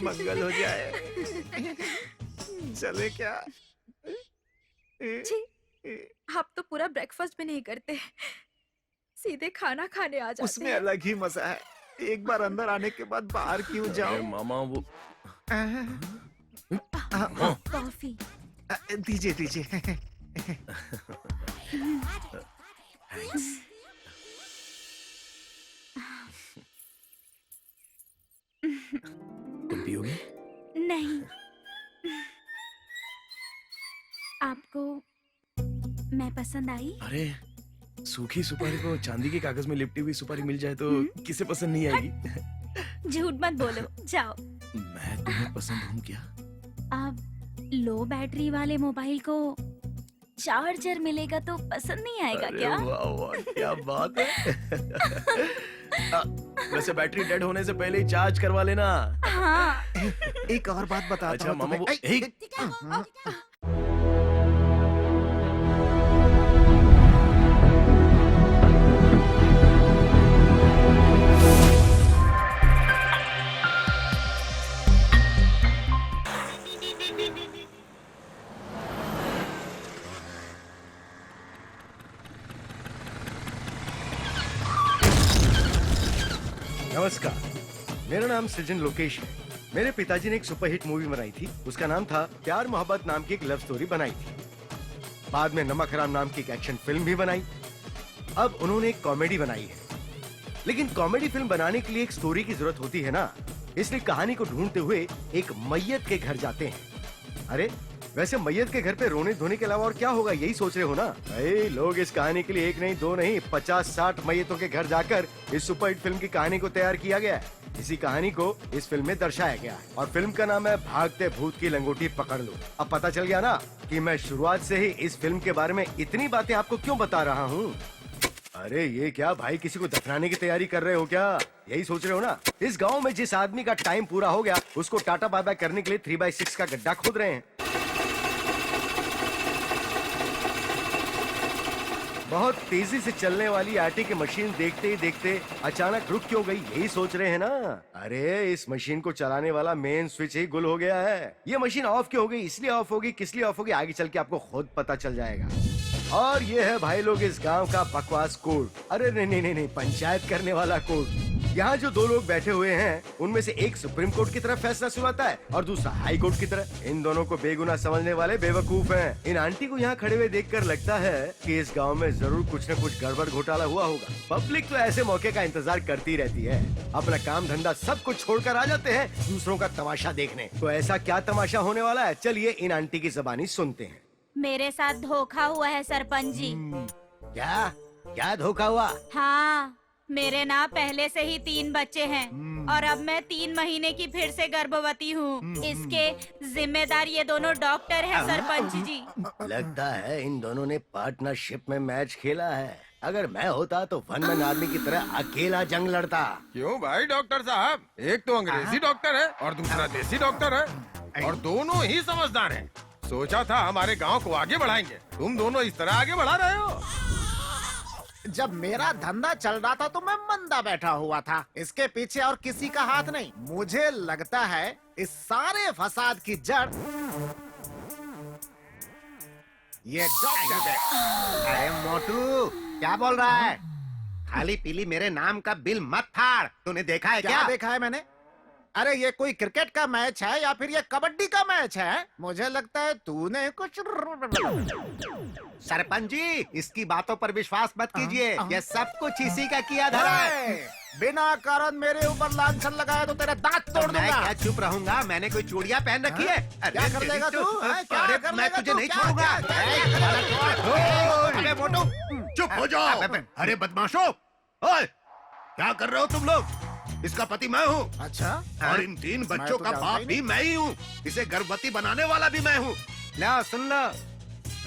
मंगल हो जाए। चले क्या? छी, आप तो पूरा ब्रेकफास्ट भी नहीं करते, सीधे खाना खाने आ जाते उसमें हैं। अलग ही मजा है। एक बार अंदर आने के बाद बाहर क्यों अरे जाओ? मामा वो कॉफी। दीजिए दीजिए। थैंक्स। तुम पियोगे? नहीं, आपको मैं पसंद आई? अरे सूखी सुपारी को चांदी के कागज में लिपटी हुई सुपारी मिल जाए तो किसे पसंद नहीं आएगी? झूठ मत बोलो, जाओ। मैं तुम्हें पसंद हूँ क्या? अब लो बैटरी वाले मोबाइल को चार्जर मिलेगा तो पसंद नहीं आएगा अरे क्या? वाह वाह क्या बात है। वैसे बैटरी डेड होने से पहले ही चार्ज करवा लेना। हाँ। एक और बात बताता अच्छा हूँ मामा वो तुम्हें। नमस्कार, मेरा नाम सृजन लोकेश है। मेरे पिताजी ने एक सुपरहिट मूवी बनाई थी, उसका नाम था प्यार मोहब्बत नाम की एक लव स्टोरी बनाई थी। बाद में नमक हराम नाम की एक एक्शन फिल्म भी बनाई। अब उन्होंने एक कॉमेडी बनाई है। लेकिन कॉमेडी फिल्म बनाने के लिए एक स्टोरी की जरूरत होती है ना, इसलिए कहानी को ढूंढते हुए एक मैयत के घर जाते हैं। अरे वैसे मैयत के घर पे रोने धोने के अलावा और क्या होगा, यही सोच रहे हो ना? भाई लोग इस कहानी के लिए एक नहीं दो नहीं 50-60 मैयतों के घर जाकर इस सुपरहिट फिल्म की कहानी को तैयार किया गया है। इसी कहानी को इस फिल्म में दर्शाया गया है और फिल्म का नाम है भागते भूत की लंगोटी पकड़ लो। अब पता चल गया ना कि मैं शुरुआत से ही इस फिल्म के बारे में इतनी बातें आपको क्यों बता रहा हूँ। अरे ये क्या भाई, किसी को दफनाने की तैयारी कर रहे हो क्या? यही सोच रहे हो ना? इस गांव में जिस आदमी का टाइम पूरा हो गया उसको टाटा बाय बाय करने के लिए 3x6 का गड्ढा खोद रहे हैं। बहुत तेजी से चलने वाली आटे की मशीन देखते ही देखते अचानक रुक क्यों गई, यही सोच रहे हैं ना? अरे इस मशीन को चलाने वाला मेन स्विच ही गुल हो गया है। ये मशीन ऑफ क्यों हो गई, इसलिए ऑफ होगी, किस लिए ऑफ होगी, आगे चल के आपको खुद पता चल जाएगा। और ये है भाई लोग इस गांव का बकवास कोड। अरे नहीं नहीं नहीं नहीं, पंचायत करने वाला कोड। यहाँ जो दो लोग बैठे हुए हैं उनमें से एक सुप्रीम कोर्ट की तरफ फैसला सुनाता है और दूसरा हाई कोर्ट की तरफ। इन दोनों को बेगुनाह समझने वाले बेवकूफ हैं। इन आंटी को यहाँ खड़े हुए देखकर लगता है कि इस गांव में जरूर कुछ न कुछ गड़बड़ घोटाला हुआ होगा। पब्लिक तो ऐसे मौके का इंतजार करती रहती है, अपना काम धंधा सब कुछ छोड़कर आ जाते हैं दूसरों का तमाशा देखने। तो ऐसा क्या तमाशा होने वाला है, चलिए इन आंटी की जबानी सुनते हैं। मेरे साथ धोखा हुआ है सरपंच जी। क्या क्या धोखा हुआ? हाँ, मेरे ना पहले से ही 3 बच्चे हैं और अब मैं 3 महीने की फिर से गर्भवती हूँ। इसके जिम्मेदार ये दोनों डॉक्टर हैं सरपंच जी। लगता है इन दोनों ने पार्टनरशिप में मैच खेला है। अगर मैं होता तो वन मैन आर्मी की तरह अकेला जंग लड़ता। क्यों भाई डॉक्टर साहब, एक तो अंग्रेजी डॉक्टर है और दूसरा देसी डॉक्टर है और दोनों ही समझदार हैं। सोचा था हमारे गांव को आगे बढ़ाएंगे, तुम दोनों इस तरह आगे बढ़ा रहे हो। जब मेरा धंधा चल रहा था तो मैं मंदा बैठा हुआ था, इसके पीछे और किसी का हाथ नहीं। मुझे लगता है इस सारे फसाद की जड़ ये डॉक्टर है। अरे मोटू क्या बोल रहा है? खाली पीली मेरे नाम का बिल मत फाड़। तूने देखा है क्या देखा है मैंने? अरे ये कोई क्रिकेट का मैच है या फिर ये कबड्डी का मैच है? मुझे लगता है तूने कुछ। सरपंच जी इसकी बातों पर विश्वास मत कीजिए, ये सब कुछ इसी का किया धरा है। बिना कारण मेरे ऊपर लांछन लगाया तो तेरे दांत तोड़ मैं दूंगा। क्या चुप रहूंगा? मैंने कोई चूड़ियां पहन रखी है? क्या कर देगा तू? अरे मैं तुझे नहीं छोड़ूंगा। अरे मोटू चुप हो जाओ। अरे बदमाशों, ओए क्या कर रहे हो तुम लोग? इसका पति मैं हूँ। अच्छा, और इन 3 बच्चों तो का जानता बाप ही भी मैं ही हूँ। इसे गर्भवती बनाने वाला भी मैं हूँ। ला सुन लो।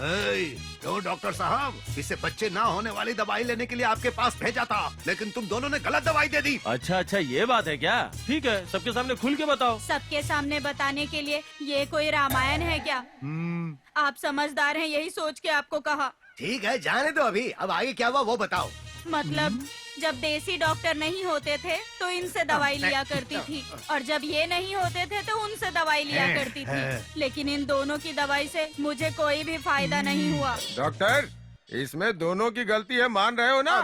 क्यों डॉक्टर साहब, इसे बच्चे ना होने वाली दवाई लेने के लिए आपके पास भेजा था, लेकिन तुम दोनों ने गलत दवाई दे दी। अच्छा अच्छा ये बात है क्या? ठीक है, सबके सामने खुल के बताओ। सबके सामने बताने के लिए ये कोई रामायण है क्या? आप समझदार हैं यही सोच के आपको कहा। ठीक है जाने दो, अभी अब आगे क्या हुआ वो बताओ। मतलब जब देसी डॉक्टर नहीं होते थे तो इनसे दवाई लिया करती थी, और जब ये नहीं होते थे तो उनसे दवाई लिया करती थी। लेकिन इन दोनों की दवाई से मुझे कोई भी फायदा नहीं हुआ। डॉक्टर, इसमें दोनों की गलती है, मान रहे हो ना?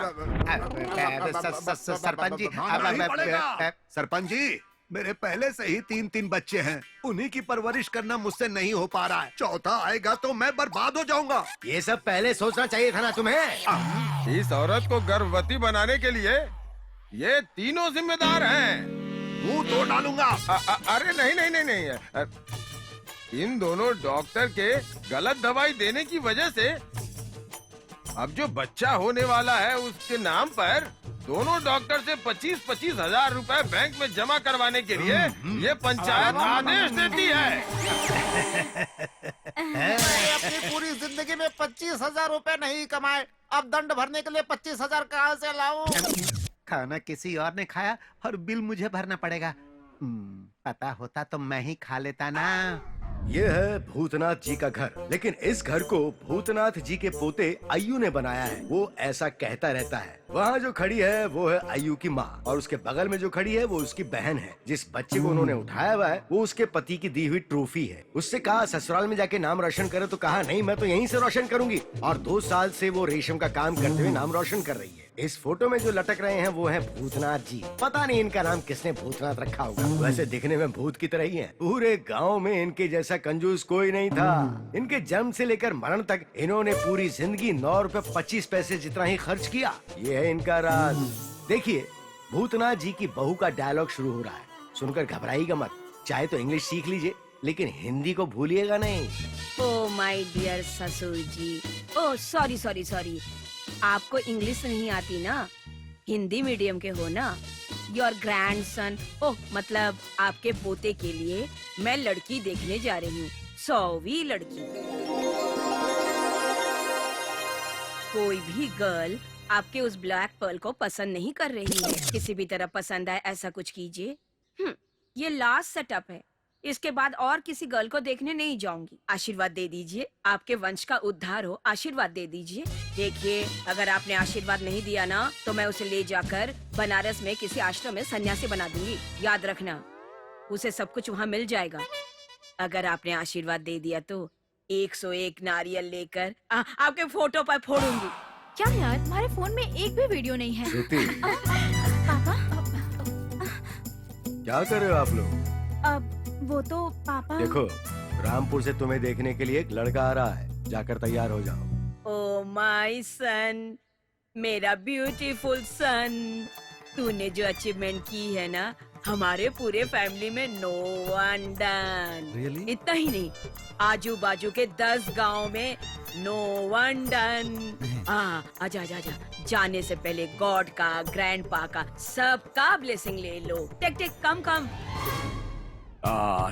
सरपंच जी, सरपंच जी, मेरे पहले से ही 3-3 बच्चे हैं, उन्हीं की परवरिश करना मुझसे नहीं हो पा रहा है। चौथा आएगा तो मैं बर्बाद हो जाऊंगा। ये सब पहले सोचना चाहिए था ना तुम्हें। इस औरत को गर्भवती बनाने के लिए ये तीनों जिम्मेदार हैं। मुंह तोड़ डालूंगा। अरे नहीं नहीं नहीं नहीं, इन दोनों डॉक्टर के गलत दवाई देने की वजह से अब जो बच्चा होने वाला है उसके नाम पर दोनों डॉक्टर से 25-25 हजार रुपए बैंक में जमा करवाने के लिए ये पंचायत आदेश देती है। मैंने अपनी पूरी जिंदगी में 25,000 रुपए नहीं कमाए, अब दंड भरने के लिए 25,000 कहाँ से लाऊं? खाना किसी और ने खाया और बिल मुझे भरना पड़ेगा। पता होता तो मैं ही खा लेता ना। ये है भूतनाथ जी का घर, लेकिन इस घर को भूतनाथ जी के पोते अय्यू ने बनाया है। वो ऐसा कहता रहता है। वहाँ जो खड़ी है वो है अय्यू की माँ, और उसके बगल में जो खड़ी है वो उसकी बहन है। जिस बच्चे को उन्होंने उठाया हुआ है वो उसके पति की दी हुई ट्रॉफी है। उससे कहा ससुराल में जाके नाम रोशन करे, तो कहा नहीं, मैं तो यहीं से रोशन करूंगी। और 2 साल से वो रेशम का काम करते हुए नाम रोशन कर रही है। इस फोटो में जो लटक रहे हैं वो है भूतनाथ जी। पता नहीं इनका नाम किसने भूतनाथ रखा होगा। वैसे दिखने में भूत की तरह ही हैं। पूरे गांव में इनके जैसा कंजूस कोई नहीं था। इनके जन्म से लेकर मरण तक इन्होंने पूरी जिंदगी 9 रुपए 25 पैसे जितना ही खर्च किया। ये है इनका राज। देखिए, भूतनाथ जी की बहू का डायलॉग शुरू हो रहा है। सुनकर घबराइएगा मत। चाहे तो इंग्लिश सीख लीजिए, लेकिन हिंदी को भूलिएगा नहीं। ओ माय डियर ससुर जी, ओ सॉरी सॉरी सॉरी, आपको इंग्लिश नहीं आती ना, हिंदी मीडियम के हो ना। योर ग्रैंडसन, ओह मतलब आपके पोते के लिए मैं लड़की देखने जा रही हूँ, 100वीं लड़की। कोई भी गर्ल आपके उस ब्लैक पर्ल को पसंद नहीं कर रही है। किसी भी तरह पसंद आए ऐसा कुछ कीजिए। ये लास्ट सेटअप है, इसके बाद और किसी गर्ल को देखने नहीं जाऊंगी। आशीर्वाद दे दीजिए, आपके वंश का उद्धार हो, आशीर्वाद दे दीजिए। देखिए, अगर आपने आशीर्वाद नहीं दिया ना तो मैं उसे ले जाकर बनारस में किसी आश्रम में सन्यासी बना दूंगी। याद रखना, उसे सब कुछ वहाँ मिल जाएगा। अगर आपने आशीर्वाद दे दिया तो 101 नारियल लेकर आपके फोटो पर फोड़ूंगी। क्या यार, हमारे फोन में एक भी वीडियो नहीं है। श्रुति, पापा, क्या कर रहे हो आप लोग? अब वो तो पापा। देखो, रामपुर से तुम्हें देखने के लिए एक लड़का आ रहा है, जाकर तैयार हो जाओ। ओ माय सन, मेरा ब्यूटीफुल सन, तूने जो अचीवमेंट की है ना, हमारे पूरे फैमिली में नो वन डन। Really? इतना ही नहीं, आजू बाजू के 10 गांव में नो वन डन। आजा आजा आजा, जाने से पहले गॉड का, ग्रैंडपा का, सबका ब्लेसिंग ले लो। टेक टेक, कम कम।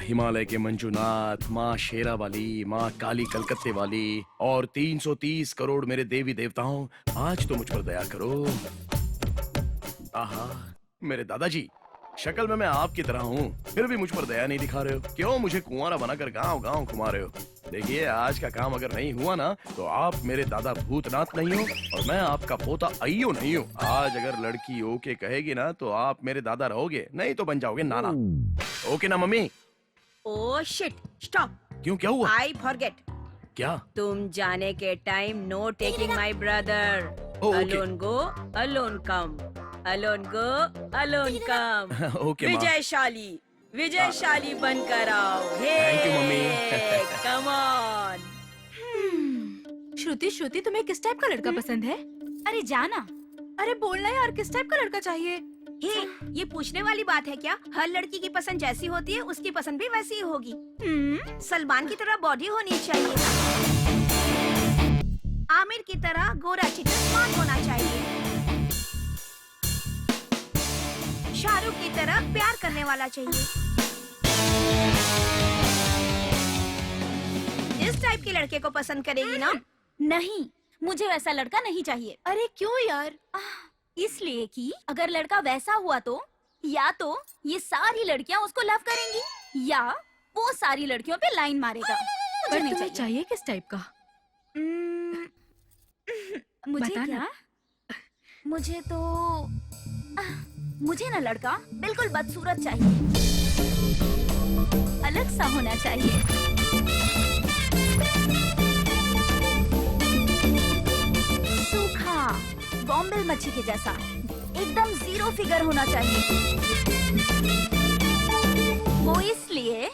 हिमालय के मंजूनाथ, माँ शेरा वाली, माँ काली कलकत्ते वाली और 330 करोड़ मेरे देवी देवताओं, आज तो मुझ पर दया करो। आहा, मेरे दादाजी, शक्ल में मैं आपकी तरह हूँ, फिर भी मुझ पर दया नहीं दिखा रहे हो। क्यों मुझे कुंवारा बनाकर गांव गांव घुमा रहे हो? देखिए, आज का काम अगर नहीं हुआ ना तो आप मेरे दादा भूतनाथ नहीं हो और मैं आपका पोता अय्यो नहीं हूँ। आज अगर लड़की ओके कहेगी ना तो आप मेरे दादा रहोगे, नहीं तो बन जाओगे नाना। ओके ना मम्मी? Oh shit, stop. क्यों, क्या हुआ? I forget. क्या? तुम जाने के time no taking my brother. Okay. Alone go, alone come, alone go, alone come. Okay माँ। विजयशाली, विजयशाली बनकर आओ। Thank you, mummy. Come on. Shruti, Shruti, तुम्हें किस टाइप का लड़का पसंद है? अरे जाना। अरे बोलना यार, किस टाइप का लड़का चाहिए? हे, ये पूछने वाली बात है क्या? हर लड़की की पसंद जैसी होती है उसकी पसंद भी वैसी ही होगी। सलमान की तरह बॉडी होनी चाहिए, आमिर की तरह गोरा चिट्टा स्मार्ट होना चाहिए, शाहरुख की तरह प्यार करने वाला चाहिए। इस टाइप के लड़के को पसंद करेगी ना? नहीं, मुझे वैसा लड़का नहीं चाहिए। अरे क्यों यार? इसलिए कि अगर लड़का वैसा हुआ तो या तो ये सारी लड़कियां उसको लव करेंगी या वो सारी लड़कियों पे लाइन मारेगा। मुझे नहीं चाहिए। चाहिए किस टाइप का? मुझे बताना। क्या? मुझे तो मुझे ना लड़का बिल्कुल बदसूरत चाहिए, अलग सा होना चाहिए। सूखा बॉम्बे मच्छी के जैसा, एकदम जीरो फिगर होना चाहिए। वो इसलिए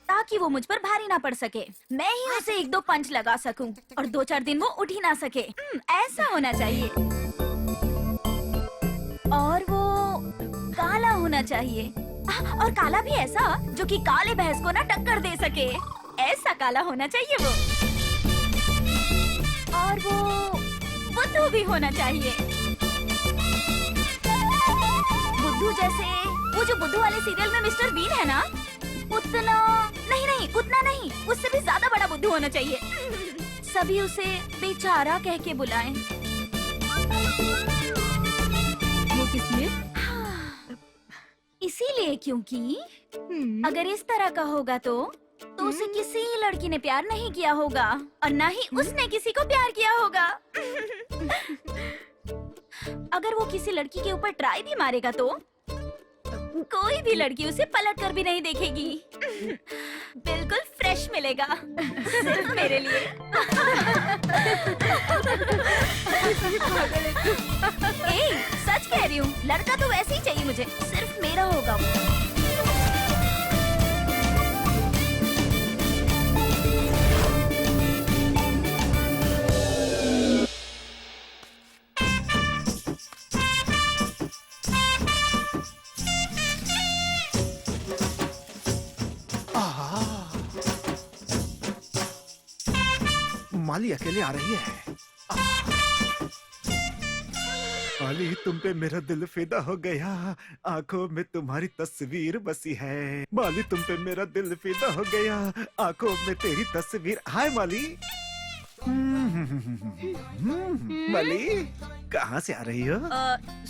ताकि वो मुझ पर भारी ना पड़ सके, मैं ही उसे एक दो पंच लगा सकूं और 2-4 दिन वो उठ ही ना सके। ऐसा होना चाहिए। और वो काला होना चाहिए, और काला भी ऐसा जो कि काले भैंस को ना टक्कर दे सके। ऐसा काला होना चाहिए वो। और वो बुद्धू भी होना चाहिए, बुद्धू जैसे वो जो बुद्धू वाले सीरियल में मिस्टर बीन है ना, उतना नहीं, उससे भी ज्यादा बड़ा बुद्धू होना चाहिए। सभी उसे बेचारा कह के बुलाएं। वो किस लिए? इसीलिए क्योंकि अगर इस तरह का होगा तो उसे किसी लड़की ने प्यार नहीं किया होगा और ना ही उसने किसी को प्यार किया होगा। अगर वो किसी लड़की के ऊपर ट्राई भी मारेगा तो कोई भी लड़की उसे पलट कर भी नहीं देखेगी। बिल्कुल फ्रेश मिलेगा, सिर्फ मेरे लिए। सच कह रही हूँ, लड़का तो वैसे ही चाहिए मुझे, सिर्फ मेरा होगा वो। माली अकेले आ रही है। माली, तुम पे मेरा दिल फिदा हो गया, आंखों में तुम्हारी तस्वीर बसी है। माली, तुम पे मेरा दिल फिदा हो गया, आंखों में तेरी तस्वीर। हाय माली। माली, कहाँ से आ रही हो?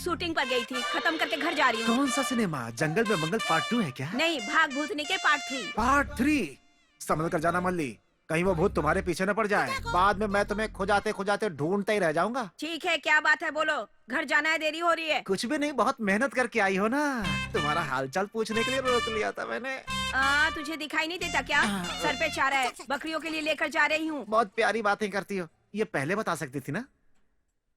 शूटिंग पर गई थी, खत्म करके घर जा रही हूँ। कौन सा सिनेमा? जंगल में मंगल पार्ट 2 है क्या? नहीं, भाग भूतनी के पार्ट 3। पार्ट 3 संभल कर जाना मल्ली, कहीं वो भूत तुम्हारे पीछे न पड़ जाए। बाद में मैं तुम्हें खुजाते ढूंढता ही रह जाऊंगा। ठीक है, क्या बात है बोलो। घर जाना है, देरी हो रही है। कुछ भी नहीं, बहुत मेहनत करके आई हो ना, तुम्हारा हालचाल पूछने के लिए रोक लिया था मैंने। तुझे दिखाई नहीं देता क्या? सर पे चारा है, बकरियों के लिए लेकर जा रही हूँ। बहुत प्यारी बातें करती हो, ये पहले बता सकती थी ना।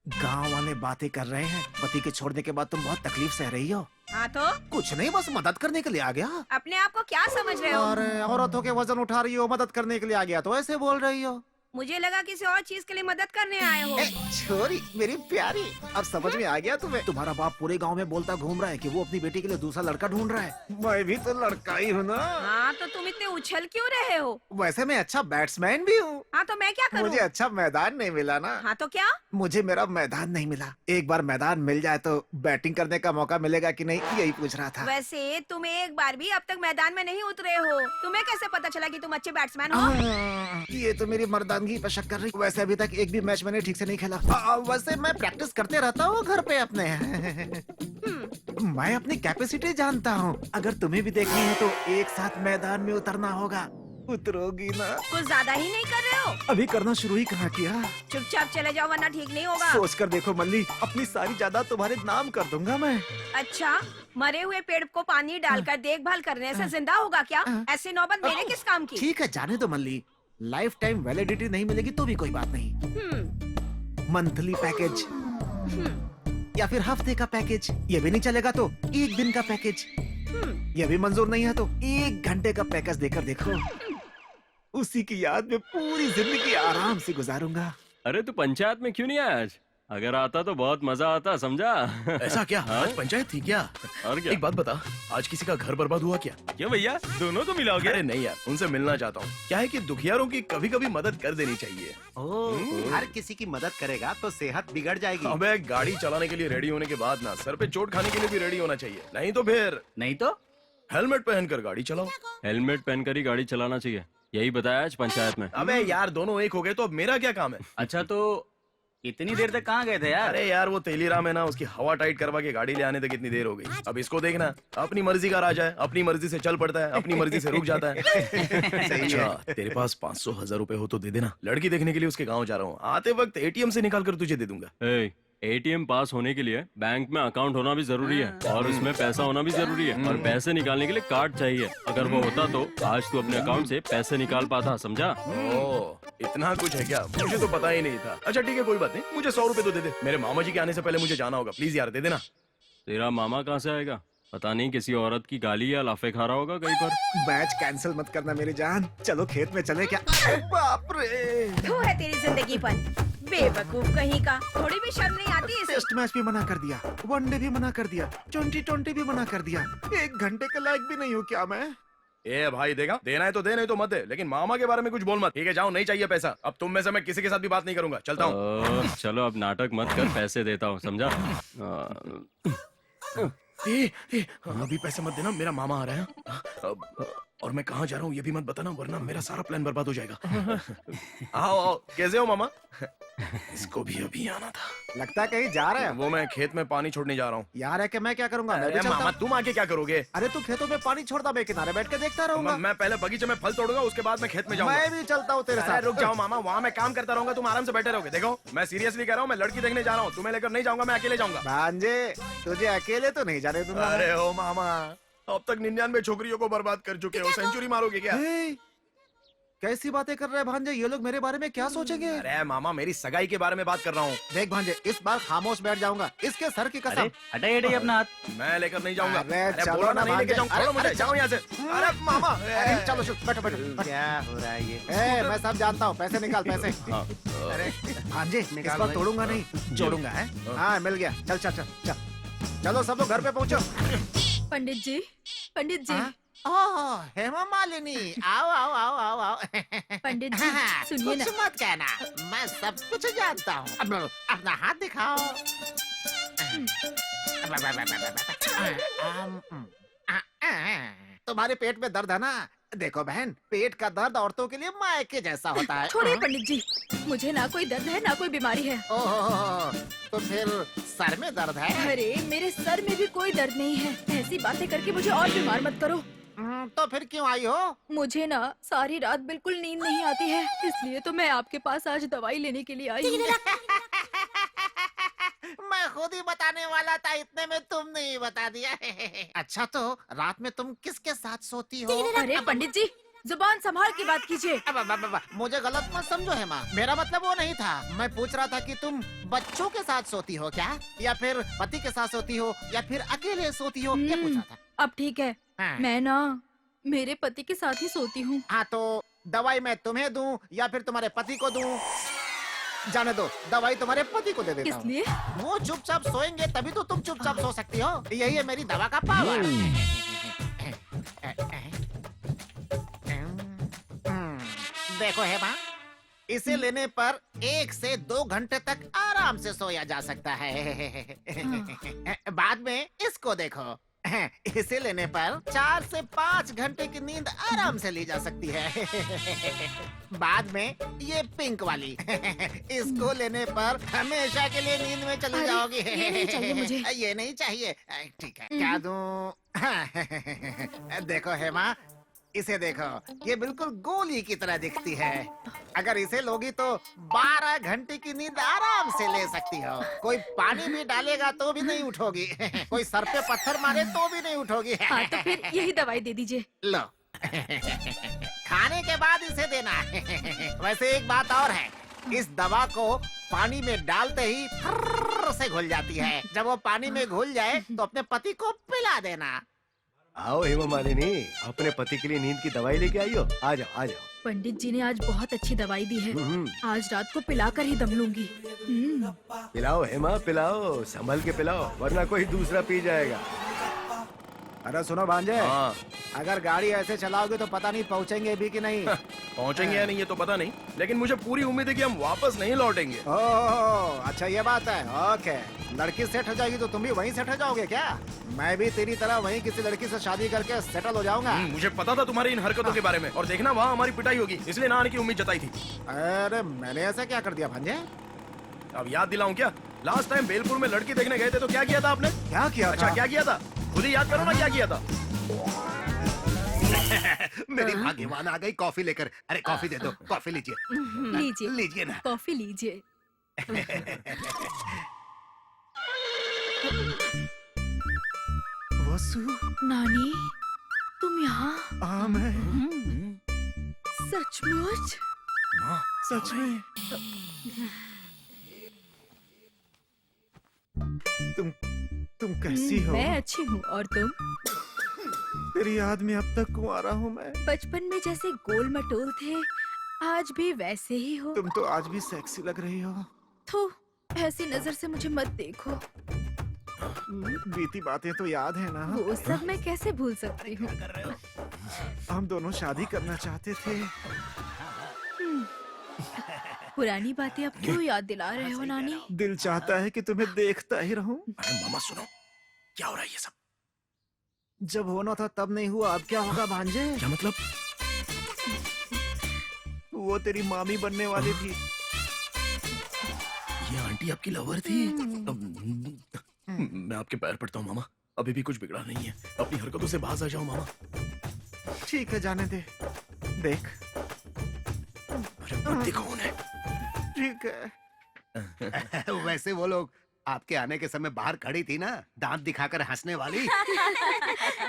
गांव वाले बातें कर रहे हैं, पति के छोड़ने के बाद तुम बहुत तकलीफ सह रही हो। हाँ तो कुछ नहीं, बस मदद करने के लिए आ गया। अपने आप को क्या समझ रहे हो? अरे, औरतों के वजन उठा रही हो, मदद करने के लिए आ गया तो ऐसे बोल रही हो। मुझे लगा किसी और चीज के लिए मदद करने आए हो। छोरी मेरी प्यारी, अब समझ में आ गया तुम्हें। तुम्हारा बाप पूरे गांव में बोलता घूम रहा है कि वो अपनी बेटी के लिए दूसरा लड़का ढूंढ रहा है। मैं भी तो लड़का ही हूँ ना। हाँ तो तुम इतने उछल क्यों रहे हो? वैसे मैं अच्छा बैट्समैन भी हूँ। हाँ तो मैं क्या करूँ? मुझे अच्छा मैदान नहीं मिला ना। हाँ तो क्या? मुझे मेरा मैदान नहीं मिला। एक बार मैदान मिल जाए तो बैटिंग करने का मौका मिलेगा कि नहीं, यही पूछ रहा था। वैसे तुम एक बार भी अब तक मैदान में नहीं उतरे हो, तुम्हें कैसे पता चला कि तुम अच्छे बैट्समैन हो? ये तो मेरी मर्दानगी पर शक कर रही। वैसे अभी तक एक भी मैच मैंने ठीक से नहीं खेला। वैसे मैं प्रैक्टिस करते रहता हूँ घर पे अपने। मैं अपनी कैपेसिटी जानता हूँ। अगर तुम्हें भी देखनी है तो एक साथ मैदान में उतरना होगा। उतरोगी ना? कुछ ज्यादा ही नहीं कर रहे हो? अभी करना शुरू ही कहाँ किया। चुपचाप चले जाओ वरना ठीक नहीं होगा। सोच कर देखो मल्ली, अपनी सारी जायदाद तुम्हारे नाम कर दूंगा मैं। अच्छा, मरे हुए पेड़ को पानी डालकर देखभाल करने से जिंदा होगा क्या? ऐसी नौबत मेरे किस काम की? ठीक है, जाने दो मल्ली, लाइफ टाइम वैलिडिटी नहीं मिलेगी तो भी कोई बात नहीं। मंथली पैकेज या फिर हफ्ते का पैकेज, ये भी नहीं चलेगा तो एक दिन का पैकेज, ये भी मंजूर नहीं है तो 1 घंटे का पैकेज देकर देखो। उसी की याद में पूरी जिंदगी आराम से गुजारूंगा। अरे तू पंचायत में क्यों नहीं आया आज? अगर आता तो बहुत मजा आता, समझा? ऐसा क्या? आज पंचायत थी क्या? और क्या? एक बात बता, आज किसी का घर बर्बाद हुआ क्या? क्यों भैया, दोनों को मिलाओगे? अरे नहीं यार, उनसे मिलना चाहता हूँ। क्या है कि दुखियारों की कभी कभी मदद कर देनी चाहिए। हर किसी की मदद करेगा तो सेहत बिगड़ जाएगी। अबे, गाड़ी चलाने के लिए रेडी होने के बाद ना सर पे चोट खाने के लिए भी रेडी होना चाहिए, नहीं तो फिर नहीं तो हेलमेट पहनकर गाड़ी चलाओ। हेलमेट पहनकर ही गाड़ी चलाना चाहिए, यही बताया आज पंचायत में। अबे यार, दोनों एक हो गए तो अब मेरा क्या काम है? अच्छा, तो इतनी देर तक कहाँ गए थे यार? अरे यार, वो तेलीराम है ना, उसकी हवा टाइट करवा के गाड़ी ले आने तक इतनी देर हो गई। अब इसको देखना, अपनी मर्जी का राजा है, अपनी मर्जी से चल पड़ता है, अपनी मर्जी से रुक जाता है। अच्छा, तेरे पास 500,000 रुपए हो तो दे देना, लड़की देखने के लिए उसके गाँव जा रहा हूँ, आते वक्त ATM से निकाल कर तुझे दे दूंगा। एटीएम पास होने के लिए बैंक में अकाउंट होना भी जरूरी है और उसमें पैसा होना भी जरूरी है और पैसे निकालने के लिए कार्ड चाहिए। अगर वो होता तो आज तू अपने अकाउंट से पैसे निकाल पाता, समझा? ओह, इतना कुछ है क्या? मुझे तो पता ही नहीं था। अच्छा ठीक है, कोई बात नहीं, मुझे 100 रुपए तो दे दे। मेरे मामा जी के आने से पहले मुझे जाना होगा, प्लीज यार दे देना। तेरा मामा कहाँ से आएगा? पता नहीं, किसी औरत की गाली या लाफे खा रहा होगा कहीं पर। मैच कैंसिल मत करना मेरी जान, चलो खेत में चले क्या? बाप रे, तू है तेरी जिंदगी पर बेवकूफ कहीं का, थोड़ी भी शर्म नहीं आती इसे? टेस्ट मैच भी मना कर दिया, वनडे भी मना कर दिया, 2020 भी मना कर दिया, 1 घंटे के लायक भी नहीं हूँ क्या मैं? ए भाई देगा, देना है तो दे, नहीं तो मत दे, लेकिन मामा के बारे में कुछ बोल मत। ठीक है जाओ, नहीं चाहिए पैसा। अब तुम में से मैं किसी के साथ भी बात नहीं करूंगा, चलता हूँ। चलो अब नाटक मत कर, पैसे देता हूँ, समझा? अभी पैसे मत देना, मेरा मामा आ रहा है। और मैं कहाँ जा रहा हूँ ये भी मत बताना, वरना मेरा सारा प्लान बर्बाद हो जाएगा। आओ आओ, कैसे हो मामा? इसको भी अभी आना था। लगता है कहीं जा रहे हैं। वो मैं खेत में पानी छोड़ने जा रहा हूँ। यार है कि मैं क्या करूंगा? मैं भी अरे चलता मामा हूँ। तुम आके क्या करोगे? अरे तू खेतों में पानी छोड़ता, मैं किनारे बैठ के देखता रहूंगा। मैं पहले बगीचे में फल तोड़ूंगा, उसके बाद मैं खेत में जाऊंगा। मैं भी चलता हूँ तेरे अरे साथ। रुक जाओ मामा, वहाँ मैं काम करता रहूंगा, तुम आराम से बैठे रहोगे। देखो मैं सीरियसली कह रहा हूँ, मैं लड़की देखने जा रहा हूँ, तुम्हें लेकर नहीं जाऊंगा, मैं अकेले जाऊंगा। भांजे, तुझे अकेले तो नहीं जाने दूंगा। अरे ओ मामा, अब तक 99 छोकरियों को बर्बाद कर चुके हो, सेंचुरी मारोगे क्या? ए, कैसी बातें कर रहे हैं भांजे? ये लोग मेरे बारे में क्या सोचेंगे? अरे मामा, मेरी सगाई के बारे में बात कर रहा हूँ। देख भांजे, इस बार खामोश बैठ जाऊंगा, इसके सर की कसम। हटाइए हटाइए अपना हाथ। मैं लेकर नहीं जाऊंगा। अरे चलो बोला ना नहीं लेके भांजे। जाऊंगा, छोड़ो मुझे, अरे जाओ यहाँ से। अरे मामा, अरे चलो चलो, बैठो बैठो। क्या हो रहा है ये? ए, मैं सब जानता हूँ, पैसे निकाल पैसे। हाँ। अरे भांजे, इस बार तोड़ूंगा नहीं, जोड़ूंगा है। हाँ मिल गया, चल चल चल चल। चलो सब लोग घर पे पहुँचो। पंडित जी, पंडित जी, ओह हेमा मालिनी, आओ आओ आओ आओ आओ। पंडित जी, सुनिए ना। कुछ मत कहना, मैं सब कुछ जानता हूँ। अब अपना हाथ दिखाओ। तुम्हारे पेट में दर्द है ना? देखो बहन, पेट का दर्द औरतों के लिए मायके जैसा होता है। छोड़िए पंडित जी, मुझे ना कोई दर्द है ना कोई बीमारी है। ओह, तो फिर सर में दर्द है? अरे मेरे सर में भी कोई दर्द नहीं है। ऐसी बातें करके मुझे और बीमार मत करो। तो फिर क्यों आई हो? मुझे ना सारी रात बिल्कुल नींद नहीं आती है, इसलिए तो मैं आपके पास आज दवाई लेने के लिए आई हूँ। मैं खुद ही बताने वाला था, इतने में तुमने ही बता दिया। अच्छा तो रात में तुम किसके साथ सोती हो? अरे पंडित जी, जुबान संभाल के बात कीजिए। मुझे गलत मत समझो हेमा, मेरा मतलब वो नहीं था। मैं पूछ रहा था कि तुम बच्चों के साथ सोती हो क्या, या फिर पति के साथ सोती हो, या फिर अकेले सोती हो, ये पूछ रहा था। अब ठीक है, हाँ। मैं ना मेरे पति के साथ ही सोती हूँ। हाँ तो दवाई मैं तुम्हें दूं या फिर तुम्हारे पति को दूं? जाने दो, दवाई तुम्हारे पति को दे देता हूँ। इसलिए वो चुपचाप सोएंगे तभी तो तुम चुपचाप सो सकती हो। यही है मेरी दवा का पावर। देखो हेमा, इसे लेने पर 1 से 2 घंटे तक आराम से सोया जा सकता है। बाद में इसको देखो, इसे लेने पर 4 से 5 घंटे की नींद आराम से ली जा सकती है। बाद में ये पिंक वाली, इसको लेने पर हमेशा के लिए नींद में चली अरे, जाओगी। ये नहीं चाहिए मुझे। ये नहीं चाहिए, ठीक है, क्या दूं? देखो हेमा, इसे देखो, ये बिल्कुल गोली की तरह दिखती है। अगर इसे लोगी तो 12 घंटे की नींद आराम से ले सकती हो। कोई पानी भी डालेगा तो भी नहीं उठोगी। कोई सर पे पत्थर मारे तो भी नहीं उठोगी। हाँ तो फिर यही दवाई दे दीजिए। लो, खाने के बाद इसे देना। वैसे एक बात और है, इस दवा को पानी में डालते ही फर्र से घुल जाती है। जब वो पानी में घुल जाए तो अपने पति को पिला देना। आओ हेमा मालिनी, अपने पति के लिए नींद की दवाई लेके आई हो। आ जाओ आ जाओ। पंडित जी ने आज बहुत अच्छी दवाई दी है, आज रात को पिलाकर ही दम लूंगी। पिलाओ हेमा पिलाओ, संभल के पिलाओ, वरना कोई दूसरा पी जाएगा। अरे सुनो भांजे, हाँ। अगर गाड़ी ऐसे चलाओगे तो पता नहीं पहुंचेंगे भी कि नहीं। पहुंचेंगे या नहीं ये तो पता नहीं, लेकिन मुझे पूरी उम्मीद है कि हम वापस नहीं लौटेंगे। ओह अच्छा ये बात है। ओके, लड़की सेट हो जाएगी तो तुम भी वहीं सेट हो जाओगे क्या? मैं भी तेरी तरह वहीं किसी लड़की से शादी करके सेटल हो जाऊंगा। मुझे पता था तुम्हारी इन हरकतों के बारे में, और देखना वहाँ हमारी पिटाई होगी, इसलिए ना आने की उम्मीद जताई थी। अरे मैंने ऐसा क्या कर दिया भांजे? अब याद दिलाऊं क्या? लास्ट टाइम बेलपुर में लड़की देखने गए थे तो क्या किया था आपने? क्या किया अच्छा था? क्या किया था? खुद ही याद करो ना क्या किया था। मेरी भाग्यवान आ गई कॉफी लेकर। अरे कॉफी दे दो, कॉफी लीजिए। लीजिए लीजिए ना। कॉफी लीजिए। वसु, नानी, तुम यहाँ? हाँ मैं सचमुच? माँ, सच में। तुम कैसी हो? मैं अच्छी हूँ, और तुम? तेरी याद में अब तक कुंवारा हूँ मैं। बचपन में जैसे गोल मटोल थे, आज भी वैसे ही हो। तुम तो आज भी सेक्सी लग रही हो। थू, ऐसी नजर से मुझे मत देखो। बीती बातें तो याद है ना? वो सब मैं कैसे भूल सकती हूँ? हम दोनों शादी करना चाहते थे। पुरानी बातें अब क्यों याद दिला रहे हो, नानी? दिल चाहता है कि तुम्हें देखता ही रहूं। अरे मामा सुनो, क्या हो रहा है ये सब? जब होना था तब नहीं हुआ, अब क्या होगा भांजे? क्या मतलब? वो तेरी मामी बनने वाली थी। ये आंटी आपकी लवर थी? मैं आपके पैर पड़ता हूँ मामा, अभी भी कुछ बिगड़ा नहीं है। अपनी हरकतों से बाज आ जाओ मामा। ठीक है, जाने दे। देख, अरे मत देखो उन्हें। ठीक है। वैसे वो लोग आपके आने के समय बाहर खड़ी थी ना, दांत दिखाकर हंसने वाली।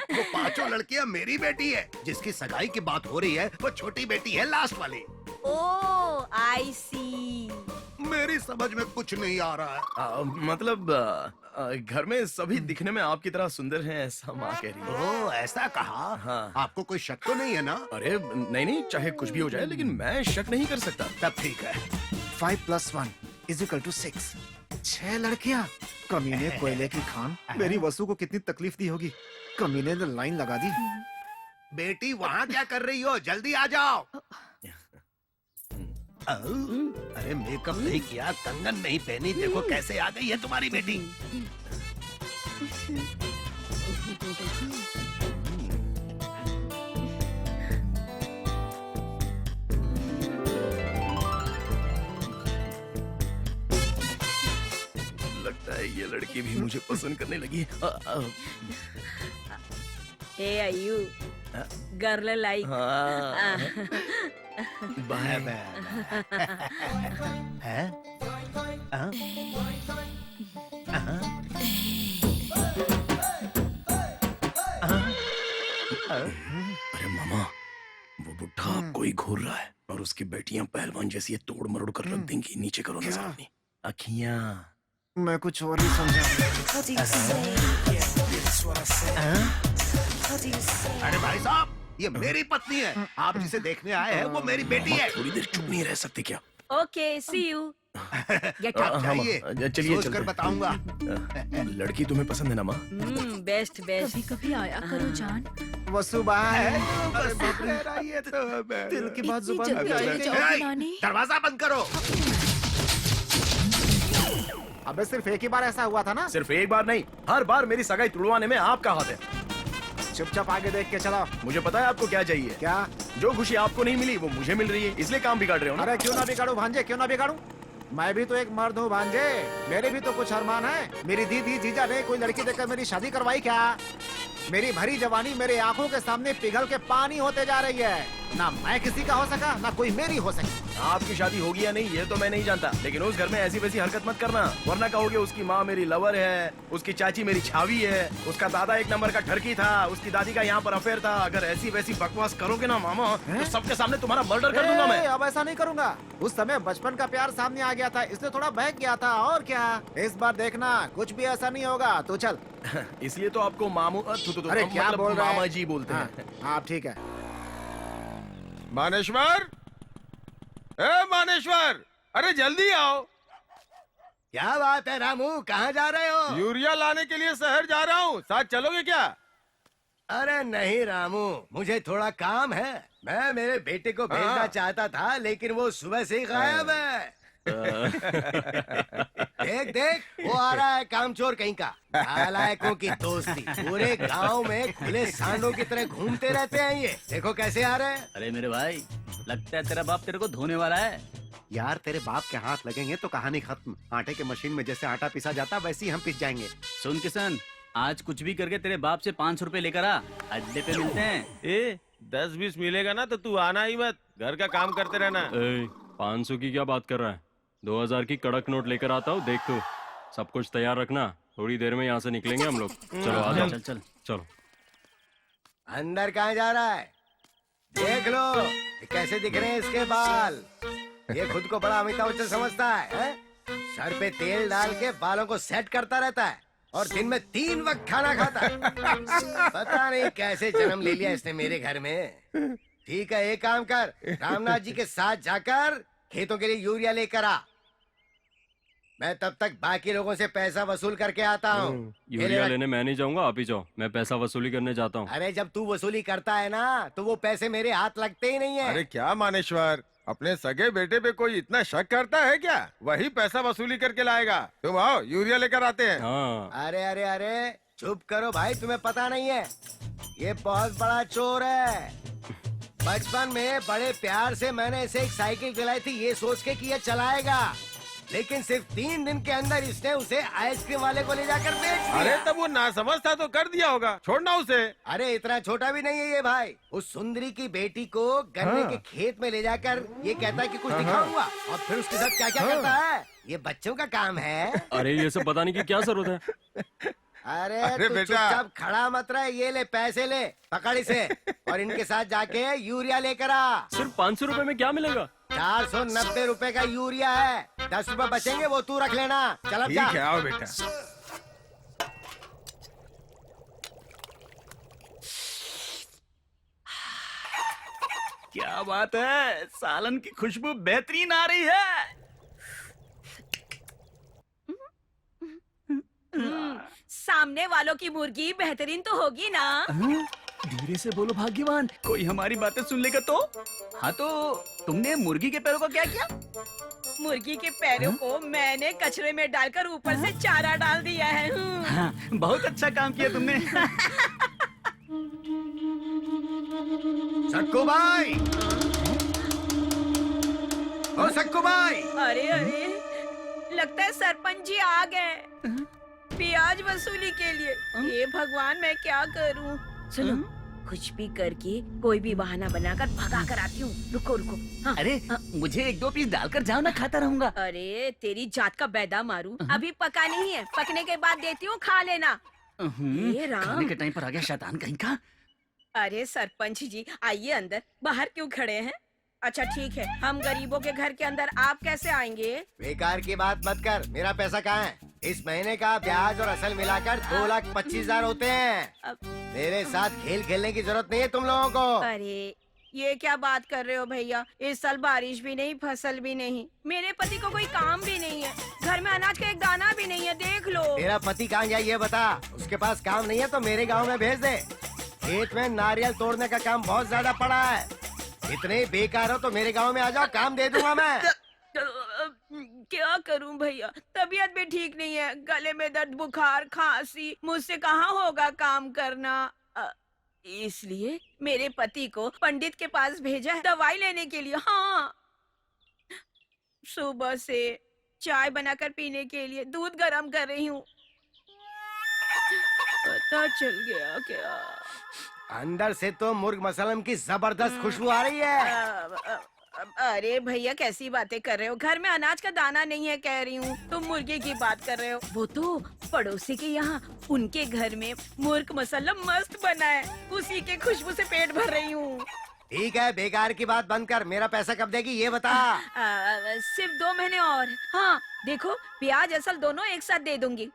वो पांचों लड़कियां मेरी बेटी है। जिसकी सगाई की बात हो रही है वो छोटी बेटी है, लास्ट वाली। ओह, आई सी। मेरी समझ में कुछ नहीं आ रहा है। मतलब घर में सभी दिखने में आपकी तरह सुंदर हैं, ऐसा माँ कह रही है। ओह, ऐसा कहा? हाँ। आपको कोई शक तो नहीं है ना? अरे नहीं नहीं, चाहे कुछ भी हो जाए, लेकिन मैं शक नहीं कर सकता। तब ठीक है। 5 + 1 = 6। 6 लड़कियां। कमीने कोयले की खान। मेरी वसु को कितनी तकलीफ दी होगी। कमीने ने लाइन लगा दी। बेटी वहाँ क्या कर रही हो? जल्दी आ जाओ। अरे मेकअप नहीं किया, कंगन नहीं पहनी, देखो कैसे आ गई है तुम्हारी बेटी। लगता है ये लड़की भी मुझे पसंद करने लगी। Hey, are you girl like? हाँ। बाय। हैं? हाँ? अरे मामा, वो बुढ़ा आपको ही घूर रहा है और उसकी बेटियां पहलवान जैसी तोड़ मरोड़ कर रख देंगी। नीचे करो नजर अपनी अखियां। मैं कुछ और ही समझा। अरे भाई साहब, ये मेरी पत्नी है। आप जिसे देखने आए हैं वो मेरी बेटी है। थोड़ी देर चुप नहीं रह सकते क्या? Okay, see you. Get हाँ, up. चाहिए चलिए सोच कर चलते बताऊंगा। हैं। लड़की तुम्हें पसंद है ना माँ? Best. कभी आया करो जान। वसु बाय। बस तेरा ये तो मैं- दिल की बात इतनी जुबान पे जल्दी आ चले जाती जाओ। है। ए, नानी। दरवाजा बंद करो। अबे सिर्फ एक ही बार ऐसा हुआ था ना? सिर्फ एक बार नहीं, हर बार मेरी सगाई तुड़वाने में आपका हाथ है। चुपचाप आगे देख के चलो। मुझे पता है आपको क्या चाहिए। क्या? जो खुशी आपको नहीं मिली वो मुझे मिल रही है, इसलिए काम बिगाड़ रहे हो ना? अरे क्यों ना बिगाड़ू भांजे, क्यों ना बिगाड़ू? मैं भी तो एक मर्द हूँ भांजे। मेरे भी तो कुछ अरमान है। मेरी दीदी जीजा ने कोई लड़की देखकर मेरी शादी करवाई क्या? मेरी भरी जवानी मेरे आंखों के सामने पिघल के पानी होते जा रही है। ना मैं किसी का हो सका, ना कोई मेरी हो सकी। आपकी शादी होगी या नहीं ये तो मैं नहीं जानता, लेकिन उस घर में ऐसी वैसी हरकत मत करना, वरना कहोगे उसकी माँ मेरी लवर है, उसकी चाची मेरी छावी है, उसका दादा एक नंबर का ठरकी था, उसकी दादी का यहाँ पर अफेयर था। अगर ऐसी वैसी बकवास करोगे ना मामा, तो सबके सामने तुम्हारा मर्डर कर दूंगा मैं। अब ऐसा नहीं करूंगा। उस समय बचपन का प्यार सामने आ गया था, इसलिए थोड़ा बहक गया था, और क्या। इस बार देखना कुछ भी ऐसा नहीं होगा। तो चल। इसलिए तो आपको मामू अरे क्या मतलब बोल रहा है? मामा जी बोलते हाँ, हैं। हाँ ठीक है। मानेश्वर, ए मानेश्वर, अरे जल्दी आओ। क्या बात है रामू, कहाँ जा रहे हो? यूरिया लाने के लिए शहर जा रहा हूँ, साथ चलोगे क्या? अरे नहीं रामू, मुझे थोड़ा काम है। मैं मेरे बेटे को भेजना हाँ। चाहता था, लेकिन वो सुबह से ही गायब है। देख देख, वो आ रहा है कामचोर कहीं का। नालायकों की दोस्ती, पूरे गांव में खुले सांडों की तरह घूमते रहते हैं ये। देखो कैसे आ रहे हैं। अरे मेरे भाई, लगता है तेरा बाप तेरे को धोने वाला है। यार तेरे बाप के हाथ लगेंगे तो कहानी खत्म। आटे के मशीन में जैसे आटा पिसा जाता वैसे ही हम पिस जाएंगे। सुन किशन, आज कुछ भी करके तेरे बाप से 500 रुपए लेकर आ, अड्डे पे मिलते हैं। ए 10-20 मिलेगा ना तो तू आना ही मत, घर का काम करते रहना। 500 की क्या बात कर रहा है? 2000 की कड़क नोट लेकर आता हूँ, देख तू। सब कुछ तैयार रखना, थोड़ी देर में यहाँ से निकलेंगे हम लोग। चलो आ जाओ। चल चल। चलो। अंदर कहाँ जा रहा है? देख लो ये कैसे दिख रहे हैं इसके बाल। ये खुद को बड़ा अमिताभ बच्चन समझता है? सर पे तेल डाल के बालों को सेट करता रहता है और दिन में 3 वक्त खाना खाता है। पता नहीं कैसे जन्म ले लिया इसने मेरे घर में। ठीक है, एक काम कर, रामनाथ जी के साथ जाकर खेतों के लिए यूरिया लेकर आ। मैं तब तक बाकी लोगों से पैसा वसूल करके आता हूँ। यूरिया लेने मैं नहीं जाऊंगा, आप ही जाओ। मैं पैसा वसूली करने जाता हूँ। अरे जब तू वसूली करता है ना तो वो पैसे मेरे हाथ लगते ही नहीं है। अरे क्या मानेश्वर, अपने सगे बेटे पे कोई इतना शक करता है क्या? वही पैसा वसूली करके लाएगा। तुम आओ, यूरिया लेकर आते हैं। हाँ। अरे अरे अरे चुप करो भाई, तुम्हें पता नहीं है ये बहुत बड़ा चोर है। बचपन में बड़े प्यार से मैंने इसे एक साइकिल दिलाई थी ये सोच के कि ये चलाएगा, लेकिन सिर्फ 3 दिन के अंदर इसने उसे आइसक्रीम वाले को ले जाकर बेच दिया। अरे तब वो नासमझ था तो कर दिया होगा, छोड़ना उसे। अरे इतना छोटा भी नहीं है ये भाई। उस सुंदरी की बेटी को गन्ने के खेत में ले जाकर ये कहता है कि कुछ दिखाऊंगा और फिर उसके साथ क्या क्या करता है ये बच्चों का काम है। अरे ये सब बताने की क्या जरूरत है? अरे तू बेटा। चुपचाप खड़ा मत रह, ये ले पैसे ले, पकड़ इसे और इनके साथ जाके यूरिया लेकर आ। सिर्फ 500 रुपए में क्या मिलेगा? 490 रुपए का यूरिया है, 10 रुपए बचेंगे वो तू रख लेना। चल अब ठीक जा। है, आओ बेटा। क्या बात है, सालन की खुशबू बेहतरीन आ रही है। सामने वालों की मुर्गी बेहतरीन तो होगी ना? धीरे से बोलो भाग्यवान, कोई हमारी बातें सुन लेगा तो। हाँ तो तुमने मुर्गी के पैरों का क्या किया? मुर्गी के पैरों को मैंने कचरे में डालकर ऊपर से चारा डाल दिया है। हाँ, बहुत अच्छा काम किया तुमने। सक्कू भाई, ओ सक्कू भाई। अरे अरे, लगता है सरपंच जी आ गए ब्याज वसूली के लिए। हे भगवान, मैं क्या करूं? सुनो, कुछ भी करके कोई भी बहाना बनाकर भगा कर आती हूँ। रुको रुको। हाँ। अरे मुझे 1-2 पीस डालकर जाओ ना, खाता रहूंगा। अरे तेरी जात का बैदा मारू, अभी पका नहीं है, पकने के बाद देती हूँ, खा लेना। हे राम। खाने के टाइम पर आ गया शैतान कहीं का। अरे सरपंच जी आइए अंदर, बाहर क्यों खड़े हैं? अच्छा ठीक है, हम गरीबों के घर के अंदर आप कैसे आएंगे? बेकार की बात मत कर, मेरा पैसा कहाँ है? इस महीने का ब्याज और असल मिलाकर 2,25,000 होते हैं। मेरे साथ खेल खेलने की जरूरत नहीं है तुम लोगों को। अरे ये क्या बात कर रहे हो भैया? इस साल बारिश भी नहीं, फसल भी नहीं, मेरे पति को कोई काम भी नहीं है, घर में अनाज का एक दाना भी नहीं है, देख लो। तेरा पति कहाँ गया ये बता। उसके पास काम नहीं है तो मेरे गाँव में भेज दे। खेत में नारियल तोड़ने का काम बहुत ज्यादा पड़ा है। इतने ही बेकार हो तो मेरे गांव में आ जाओ, काम दे दूंगा मैं। क्या करूं भैया, तबीयत भी ठीक नहीं है, गले में दर्द, बुखार, खांसी, मुझसे कहाँ होगा काम करना। इसलिए मेरे पति को पंडित के पास भेजा है दवाई लेने के लिए। हाँ, सुबह से चाय बनाकर पीने के लिए दूध गर्म कर रही हूँ। पता चल गया क्या? अंदर से तो मुर्ग मसलम की जबरदस्त खुशबू आ रही है। अरे भैया कैसी बातें कर रहे हो? घर में अनाज का दाना नहीं है कह रही हूँ, तुम मुर्गे की बात कर रहे हो। वो तो पड़ोसी के यहाँ, उनके घर में मुर्ग मसलम मस्त बना है, उसी के खुशबू से पेट भर रही हूँ। ठीक है, बेकार की बात बंद कर, मेरा पैसा कब देगी ये बता। सिर्फ 2 महीने और। हाँ देखो, ब्याज असल दोनों एक साथ दे दूंगी।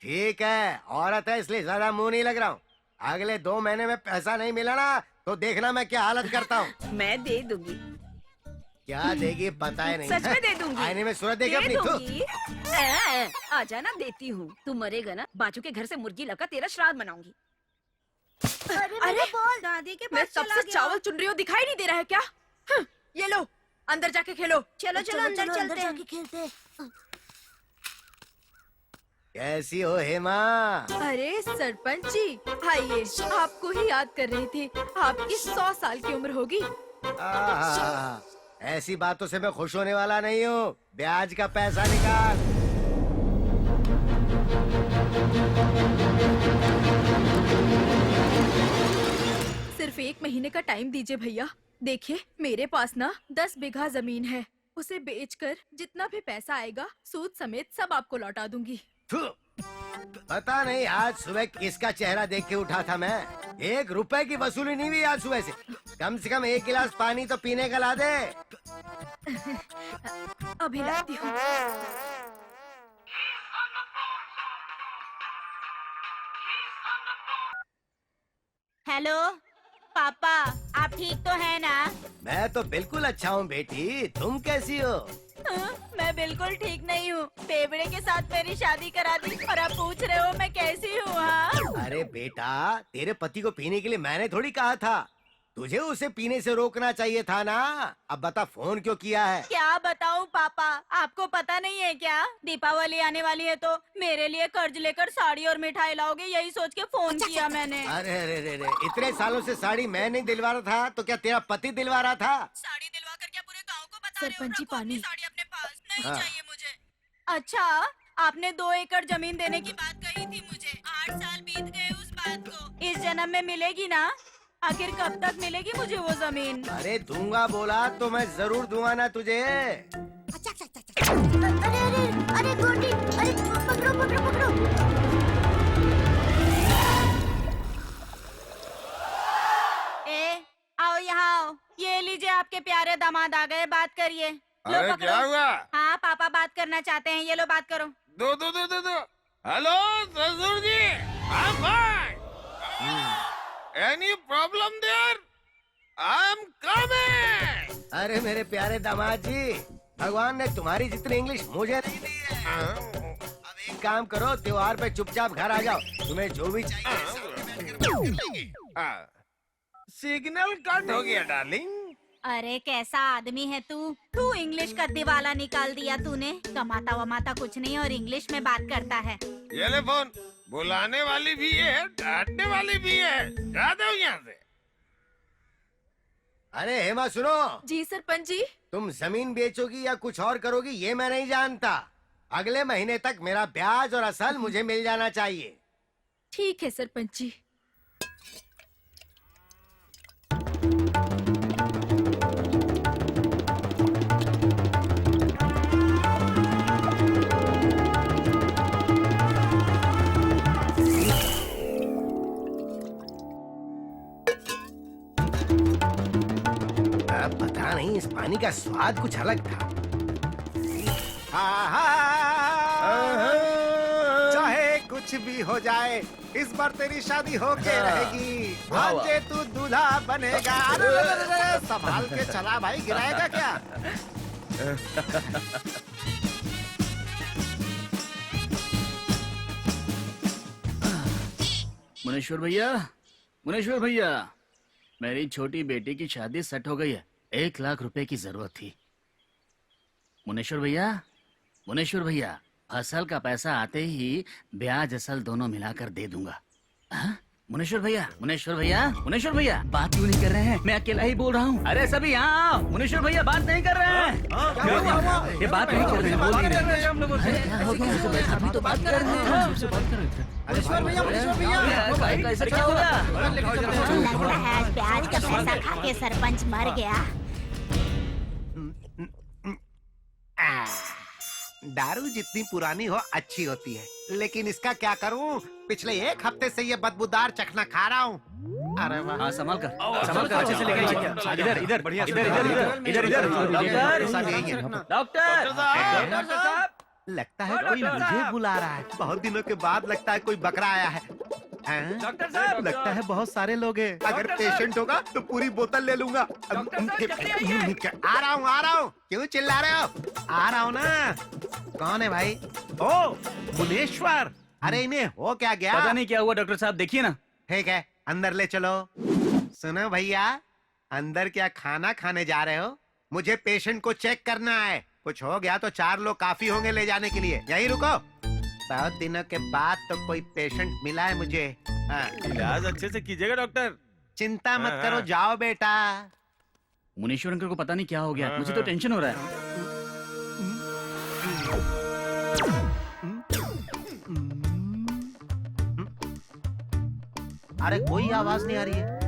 ठीक है, औरत है इसलिए ज्यादा मुंह नहीं लग रहा हूँ। अगले 2 महीने में पैसा नहीं मिला ना तो देखना मैं क्या हालत करता हूँ। मैं दे दूंगी। क्या देगी पता ही नहीं। सच में दे दूंगी। आईने में सूरत देगी अपनी। दूंगी। आ जाना, देती हूँ। तू मरेगा ना, बाजू के घर से मुर्गी लाकर तेरा श्राद्ध मनाऊंगी। अरे दादी के मैं पास चला सबसे गया। चावल चुन रही हूँ, दिखाई नहीं दे रहा है क्या? ये लो, अंदर जाके खेलो। चलो चलो अंदर चलते हैं। खेलते हैं। कैसी हो हेमा? अरे सरपंच जी आइए, आपको ही याद कर रही थी। आपकी 100 साल की उम्र होगी। आहा, ऐसी बातों से मैं खुश होने वाला नहीं हूँ। ब्याज का पैसा निकाल। सिर्फ 1 महीने का टाइम दीजिए भैया। देखिए मेरे पास ना 10 बीघा जमीन है, उसे बेचकर जितना भी पैसा आएगा सूद समेत सब आपको लौटा दूंगी। पता नहीं आज सुबह किसका चेहरा देख के उठा था मैं। 1 रुपए की वसूली नहीं हुई आज सुबह से। कम से कम 1 गिलास पानी तो पीने का ला दे। अभी लाती हूँ। हेलो पापा, आप ठीक तो है ना? मैं तो बिल्कुल अच्छा हूँ बेटी, तुम कैसी हो? मैं बिल्कुल ठीक नहीं हूँ। बेवड़े के साथ मेरी शादी करा दी और आप पूछ रहे हो मैं कैसी हूँ? हाँ? अरे बेटा, तेरे पति को पीने के लिए मैंने थोड़ी कहा था, तुझे उसे पीने से रोकना चाहिए था ना। अब बता फोन क्यों किया है? क्या बताऊँ पापा, आपको पता नहीं है क्या? दीपावली आने वाली है तो मेरे लिए कर्ज लेकर साड़ी और मिठाई लाओगे, यही सोच के फोन किया मैंने। अरे अरे अरे अरे, इतने सालों से साड़ी मैं नहीं दिलवा रहा था तो क्या तेरा पति दिलवा रहा था? साड़ी दिलवा कर क्या पूरे गाँव को बता रहे हो? सरपंच जी, रखो अपनी पानी। साड़ी अपने पास, नहीं हाँ। चाहिए मुझे। अच्छा, आपने 2 एकड़ जमीन देने की बात कही थी मुझे। 8 साल बीत गए उस बात को। इस जन्म में मिलेगी ना? आखिर कब तक मिलेगी मुझे वो जमीन? अरे दूंगा बोला तो मैं जरूर दूंगा ना तुझे। अरे अरे अरे गोटी, अरे पकड़ो पकड़ो पकड़ो। आओ यहाँ आओ। ये लीजिए आपके प्यारे दामाद आ गए, बात करिए। लो अरे पकड़ो। क्या हुआ? हाँ पापा बात करना चाहते हैं, ये लो बात करो। दो दो दो दो दो। हेलो ससुर जी, I'm fine. Any problem there? I'm coming. अरे मेरे प्यारे दामाद जी, भगवान ने तुम्हारी जितनी इंग्लिश मुझे नहीं दी है। अब एक काम करो, त्योहार पे चुपचाप घर आ जाओ, तुम्हें जो भी चाहिए। सिग्नल कट हो गया डार्लिंग। अरे कैसा आदमी है तू इंग्लिश का दिवाला निकाल दिया तूने। कमाता वमाता कुछ नहीं और इंग्लिश में बात करता है। ये ले फोन, बुलाने वाली भी है, डांटने वाली भी है। जा दो यहाँ से। अरे हेमा सुनो, जी सरपंच जी। तुम जमीन बेचोगी या कुछ और करोगी ये मैं नहीं जानता। अगले महीने तक मेरा ब्याज और असल मुझे मिल जाना चाहिए। ठीक है सरपंच जी। अब पता नहीं इस पानी का स्वाद कुछ अलग था। चाहे कुछ भी हो जाए, इस बार तेरी शादी होके रहेगी। भांजे तू दूल्हा बनेगा। अरे, अरे, अरे, अरे, संभाल के चला भाई, गिराएगा क्या? मुनेश्वर भैया, मेरी छोटी बेटी की शादी सेट हो गई है। 1 लाख रुपए की जरूरत थी। मुनेश्वर भैया, फसल का पैसा आते ही ब्याज असल दोनों मिलाकर दे दूंगा। हाँ? मुनेश्वर भैया, बात क्यों नहीं कर रहे हैं? मैं अकेला ही बोल रहा हूँ। अरे सभी यहाँ आओ। मुनेश्वर भैया बात नहीं कर रहे हैं। ये बात नहीं कर रहे हैं, बोल नहीं रहे हैं। अरे क्या हो गया? अभी तो बात कर रहे हैं। मुनेश्वर भैया, कैसे क्या हो गया? लगता है ब्याज का पैसा खा के सरपंच मर गया। दारू जितनी पुरानी हो अच्छी होती है, लेकिन इसका क्या करूं? पिछले 1 हफ्ते से ये बदबूदार चखना खा रहा हूं। अरे वाह। हाँ, संभाल कर अच्छे से लेकर इधर डॉक्टर साहब। लगता है कोई मुझे बुला रहा है। बहुत दिनों के बाद लगता है कोई बकरा आया है। डॉक्टर साहब, लगता है बहुत सारे लोग हैं। अगर पेशेंट होगा तो पूरी बोतल ले लूंगा। आ रहा हूँ। क्यों चिल्ला रहे हो? आ रहा हूँ ना। कौन है भाई? ओ मुनेश्वर। अरे इन्हें हो क्या गया? पता नहीं क्या हुआ डॉक्टर साहब, देखिए ना। ठीक है, अंदर ले चलो। सुनो भैया, अंदर क्या खाना खाने जा रहे हो? मुझे पेशेंट को चेक करना है। कुछ हो गया तो 4 लोग काफी होंगे ले जाने के लिए। यहीं रुको। बहुत दिनों के बाद तो कोई पेशेंट मिला है मुझे। इलाज अच्छे से कीजिएगा डॉक्टर। चिंता मत करो, जाओ बेटा। मुनीश्वर अंकल को पता नहीं क्या हो गया, मुझे तो टेंशन हो रहा है। अरे कोई आवाज नहीं आ रही है।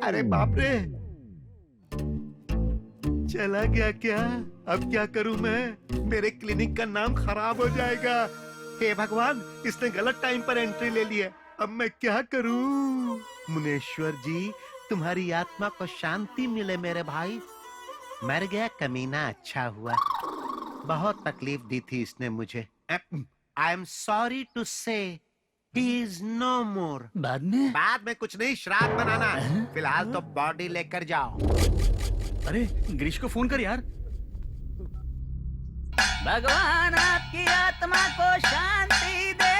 अरे बाप रे, चला गया क्या? अब क्या करूं मैं? मेरे क्लिनिक का नाम खराब हो जाएगा। हे भगवान, इसने गलत टाइम पर एंट्री ले ली है। अब मैं क्या करूं? मुनेश्वर जी, तुम्हारी आत्मा को शांति मिले मेरे भाई। मर गया कमीना, अच्छा हुआ। बहुत तकलीफ दी थी इसने मुझे। आई एम सॉरी टू से ही इज नो मोर। बाद में कुछ नहीं, श्राद्ध बनाना। फिलहाल तो बॉडी लेकर जाओ। अरे गिरीश को फोन कर यार। भगवान आपकी आत्मा को शांति दे,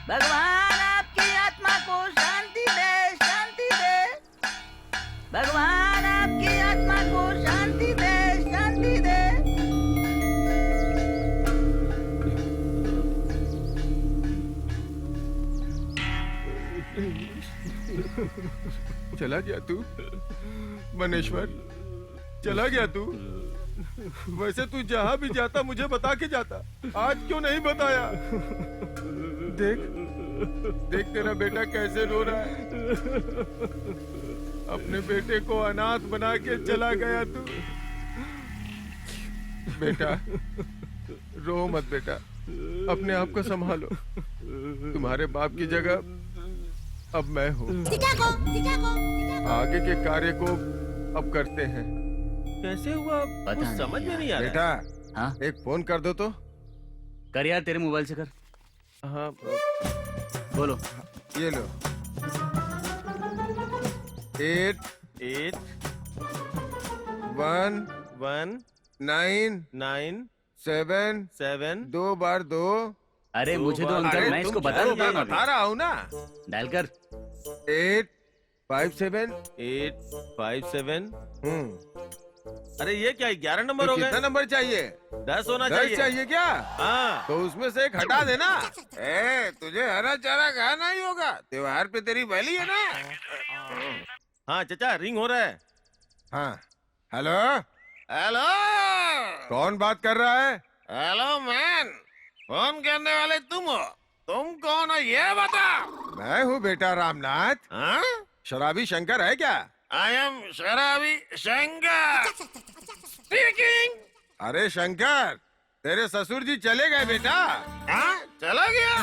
भगवान आपकी आत्मा को शांति दे, शांति दे, भगवान आपकी आत्मा को शांति दे, शांति दे। चला गया तू मनेश्वर, चला गया तू। वैसे तू जहाँ भी जाता मुझे बता के जाता, आज क्यों नहीं बताया? देख देख तेरा बेटा कैसे रो रहा है। अपने बेटे को अनाथ बना के चला गया तू। बेटा रो मत बेटा, अपने आप को संभालो। तुम्हारे बाप की जगह अब मैं हूँ। आगे के कार्य को अब करते हैं। कैसे हुआ कुछ समझ में नहीं आ रहा। बेटा हाँ? एक फोन कर दो तो। कर यार, तेरे मोबाइल से कर। हाँ बोलो। ये लो। 8 1 1 9 9 7 7 2 बार 2। अरे मुझे तो अंकल, मैं इसको बता मैं दूंगा। बता रहा हूँ ना। डायल कर। 8 5 7। 8 5 7। अरे ये क्या 11 नंबर हो कितना गए? नंबर चाहिए? 10 होना 10 चाहिए क्या? हाँ तो उसमें से एक हटा देना। तुझे हरा चारा खाना ही होगा। त्योहार पे तेरी बलि है ना। हाँ चाचा, रिंग हो रहा है। हाँ हेलो हेलो, कौन बात कर रहा है? हेलो मैन, फोन करने वाले तुम हो? तुम कौन हो ये बता। मैं हूँ बेटा रामनाथ। हाँ? शराबी शंकर है क्या? आई एम शराबी शंकर स्पीकिंग। अरे शंकर, तेरे ससुर जी चले गए बेटा। हाँ चला गया,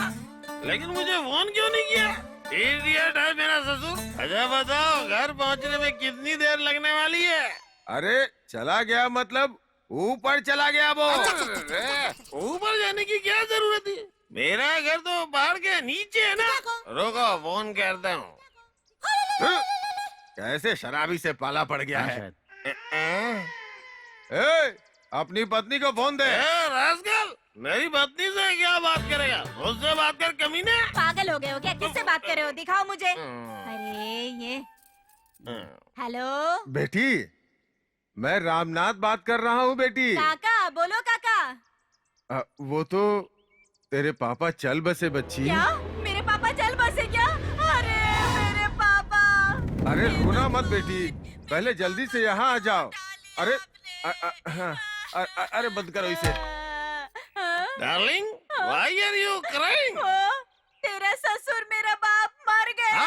लेकिन मुझे फोन क्यों नहीं किया? इडियट है मेरा ससुर। अच्छा बताओ, घर पहुंचने में कितनी देर लगने वाली है? अरे चला गया मतलब ऊपर चला गया वो। ऊपर जाने की क्या जरूरत है? मेरा घर तो पहाड़ के नीचे है ना। रुको फोन करता हूँ। कैसे शराबी से पाला पड़ गया है। अपनी पत्नी को फोन दे। रास्कल, मेरी पत्नी से क्या बात करेगा? मुझसे बात कर कमीने। पागल हो गए हो क्या? किससे बात कर रहे हो? दिखाओ मुझे। अरे ये हेलो बेटी, मैं रामनाथ बात कर रहा हूँ बेटी। काका, बोलो काका। वो तो तेरे पापा चल बसे बच्ची। क्या मेरे पापा चल बसे क्या? अरे मेरे पापा। अरे रोना मत बेटी, पहले जल्दी से यहाँ आ जाओ। अरे अरे बंद करो इसे। Darling, why are you crying? तेरा ससुर मेरा बाप मर गया।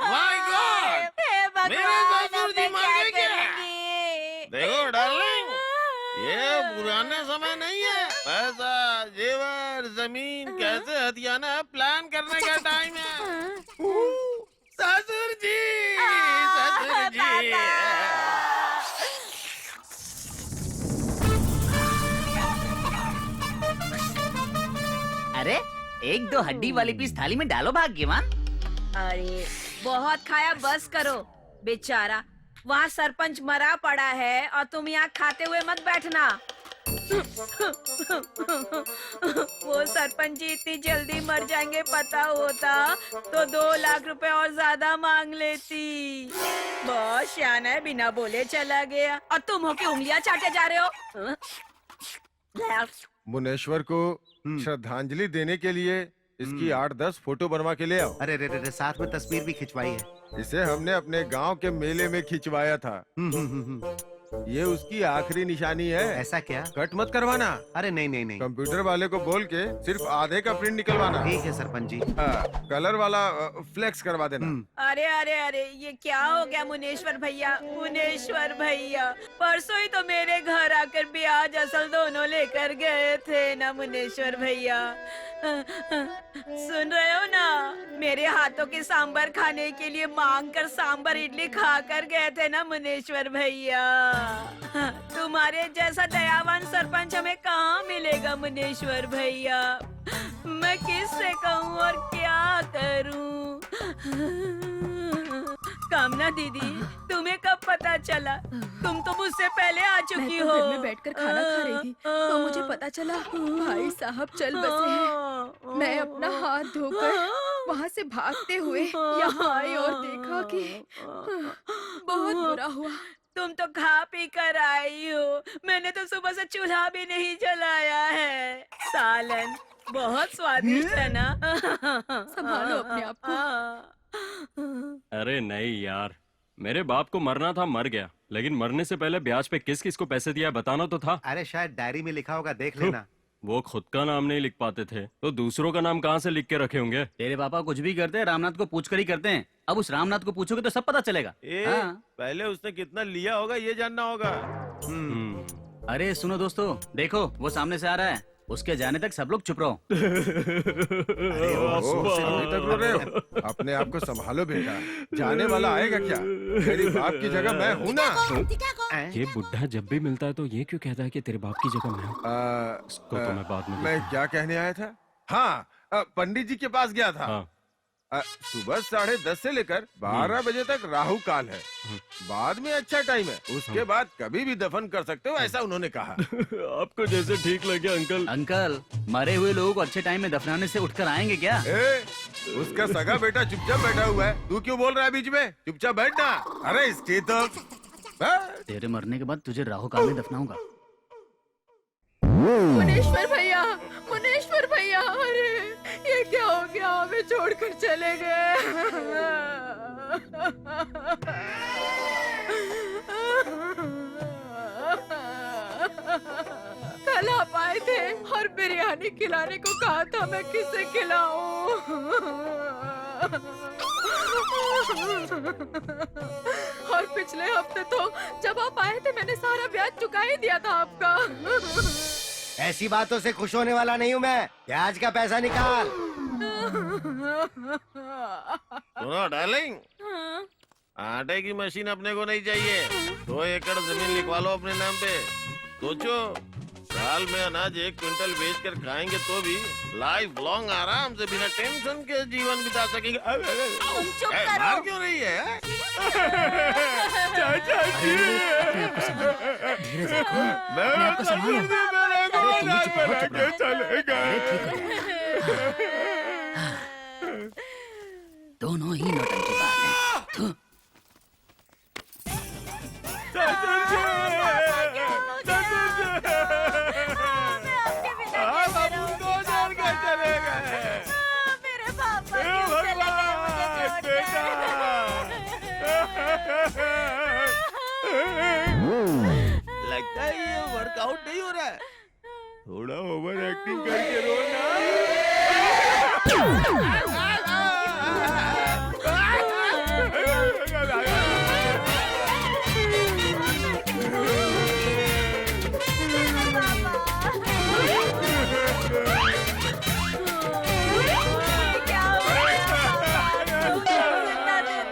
माय गॉड, हे भगवान, मेरे ससुर जी अब मैं मर गए क्या क्या? करूंगी? देखो डार्लिंग, ये पुराने समय नहीं है। पैसा, जेवर, जमीन कैसे हथियाना है, प्लान करने का टाइम है। ससुर जी, ससुर जी। अरे एक दो हड्डी वाली पीस थाली में डालो भाग्यवान। अरे बहुत खाया, बस करो। बेचारा वहाँ सरपंच मरा पड़ा है और तुम यहाँ खाते हुए मत बैठना। वो सरपंच जी इतनी जल्दी मर जाएंगे, पता होता तो 2 लाख रुपए और ज्यादा मांग लेती। बहुत शाना है, बिना बोले चला गया और तुम हो कि उंगलियां चाटे जा रहे हो। मुनेश्वर को श्रद्धांजलि देने के लिए इसकी 8-10 फोटो बनवा के ले आओ। अरे रे रे, साथ में तस्वीर भी खिंचवाई है। इसे हमने अपने गांव के मेले में खिंचवाया था। ये उसकी आखिरी निशानी है। ऐसा क्या? कट मत करवाना। अरे नहीं नहीं नहीं, कंप्यूटर वाले को बोल के सिर्फ आधे का प्रिंट निकलवाना। ठीक है सरपंच जी। कलर वाला फ्लेक्स करवा देना। अरे अरे अरे ये क्या हो गया मुनेश्वर भैया? मुनेश्वर भैया परसों ही तो मेरे घर आकर ब्याज असल दोनों लेकर गए थे ना मुनेश्वर भैया। सुन रहे हो ना, मेरे हाथों के सांबर खाने के लिए मांग कर सांबर इडली खाकर गए थे ना मुनेश्वर भैया। तुम्हारे जैसा दयावान सरपंच हमें कहाँ मिलेगा मुनेश्वर भैया। मैं किससे कहूँ और क्या करूँ? कामना दीदी, तुम्हें कब पता चला? तुम तो मुझसे पहले आ चुकी हो। घर में बैठकर खाना खा रही थी तो मुझे पता चला भाई साहब चल बसे हैं। मैं अपना हाथ धोकर वहाँ से भागते हुए यहाँ आई और देखा कि बहुत बुरा हुआ। तुम तो खा पी कर आई हो, मैंने तो सुबह से चूल्हा भी नहीं जलाया है। सालन बहुत स्वादिष्ट है ना? संभालो अपने आप को। अरे नहीं यार, मेरे बाप को मरना था मर गया, लेकिन मरने से पहले ब्याज पे किस किस को पैसे दिया बताना तो था। अरे शायद डायरी में लिखा होगा, देख लेना। वो खुद का नाम नहीं लिख पाते थे तो दूसरों का नाम कहाँ से लिख के रखे होंगे? तेरे पापा कुछ भी करते हैं रामनाथ को पूछ कर ही करते हैं। अब उस रामनाथ को पूछोगे तो सब पता चलेगा। हाँ। पहले उसने कितना लिया होगा ये जानना होगा। अरे सुनो दोस्तों, देखो वो सामने से आ रहा है। उसके जाने तक सब लोग चुप रहो। अभी तक रो रहे हो? अपने आप को संभालो बेटा, जाने वाला आएगा क्या? मेरी बाप की जगह मैं हूँ ना। ये बुढ़ा जब भी मिलता है तो ये क्यों कहता है कि तेरे बाप की जगह मैं हूँ? इसको तो मैं बाद में मैं क्या कहने आया था? हाँ, पंडित जी के पास गया था। हाँ। सुबह 10:30 से लेकर 12 बजे तक राहु काल है। बाद में अच्छा टाइम है, उसके बाद कभी भी दफन कर सकते हो, ऐसा उन्होंने कहा। आपको जैसे ठीक लगे अंकल। अंकल, मरे हुए लोगों को अच्छे टाइम में दफनाने से उठकर आएंगे क्या? उसका सगा बेटा चुपचाप बैठा हुआ है, तू क्यों बोल रहा है बीच में? चुपचाप बैठना। अरे इसकी तो तेरे मरने के बाद तुझे राहु काल में दफनाऊंगा। मुनेश्वर भैया, मुनेश्वर भैया, अरे ये क्या हो गया? हमें छोड़कर चले गए। कल आप आए थे और बिरयानी खिलाने को कहा था, मैं किसे खिलाऊं? और पिछले हफ्ते तो जब आप आए थे मैंने सारा ब्याज चुका ही दिया था आपका। ऐसी बातों से खुश होने वाला नहीं हूँ मैं। ब्याज का पैसा निकाल। सुनो डार्लिंग, आटे की मशीन अपने को नहीं चाहिए। 2 एकड़ जमीन लिखवा लो अपने नाम पे। सोचो, साल में अनाज 1 क्विंटल बेचकर खाएंगे तो भी लाइफ लॉन्ग आराम से बिना टेंशन के जीवन बिता सकेंगे। चुप करो। मार क्यों रही है? धीरज रखो, अपने आप को संभालो। तुम भी चुप रहो, चुप रहो। अरे ठीक हो जाएगा। दोनों ही नौटंकीबाज हैं। थू। मेरे पापा क्यों चले गए? लगता है ये वर्कआउट नहीं हो रहा है। थोड़ा ओवर एक्टिंग करके रो ना। क्या हो गया पापा?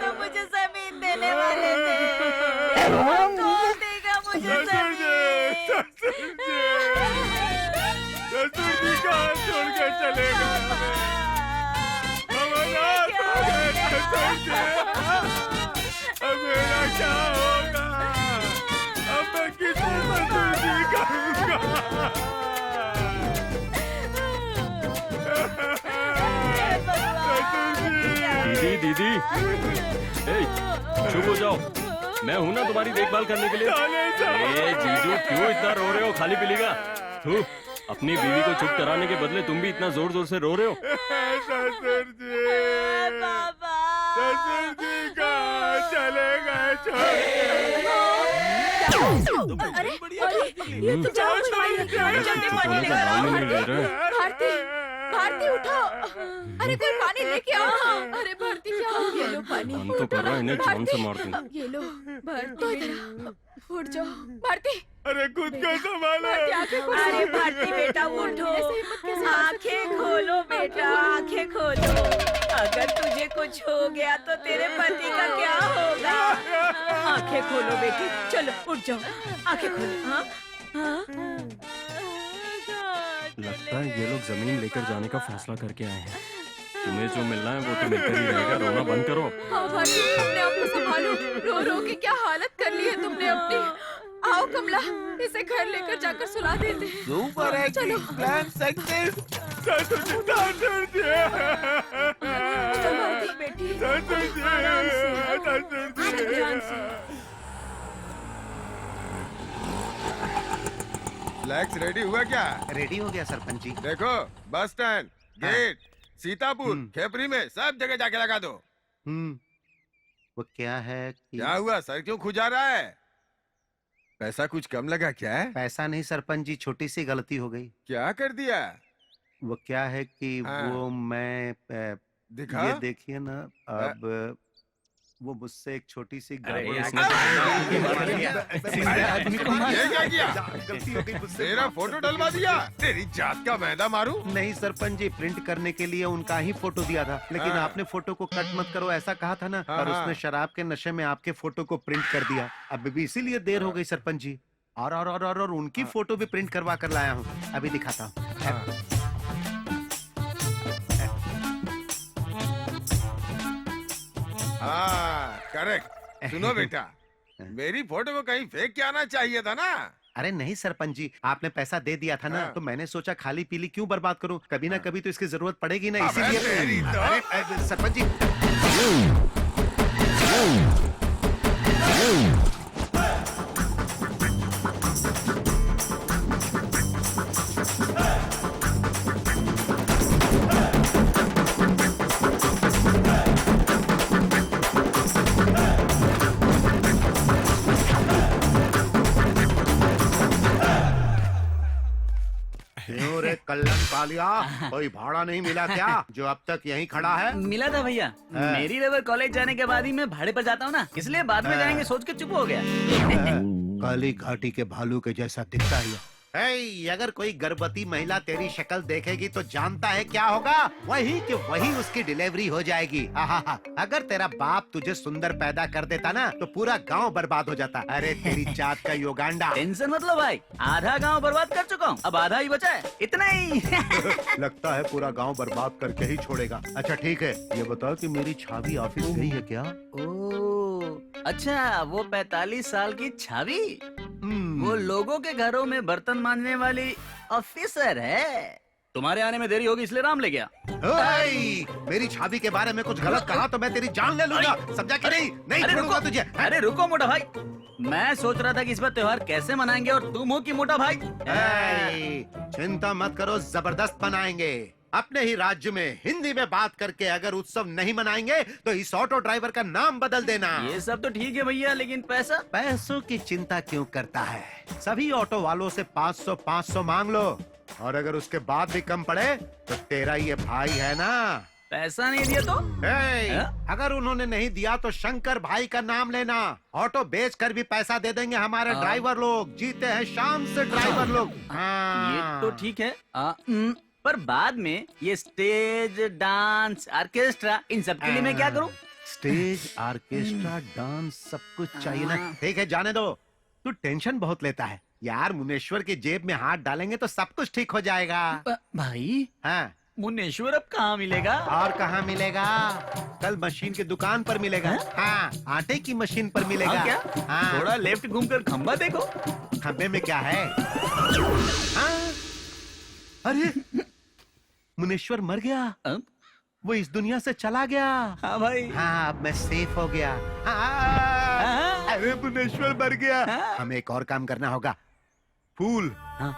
तो मुझे जमीन देने वाले थे। कौन देगा मुझे जमीन? ससुर जी कहाँ छोड़ कर चले गए? अब मेरा क्या होगा? अब मैं किसे ससुर जी कहूँगा? दीदी दीदी, ए, चुप हो जाओ। मैं हूँ ना तुम्हारी देखभाल करने के लिए। ए जीजू, क्यों इतना रो रहे हो? खाली पीलीगा। तू अपनी बीवी को चुप कराने के बदले तुम भी इतना जोर जोर से रो रहे हो। ससुर जी, ससुर जी कहाँ चले गए छोड़ के? अरे अरे ये तो जाओ पानी लेके आओ, जल्दी पानी लेके आओ। भारती, भारती उठो। अरे कोई पानी लेके आओ। अरे भारती क्या हो गया? लो पानी। मन तो कर रहा है इन्हें जान से मार दूं। ये लो भारती, उठ जाओ भारती। अरे खुद को संभालो। अरे भारती बेटा उठो, आंखें खोलो बेटा, आंखें खोलो। अगर तुझे कुछ हो गया तो तेरे पति का क्या होगा? आंखें खोलो बेटी, चलो उठ जाओ, आंखें खोलो। हाँ हाँ। लगता है ये लोग जमीन लेकर जाने का फैसला करके आए हैं। तुम्हें जो मिलना है वो तो मिलकर ही रहेगा, रोना बंद करो। हाँ भारती, अपने आप को संभालो। रो रो के क्या हालत कर ली है तुमने अपनी। आओ कमला, इसे घर लेकर जाकर सुला देते हैं। सुपर चलो। Plan success. चल भारती बेटी, आराम से, ध्यान से। फ्लैक्स रेडी हुआ क्या? रेडी हो गया सरपंच जी। देखो, बस स्टैंड, गेट, सीतापुर, खेपरी में सब जगह जाके लगा दो। वो क्या है कि... क्या हुआ, सर क्यों खुजा रहा है? पैसा कुछ कम लगा क्या है? पैसा नहीं सरपंच जी, छोटी सी गलती हो गई। क्या कर दिया? वो क्या है कि हाँ। वो मैं दिखा। ये देखिए ना, अब वो मुझसे एक छोटी सी गड़बड़ ये हो क्या किया? गलती हो गई मुझसे। तेरा फोटो डलवा दिया? तेरी जात का मैदा मारू? नहीं सरपंच जी, प्रिंट करने के लिए उनका ही फोटो दिया था, लेकिन हाँ। आपने फोटो को कट मत करो ऐसा कहा था ना, हाँ, और हाँ। उसने शराब के नशे में आपके फोटो को प्रिंट कर दिया। अब भी इसीलिए देर हो गई सरपंच जी। और उनकी फोटो भी प्रिंट करवा कर लाया हूँ, अभी दिखाता हूँ। हाँ करेक्ट। सुनो बेटा, मेरी फोटो को कहीं फेंक के आना चाहिए था ना। अरे नहीं सरपंच जी, आपने पैसा दे दिया था ना, हाँ। तो मैंने सोचा खाली पीली क्यों बर्बाद करूं, कभी ना कभी तो इसकी जरूरत पड़ेगी ना, अबे इसीलिए। तेरी तो। अरे सरपंच जी, क्यों रे कल्लन कालिया, कोई भाड़ा नहीं मिला क्या जो अब तक यहीं खड़ा है? मिला था भैया, हाँ। मेरी लेबर कॉलेज जाने के बाद ही मैं भाड़े पर जाता हूँ ना, इसलिए बाद में जाएंगे सोच के चुप हो गया। काली घाटी के भालू के जैसा दिखता ही है। अगर कोई गर्भवती महिला तेरी शक्ल देखेगी तो जानता है क्या होगा? वही कि वही उसकी डिलीवरी हो जाएगी। आहा, अगर तेरा बाप तुझे सुंदर पैदा कर देता ना तो पूरा गांव बर्बाद हो जाता। अरे तेरी जात का योगांडा। टेंशन मत लो भाई, आधा गांव बर्बाद कर चुका हूँ, अब आधा ही बचा है, इतना ही। लगता है पूरा गांव बर्बाद करके ही छोड़ेगा। अच्छा ठीक है, ये बताओ कि मेरी छावी ऑफिस गई है क्या? ओह, अच्छा वो 45 साल की छावी, वो लोगों के घरों में बर्तन मांजने वाली ऑफिसर है। तुम्हारे आने में देरी होगी इसलिए राम ले गया। मेरी छावी के बारे में कुछ गलत कहा तो मैं तेरी जान ले लूंगा, समझा कि नहीं? नहीं अरे छोड़ूंगा रुको, तुझे। अरे रुको मोटा भाई, मैं सोच रहा था कि इस बार त्योहार कैसे मनाएंगे और तुम हो कि मोटा भाई। चिंता मत करो, जबरदस्त मनाएंगे। अपने ही राज्य में हिंदी में बात करके अगर उत्सव नहीं मनाएंगे तो इस ऑटो ड्राइवर का नाम बदल देना। ये सब तो ठीक है भैया, लेकिन पैसा? पैसों की चिंता क्यों करता है? सभी ऑटो वालों से 500 मांग लो, और अगर उसके बाद भी कम पड़े तो तेरा ये भाई है ना। पैसा नहीं दिया तो? अगर उन्होंने नहीं दिया तो शंकर भाई का नाम लेना, ऑटो बेच कर भी पैसा दे देंगे हमारे ड्राइवर लोग। जीते हैं शाम से ड्राइवर लोग। ये तो ठीक है, पर बाद में ये स्टेज, डांस, ऑर्केस्ट्रा, इन सब के लिए मैं क्या करूं? स्टेज, ऑर्केस्ट्रा, डांस सब कुछ चाहिए ना। ठीक है, जाने दो, तू टेंशन बहुत लेता है यार। मुनेश्वर की जेब में हाथ डालेंगे तो सब कुछ ठीक हो जाएगा। भाई हाँ, मुनेश्वर अब कहाँ मिलेगा? और कहाँ मिलेगा? कल मशीन की दुकान पर मिलेगा। हाँ, आटे की मशीन पर मिलेगा। हाँ, क्या? हाँ। थोड़ा लेफ्ट घूमकर खंबा देखो। खंबे में क्या है? हाँ? अरे मुनेश्वर मर गया। वो इस दुनिया से चला गया। हाँ भाई। हाँ, अब मैं सेफ हो गया। हाँ। अरे मुनेश्वर मर गया। हमें एक और काम करना होगा। फूल,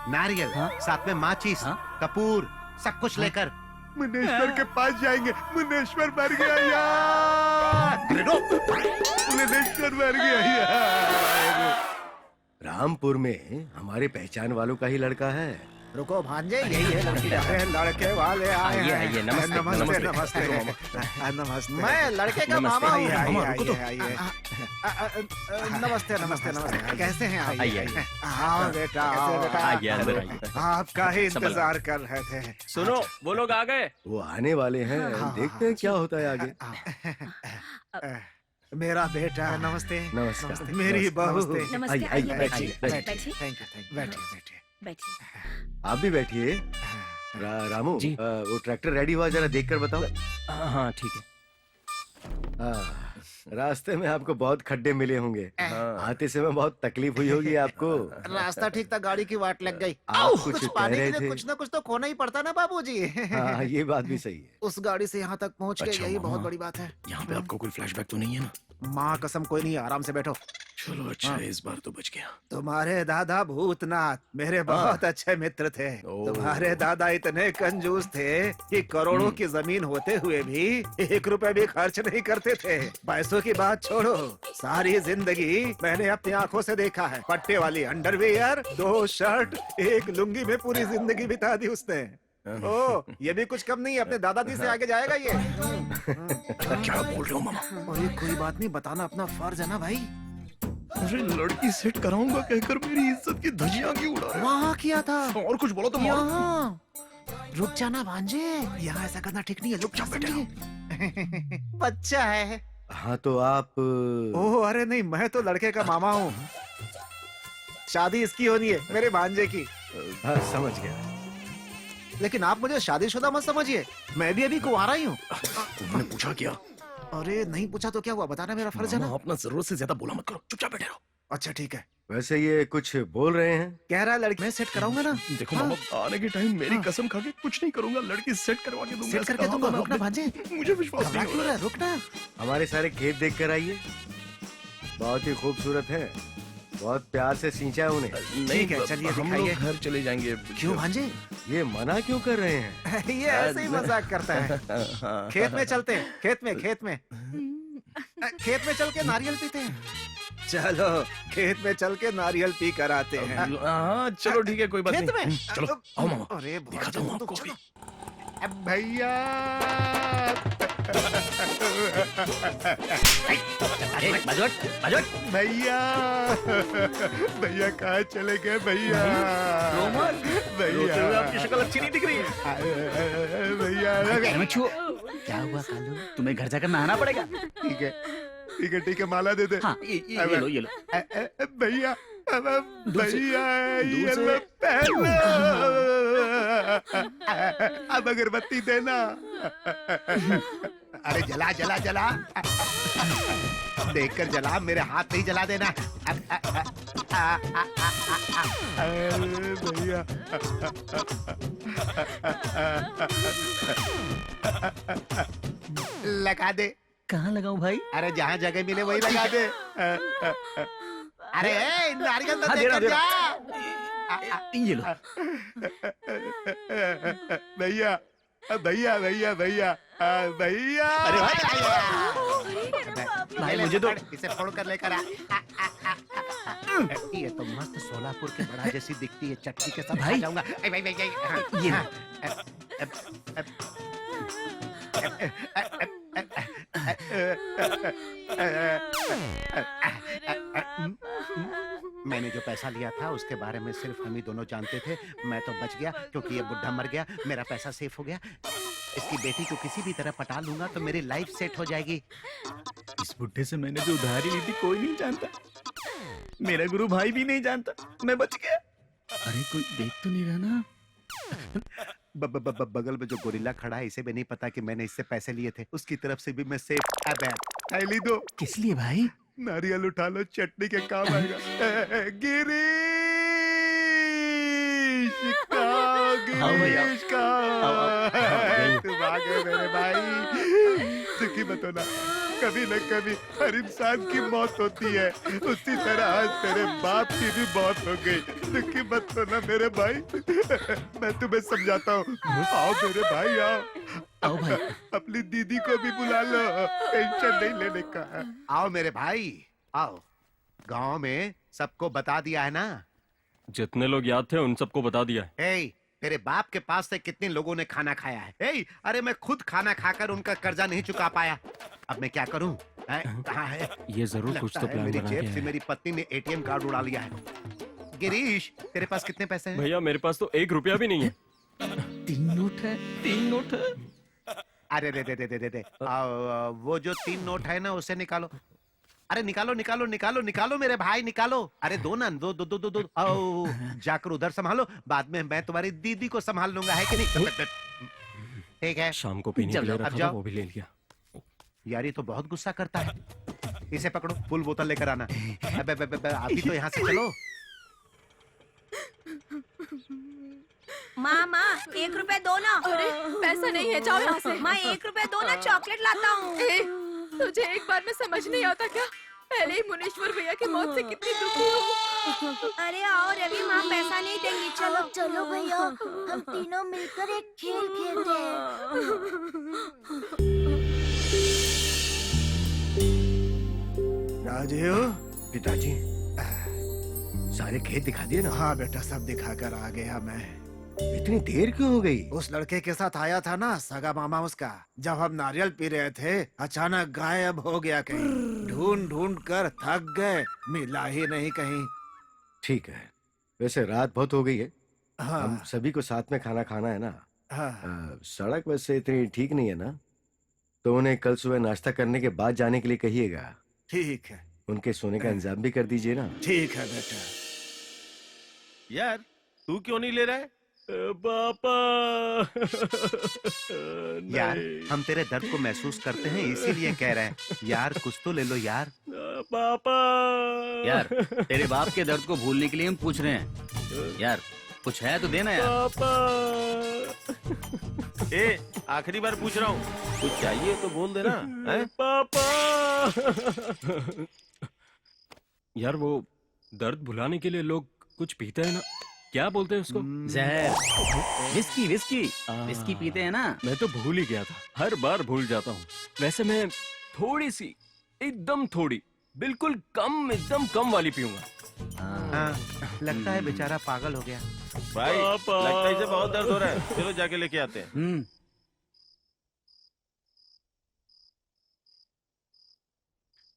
नारियल, साथ में माचिस, कपूर, सब कुछ लेकर मुनेश्वर के पास जाएंगे। मुनेश्वर मर गया यार। मुनेश्वर मर गया यार। रामपुर में हमारे पहचान वालों का ही लड़का है। रुको भांजे, यही है लड़की। अरे लड़के वाले आए आइए, हैं। आइए, नमस्ते, नमस्ते नमस्ते। नमस्ते नमस्ते। मैं लड़के का मामा हूँ। आइए रुको तो। आइए नमस्ते नमस्ते नमस्ते। कैसे हैं? आइए, आइए। हाँ बेटा, आओ बेटा। आइए, अंदर आइए। आपका ही संभल। इंतजार कर रहे थे। सुनो, वो लोग आ गए। वो आने वाले हैं, हाँ, देखते हैं क्या होता है आगे। मेरा बेटा। नमस्ते। नमस्कार। मेरी बहू। नमस्ते, आइए, आइए, बैठिए, बैठिए, बैठिए। बैठिए, थैंक यू बैठिए। बैठिए। आप भी बैठिए। रामू, जी। वो ट्रैक्टर रेडी हुआ, जरा देख कर बताओ। हाँ ठीक है। रास्ते में आपको बहुत खड्डे मिले होंगे। आते समय बहुत तकलीफ हुई होगी आपको। रास्ता ठीक था, गाड़ी की वाट लग गई। आप कुछ कुछ कह पाने के रहे लिए थे। कुछ ना कुछ तो खोना ही पड़ता ना बाबूजी। हाँ, ये बात भी सही है। उस गाड़ी से यहाँ तक पहुँच गए, अच्छा, यही मामा। बहुत बड़ी बात है। यहाँ पे आपको कोई फ्लैशबैक तो नहीं है ना? माँ कसम कोई नहीं, आराम से बैठो। चलो अच्छा है, इस बार तो बच गया। तुम्हारे दादा भूतनाथ मेरे बहुत अच्छे मित्र थे। ओह। तुम्हारे दादा इतने कंजूस थे कि करोड़ों की जमीन होते हुए भी 1 रुपए भी खर्च नहीं करते थे। पैसों की बात छोड़ो, सारी जिंदगी मैंने अपनी आंखों से देखा है। पट्टे वाली अंडरवियर, 2 शर्ट, 1 लुंगी में पूरी जिंदगी बिता दी उसने। ओ, ये भी कुछ कम नहीं है, अपने दादाजी से आगे जाएगा ये। क्या बोल रहे हो मामा? अरे कोई बात नहीं, बताना अपना फर्ज है ना भाई। अरे लड़की सेट कराऊंगा कहकर मेरी इज्जत की धज्जियां क्यों उड़ा रहे वहाँ किया था। हो? और कुछ बोलो तो मारो। यहाँ रुक जाना भांजे, यहाँ ऐसा करना ठीक नहीं है। रुक जा बेटा। बच्चा है। हाँ तो आप ओह अरे नहीं, मैं तो लड़के का मामा हूँ। शादी इसकी होनी है, मेरे भांजे की। हाँ, समझ गया। लेकिन आप मुझे शादीशुदा मत समझिए, मैं भी अभी कुंवारा ही हूँ। तुमने पूछा क्या? अरे नहीं पूछा तो क्या हुआ, बताना मेरा फर्ज है मामा, ना। अपना जरूरत से ज्यादा बोला मत करो, चुपचाप बैठे रहो। अच्छा ठीक है। वैसे ये कुछ बोल रहे हैं। कह रहा है लड़की मैं सेट कराऊंगा ना। देखो हाँ। मामा, आने के टाइम मेरी हाँ। कसम खा के कुछ नहीं करूंगा, लड़की सेट करवा के दूंगा। सेट करके दूंगा, रुकना भांजे। मुझे विश्वास घबरा नहीं क्यों हो रहा रहा है, रुकना। हमारे सारे खेत देख कर आइए, बहुत ही खूबसूरत है। बहुत प्यार से सींचा है उन्हें। ठीक है, चलिए हम दिखाइए। लोग घर चले जाएंगे। क्यों भांजे? ये मना क्यों कर रहे हैं? ये ऐसे ही मजाक करता है। खेत में चलते हैं, खेत में खेत में चल के नारियल पीते हैं। चलो खेत में चल के नारियल पी कर आते हैं। हाँ चलो ठीक है, कोई बात खेत में? नहीं। चलो आओ मामा, अरे दिखाता हूँ आपको भी। भैया भैया भैया कहाँ चले गए भैया? भैया आपकी शक्ल अच्छी नहीं दिख रही है। भैया क्या हुआ कालू, तुम्हें घर जाकर नहाना पड़ेगा। ठीक है ठीक है ठीक है, माला दे दे। हाँ ये लो ये लो। भैया भैया दूर ये से। लो पहलो। अब अगरबत्ती देना। अरे जला जला जला, देखकर जला, मेरे हाथ नहीं जला देना। अरे भैया लगा दे। कहाँ लगाऊं भाई? अरे जहाँ जगह मिले वही लगा दे। अरे नारियल तो हाँ, दे रहा, देकर दे जा। ये लो। भैया भैया भैया भैया भैया। भाई मुझे तो इसे फोड़ कर लेकर आ। ये तो मस्त सोलापुर के बड़ा जैसी दिखती है, चटनी के साथ खा भाई। जाऊंगा। भाई भाई भाई हाँ, ये मैंने जो पैसा लिया था उसके बारे में सिर्फ हम ही दोनों जानते थे। मैं तो बच गया क्योंकि ये बुढ़ा मर गया, मेरा पैसा सेफ हो गया। इसकी बेटी को किसी भी तरह पटा लूंगा तो मेरी लाइफ सेट हो जाएगी। इस बुढ़े से मैंने जो उधारी ली थी कोई नहीं जानता, मेरा गुरु भाई भी नहीं जानता, मैं बच गया। अरे कोई देख तो नहीं रहा ना? बगल में जो गोरिल्ला खड़ा है इसे भी नहीं पता कि मैंने इससे पैसे लिए थे, उसकी तरफ से भी मैं सेफ। थैली दो, किस लिए भाई? नारियल उठा लो, चटनी के काम आएगा। गिरीश का, गिरीश का। तुम आ गए मेरे भाई, दुखी मत होना, कभी न कभी हर इंसान की मौत होती है, उसी तरह आज तेरे बाप की भी मौत हो गई। दुखी मत होना मेरे भाई, मैं तुम्हें समझाता हूँ। आओ मेरे भाई आओ, आओ भाई। अपनी दीदी को भी बुला लो, टेंशन नहीं लेने का। आओ मेरे भाई आओ। गांव में सबको बता दिया है ना? जितने लोग याद थे उन सबको बता दिया है। ए, तेरे बाप के पास से कितने लोगों ने खाना खाया है? ए, अरे मैं खुद खाना खाकर उनका कर्जा नहीं चुका पाया। अब मैं क्या करूं? कहाँ है? ये जरूर कुछ लगता तो है प्लान मेरी बना जेब के से है। मेरी पत्नी ने एटीएम कार्ड उड़ा लिया है। गिरीश, तेरे पास कितने पैसे हैं? भैया मेरे पास तो 1 रुपया भी नहीं है। 3 नोट है। 3 नोट है। अरे दे दे दे दे दे दे। वो जो 3 नोट है ना, उसे निकालो। अरे निकालो निकालो निकालो निकालो मेरे भाई, निकालो। अरे दो ना, दो दो दो दो दो। आओ, जाकर उधर संभालो, बाद में मैं तुम्हारी दीदी को संभाल लूंगा, है कि नहीं? ठीक है। शाम को पीने के लिए अब रखा था, जाओ। वो भी ले लिया। यार ये तो बहुत गुस्सा करता है। इसे पकड़ो, फुल बोतल लेकर आना। अबे अबे अबे, अभी तो यहाँ से चलो। माँ माँ 1 रुपए दो ना। अरे पैसा नहीं है, जाओ यहाँ से। माँ 1 रुपए दो ना, चॉकलेट लाता हूँ। ए, तुझे एक बार में समझ नहीं आता क्या? पहले ही मुनीश्वर भैया की मौत से कितनी दुखी हूँ। अरे आओ रवि, माँ पैसा नहीं देंगी। चलो चलो भैया, हम तीनों मिलकर एक खेल खेलते हैं। राजीव, पिताजी, सारे खेत दिखा दिए ना? हाँ बेटा, सब दिखाकर आ गया मैं। इतनी देर क्यों हो गई? उस लड़के के साथ आया था ना, सगा मामा उसका। जब हम नारियल पी रहे थे, अचानक गायब हो गया कहीं। ढूंढ ढूंढ कर थक गए, मिला ही नहीं कहीं। ठीक है, वैसे रात बहुत हो गई है। हाँ हम सभी को साथ में खाना खाना है ना। हाँ सड़क वैसे इतनी ठीक नहीं है ना, तो उन्हें कल सुबह नाश्ता करने के बाद जाने के लिए कहिएगा। ठीक है, उनके सोने का इंतजाम भी कर दीजिए ना। ठीक है बेटा। यार तू क्यों नहीं ले रहा है? पापा। यार नहीं। हम तेरे दर्द को महसूस करते हैं, इसीलिए कह रहे हैं। यार कुछ तो ले लो यार। पापा। यार तेरे बाप के दर्द को भूलने के लिए हम पूछ रहे हैं। यार कुछ है तो देना यार। पापा। ए, आखिरी बार पूछ रहा हूँ, कुछ चाहिए तो बोल देना। हैं? पापा। यार वो दर्द भुलाने के लिए लोग कुछ पीते हैं ना, क्या बोलते हैं उसको? जहर। विस्की विस्की विस्की पीते हैं ना। मैं तो भूल ही गया था, हर बार भूल जाता हूँ। वैसे मैं थोड़ी सी, एकदम थोड़ी, बिल्कुल कम, एकदम कम वाली पीऊंगा। हाँ, लगता है बेचारा पागल हो गया। भाई पापा। लगता है इसे बहुत दर्द हो रहा है, चलो जाके लेके आते हैं।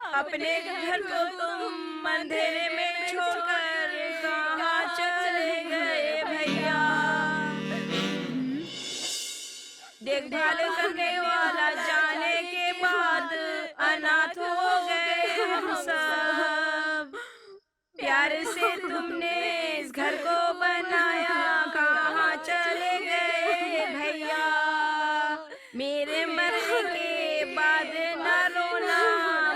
अपने घर को तुम अंधेरे में छोड़कर कहाँ चले गए भैया? देखभाल करने वाला जाने के बाद अनाथ हो गए हम सब। प्यार से तुमने इस घर को बनाया, कहाँ चले गए भैया? मेरे मरने के बाद न रोना,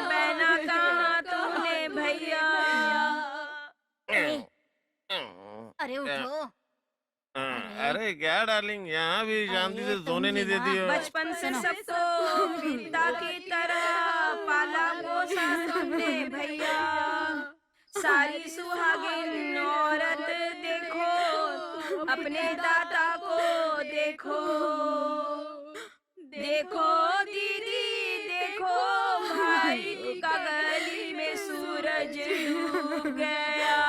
बहना कहाँ तुमने भैया? अरे उठो। अरे क्या डार्लिंग, यहाँ भी शांति से सोने नहीं देती हो। बचपन से सबको पिता की तरह पाला पोसा तुमने भैया। सारी सुहागिन औरत देखो, अपने दादा को देखो। देखो दीदी देखो, भाई का गली में सूरज डूब गया।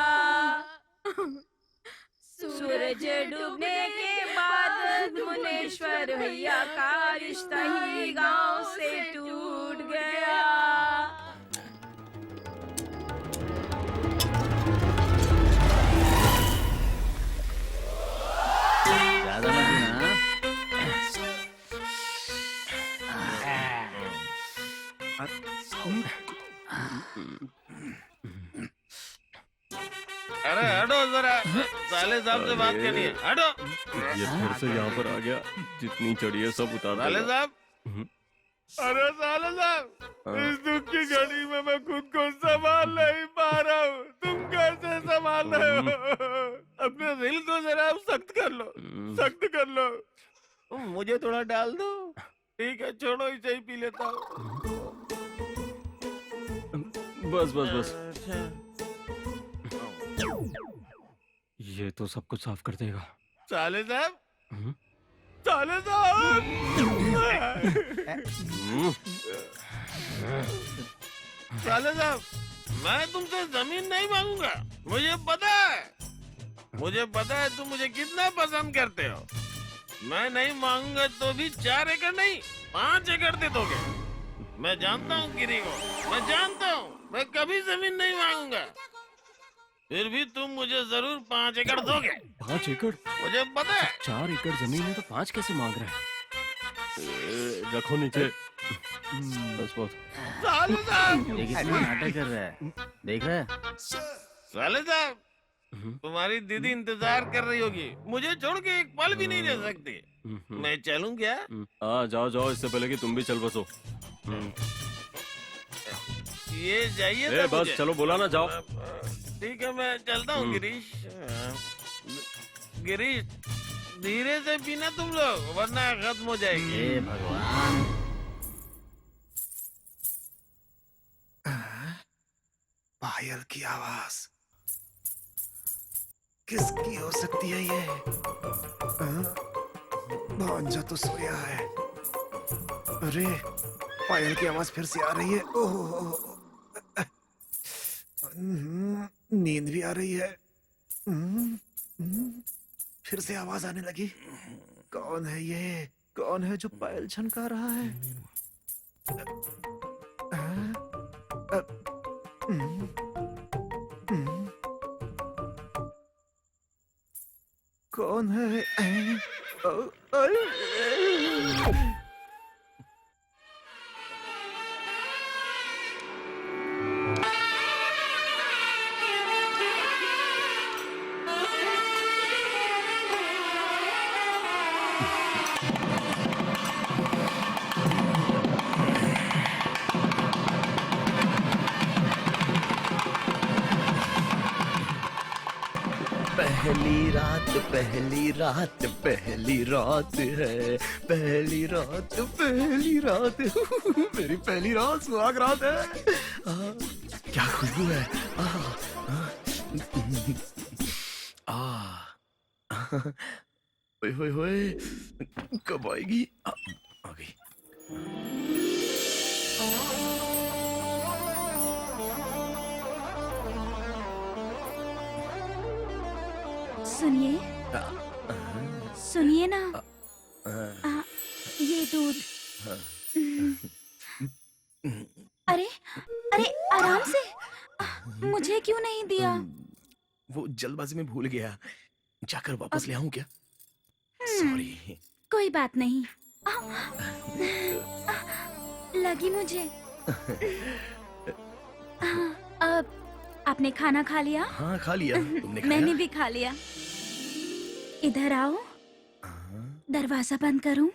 सूरज डूबने के बाद मुनेश्वर भैया का रिश्ता ही गांव से टूट गया। ज्यादा मत पीना। अरे हटो जरा, साले साहब से बात करनी है, हटो। ये फिर से यहाँ पर आ गया, जितनी चढ़ी है सब उतार साले देगा। साहब, अरे साले साहब, इस दुख की घड़ी में मैं खुद को संभाल नहीं पा रहा हूँ, तुम कैसे संभाल रहे हो? अपने दिल को जरा सख्त कर लो, सख्त कर लो। मुझे थोड़ा डाल दो। ठीक है, छोड़ो, इसे ही पी लेता हूँ। बस बस बस, ये तो सब कुछ साफ कर देगा। साले साहब, हम्म। साले साहब, साले साहब, मैं तुमसे जमीन नहीं मांगूंगा। मुझे पता है तुम मुझे कितना पसंद करते हो। मैं नहीं मांगूंगा तो भी 4 एकड़ नहीं 5 एकड़ दे दोगे। मैं जानता हूँ गिरी को, मैं जानता हूँ। मैं कभी जमीन नहीं मांगूंगा, फिर भी तुम मुझे जरूर 5 एकड़ दोगे। 5 एकड़? मुझे पता है। 4 एकड़ जमीन है तो 5 कैसे मांग रहा है? रखो नीचे। बस बहुत। साले साहब, ये कितना नाटक कर रहा है, देख रहा है? साले साहब, तुम्हारी दीदी इंतजार कर रही होगी। मुझे छोड़ के एक पल भी नहीं रह सकती। मैं चलूं क्या? हाँ जाओ जाओ, इससे पहले कि तुम भी चल बसो। ये जाइए ए, तो बस मुझे। चलो, बोला ना जाओ। ठीक है, मैं चलता हूँ गिरीश। गिरीश, धीरे से पीना तुम लोग, वरना खत्म हो जाएगी। हे भगवान। पायल की आवाज किसकी हो सकती है ये? भांजा तो सोया है। अरे पायल की आवाज फिर से आ रही है। ओह, नींद भी आ रही है। फिर से आवाज आने लगी। कौन है ये? कौन है जो पायल झनका रहा है? कौन है? पहली रात पहली रात पहली रात है, पहली रात पहली रात। मेरी पहली रात सुहाग रात है। क्या खुशबू है। ओए होए होए, कब आएगी? आ गई। सुनिए, सुनिए ना। ये दूध। अरे अरे, आराम से। मुझे क्यों नहीं दिया? वो जल्दबाजी में भूल गया। जाकर वापस ले आऊं क्या? सॉरी। कोई बात नहीं। लगी मुझे। अब आपने खाना खा लिया? हाँ खा लिया। तुमने खाया? मैंने भी खा लिया। इधर आओ। दरवाजा बंद करूं?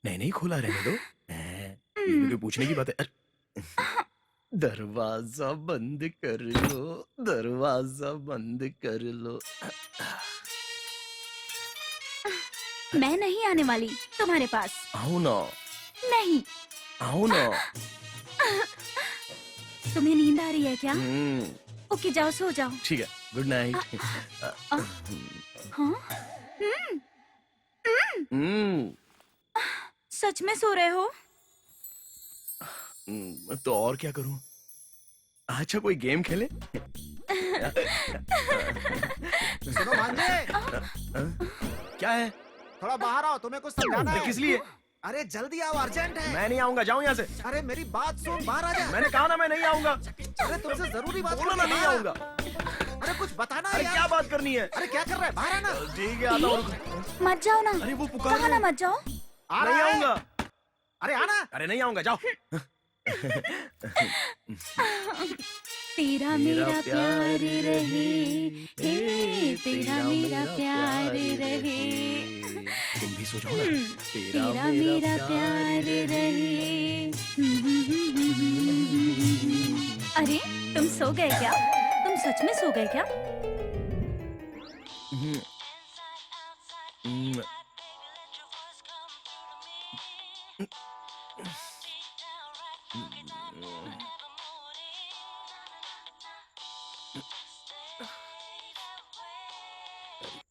नहीं नहीं, खुला रहने दो। ये कोई पूछने की बात है? दरवाजा बंद कर लो, दरवाजा बंद कर लो। मैं नहीं आने वाली तुम्हारे पास। आओ ना। नहीं। आओ ना। तुम्हें नींद आ रही है क्या? ओके, जाओ सो जाओ। ठीक है, गुड नाइट। हाँ? सच में सो रहे हो? तो और क्या करूं? अच्छा, कोई गेम खेले? सुनो भांजे, क्या है? थोड़ा बाहर आओ, तुम्हें कुछ समझाना है। किस लिए? अरे जल्दी आओ, अर्जेंट है। मैं नहीं आऊंगा, जाओ यहाँ से। अरे मेरी बात सुन, बाहर आ जा। मैंने कहा ना मैं नहीं आऊंगा। अरे तुमसे जरूरी बात बोलो ना, करनी है, नहीं बाहर आ। आऊंगा। अरे कुछ बताना है अरे यार। क्या बात करनी है? अरे क्या कर रहा है? बाहर आना। ठीक है, आता हूँ। मत जाओ ना। अरे वो पुकार कहा रहे ना हैं। मत जाओ। आ नहीं रहा है। आऊंगा। अरे आना। अरे नहीं आऊंगा, जाओ। तेरा मेरा प्यार रहे, हे तेरा मेरा प्यार रहे। तुम भी सो जाओ ना। तेरा मेरा प्यार रहे। अरे तुम सो गए क्या? तुम सच में सो गए क्या?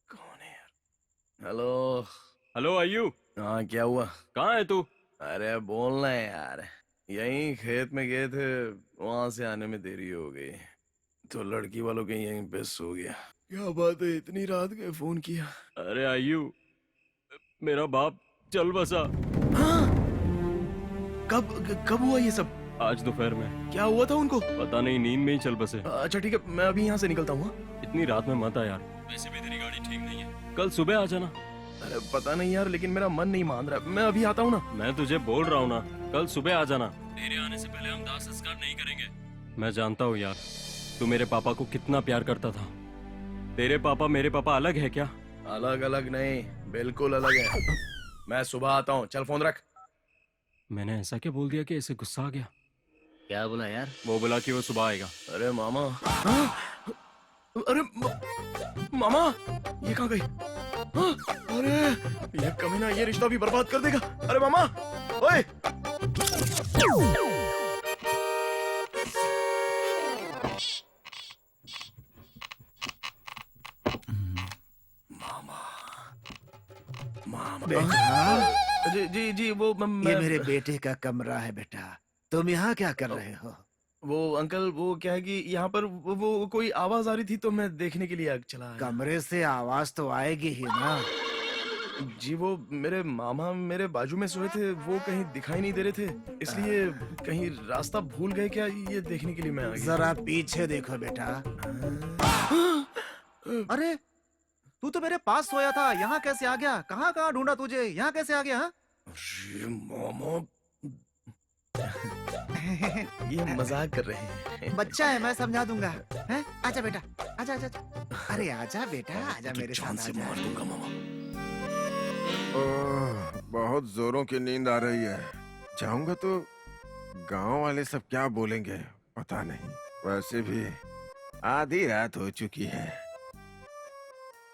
कौन है यार? हेलो। हेलो आयु, हाँ क्या हुआ? कहाँ है तू? अरे बोलना है यार। यहीं खेत में गए थे, वहां से आने में देरी हो गई तो लड़की वालों के यहीं पे सो गया। क्या बात है, इतनी रात के फोन किया? अरे आयु, मेरा बाप चल बसा। हाँ? कब कब हुआ ये सब? आज दोपहर में। क्या हुआ था उनको? पता नहीं, नींद में ही चल बसे। अच्छा ठीक है, मैं अभी यहाँ से निकलता हूँ। इतनी रात में मत आ यार, वैसे भी तेरी गाड़ी ठीक नहीं है। कल सुबह आ जाना। अरे पता नहीं यार, लेकिन मेरा मन नहीं मान रहा। मैं अभी आता हूँ ना। मैं तुझे बोल रहा हूँ ना, कल सुबह आ जाना। तेरे आने से पहले हम दाह संस्कार नहीं करेंगे। मैं जानता हूँ यार, तू मेरे पापा को कितना प्यार करता था। तेरे पापा मेरे पापा अलग है क्या? अलग अलग नहीं, बिल्कुल अलग है। मैं सुबह आता हूँ, चल फोन रख। मैंने ऐसा क्या बोल दिया कि इसे गुस्सा आ गया? क्या बोला यार? वो बोला कि वो सुबह आएगा। अरे मामा। हाँ? अरे मामा, ये कहाँ गई? हाँ? अरे ये कमीना ये रिश्ता भी बर्बाद कर देगा। अरे मामा, ओए! मामा, बेटा, जी जी जी, वो ये मेरे बेटे का कमरा है बेटा। तुम यहाँ क्या कर रहे हो? वो अंकल, वो क्या है कि यहाँ पर वो कोई आवाज आ रही थी तो मैं देखने के लिए चला आया। कमरे से आवाज तो आएगी ही ना। जी वो मेरे मामा मेरे बाजू में सोए थे, वो कहीं दिखाई नहीं दे रहे थे, इसलिए कहीं रास्ता भूल गए क्या, ये देखने के लिए मैं आ गया। जरा पीछे देखो बेटा। अरे तू तो मेरे पास सोया था, यहाँ कैसे आ गया? कहाँ कहाँ ढूंढा तुझे, यहाँ कैसे आ गया? हाँ? अरे मामा, ये मजाक कर रहे हैं। बच्चा है, मैं समझा दूंगा। हैं? आजा बेटा, आजा आजा। अरे आजा बेटा, आजा मेरे जान साथ से आजा। मार दूंगा मामा। ओह, बहुत जोरों की नींद आ रही है। जाऊंगा तो गांव वाले सब क्या बोलेंगे पता नहीं। वैसे भी आधी रात हो चुकी है,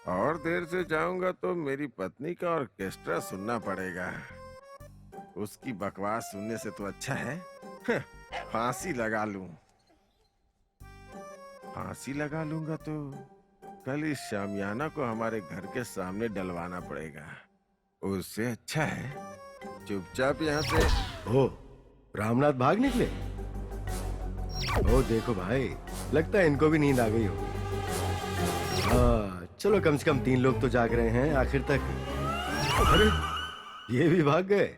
और देर से जाऊंगा तो मेरी पत्नी का ऑर्केस्ट्रा सुनना पड़ेगा। उसकी बकवास सुनने से तो अच्छा है फांसी लगा लूं। फांसी लगा लूंगा तो कल इस शामियाना को हमारे घर के सामने डलवाना पड़ेगा। उससे अच्छा है चुपचाप यहाँ से। ओ, रामनाथ भाग निकले? ओ देखो भाई, लगता है इनको भी नींद आ गई होगी। हाँ, चलो कम से कम 3 लोग तो जाग रहे हैं आखिर तक। अरे ये भी भाग गए?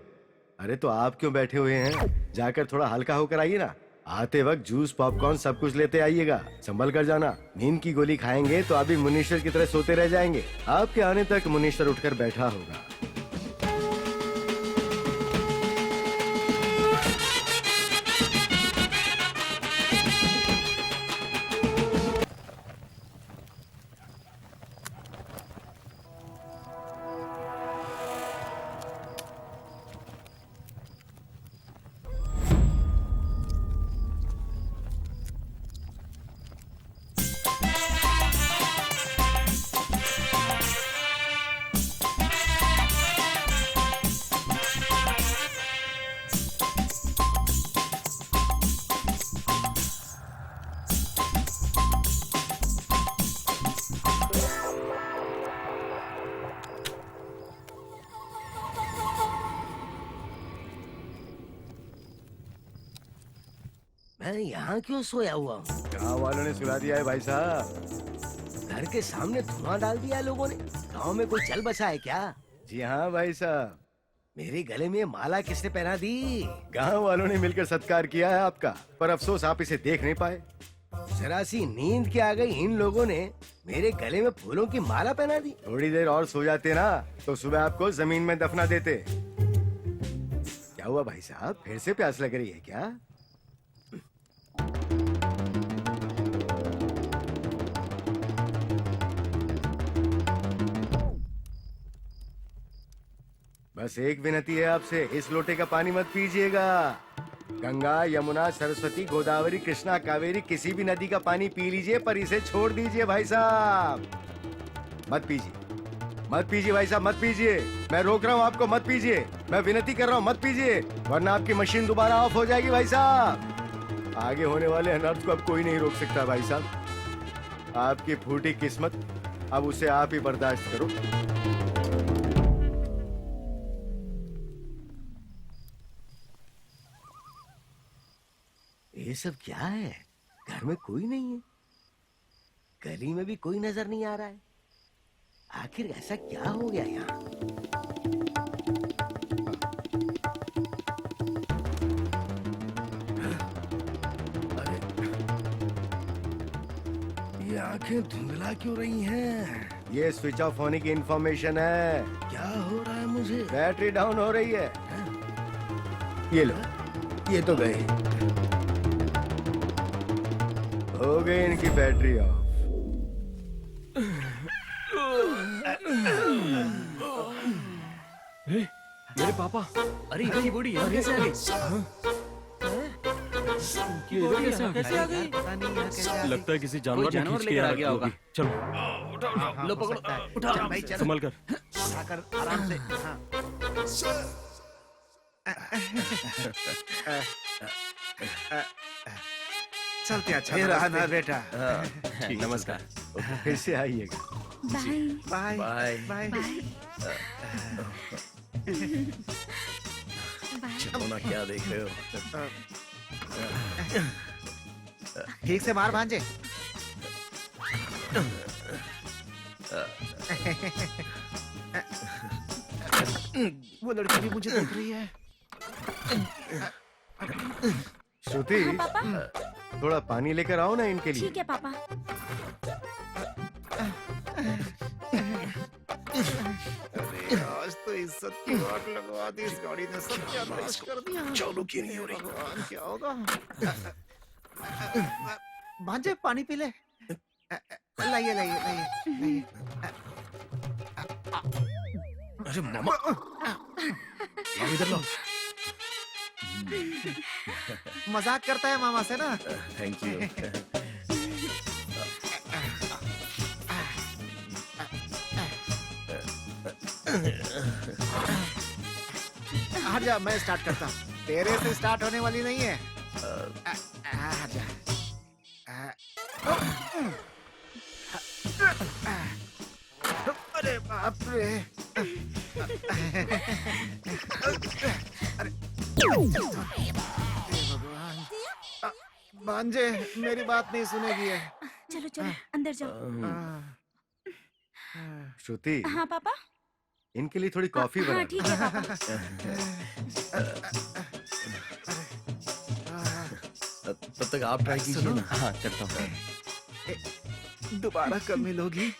अरे तो आप क्यों बैठे हुए हैं? जाकर थोड़ा हल्का होकर आइए ना। आते वक्त जूस पॉपकॉर्न सब कुछ लेते आइएगा, संभल कर जाना। नींद की गोली खाएंगे तो अभी मुनीश्वर की तरह सोते रह जाएंगे। आपके आने तक मुनीश्वर उठकर बैठा होगा। मैं यहाँ क्यों सोया हुआ हूँ? गाँव वालों ने सुला दिया है भाई साहब। घर के सामने धुआं डाल दिया है लोगों ने। गांव में कोई चल बसा है क्या? जी हाँ भाई साहब। मेरे गले में ये माला किसने पहना दी? गाँव वालों ने मिलकर सत्कार किया है आपका, पर अफसोस आप इसे देख नहीं पाए। जरा सी नींद के आ गई इन लोगों ने मेरे गले में फूलों की माला पहना दी। थोड़ी देर और सो जाते ना तो सुबह आपको जमीन में दफना देते। क्या हुआ भाई साहब, फिर से प्यास लग रही है क्या? बस एक विनती है आपसे, इस लोटे का पानी मत पीजिएगा। गंगा, यमुना, सरस्वती, गोदावरी, कृष्णा, कावेरी किसी भी नदी का पानी पी लीजिए, पर इसे छोड़ दीजिए भाई साहब। मत पीजिए, मत पीजिए भाई साहब, मत पीजिए। मैं रोक रहा हूँ आपको, मत पीजिए। मैं विनती कर रहा हूँ, मत पीजिए, वरना आपकी मशीन दोबारा ऑफ हो जाएगी भाई साहब। आगे होने वाले अनर्थ को अब कोई नहीं रोक सकता भाई साहब। आपकी फूटी किस्मत, अब उसे आप ही बर्दाश्त करो। सब क्या है? घर में कोई नहीं है, गली में भी कोई नजर नहीं आ रहा है। आखिर ऐसा क्या हो गया यहाँ? ये आंखें धुंधला क्यों रही हैं? ये स्विच ऑफ होने की इंफॉर्मेशन है। क्या हो रहा है मुझे? बैटरी डाउन हो रही है। ये लो, ये तो गए। हो गई इनकी बैटरी ऑफ। मेरे पापा, अरे इतनी बूढ़ी है, कैसे आ गई? ये इधर कैसे आ गई? कैसे आ गई? पता नहीं यहाँ कैसे आ गई। लगता है किसी जानवर ने जानवर खींच के लेकर आ यहाँ गया रखी होगा। होगी। चलो लो पकड़ो, उठाओ। चल भाई चल, संभल कर। उठाकर आराम से। हाँ। चलते अच्छा फिर आना बेटा। ठीक, नमस्कार। फिर से आइएगा। Bye bye bye. बाय। चलो ना, क्या देख रहे हो? ठीक से मार भांजे। वो लड़की भी मुझे देख रही है। श्रुति, हाँ पापा, थोड़ा पानी लेकर आओ ना इनके लिए। ठीक है पापा। अरे आज तो इज्जत की वाट लगवा दी इस गाड़ी ने, सब सत्यानाश कर दिया। चालू क्यों नहीं हो रही? भगवान क्या होगा? भांजे पानी पी ले। लाइए लाइए लाइए लाइए। अरे मामा, लाओ इधर लाओ। मजाक करता है मामा से ना। Thank you. हट जा, मैं स्टार्ट करता हूँ। तेरे से स्टार्ट होने वाली नहीं है। हट जा। अरे बाप रे। भगवान, भांजे मेरी बात नहीं सुनेगी है। चलो चलो अंदर जाओ। श्रुति, हाँ पापा। इनके लिए थोड़ी कॉफी हाँ बना। ठीक है पापा। तब तक आप ट्राई कीजिए सुनो। ना। हाँ, करता हूँ। दोबारा कब मिलोगी?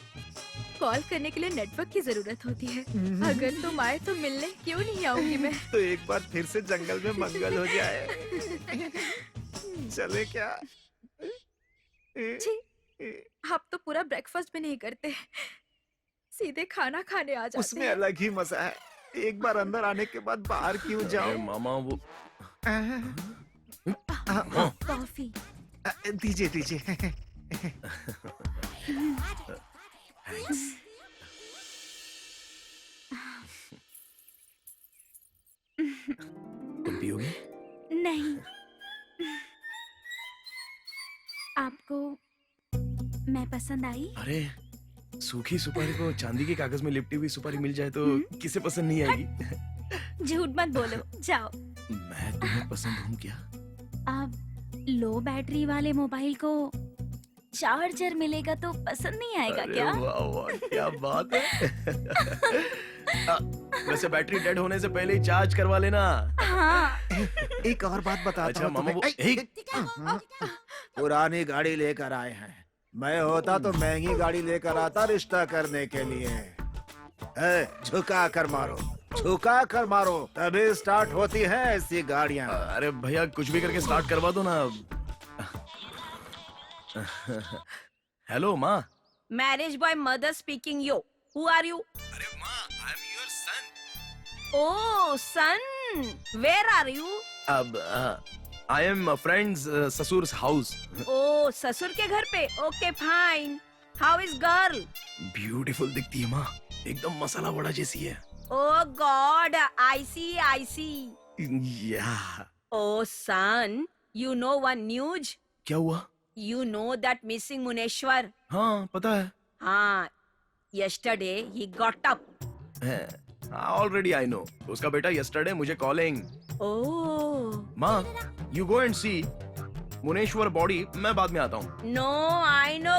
कॉल करने के लिए नेटवर्क की जरूरत होती है। अगर तुम आए तो मिलने क्यों नहीं आऊंगी मैं? तो एक बार फिर से जंगल में मंगल हो जाए। चले क्या? छी, आप तो पूरा ब्रेकफास्ट भी नहीं करते, सीधे खाना खाने आ जाते उसमें हैं। अलग ही मजा है। एक बार अंदर आने के बाद बाहर क्यों अरे जाओ? मामा, वो कॉफी। दीजिए दीजिए। तुम पियोगे? नहीं, आपको मैं पसंद आई? अरे, सूखी सुपारी को चांदी के कागज में लिपटी हुई सुपारी मिल जाए तो किसे पसंद नहीं आएगी? झूठ मत बोलो, जाओ। मैं तुम्हें पसंद हूँ क्या? अब लो बैटरी वाले मोबाइल को चार्जर मिलेगा तो पसंद नहीं आएगा अरे क्या? वाह वाह, क्या बात है। वैसे बैटरी डेड होने से पहले ही चार्ज करवा लेना। हाँ। एक और बात बताता अच्छा हूँ मामा, तुम्हें। वो पुरानी गाड़ी लेकर आए हैं। मैं होता तो महंगी गाड़ी लेकर आता रिश्ता करने के लिए। झुका कर मारो, झुका कर मारो, तभी स्टार्ट होती है ऐसी गाड़ियाँ। अरे भैया, कुछ भी करके स्टार्ट करवा दो ना। हेलो माँ। Marriage boy mother speaking. Yo, who are you? अरे माँ, I am your son. Oh, son, where are you? अब आई एम फ्रेंड्स ससुर's हाउस। Oh, ससुर के घर पे। Okay, fine. How is girl? Beautiful दिखती है माँ, एकदम मसाला वड़ा जैसी है। Oh God, I see, I see. या Oh son, you know one news? क्या हुआ? You know that missing Muneshwar? हाँ पता है। हाँ, yesterday he got up. Already I know. उसका बेटा yesterday मुझे कॉलिंग। Oh, माँ, you go and see. Muneshwar body, मैं बाद में आता हूँ। No, I no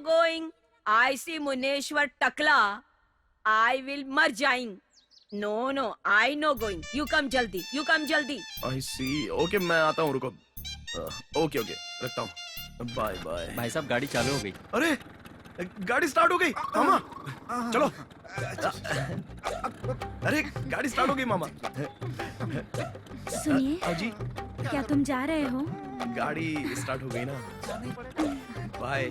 going. I see Muneshwar टकला, आई विल मर जाइंग। No, I no going. You come जल्दी। आई सी, ओके मैं आता हूँ, रुको। ओके रखता हूँ, बाय बाय। भाई साहब गाड़ी चालू हो गई। अरे गाड़ी स्टार्ट हो गई मामा, चलो। अरे गाड़ी स्टार्ट हो गई मामा। सुनिए, हाँ जी, क्या तुम जा रहे हो? गाड़ी स्टार्ट हो गई ना, बाय।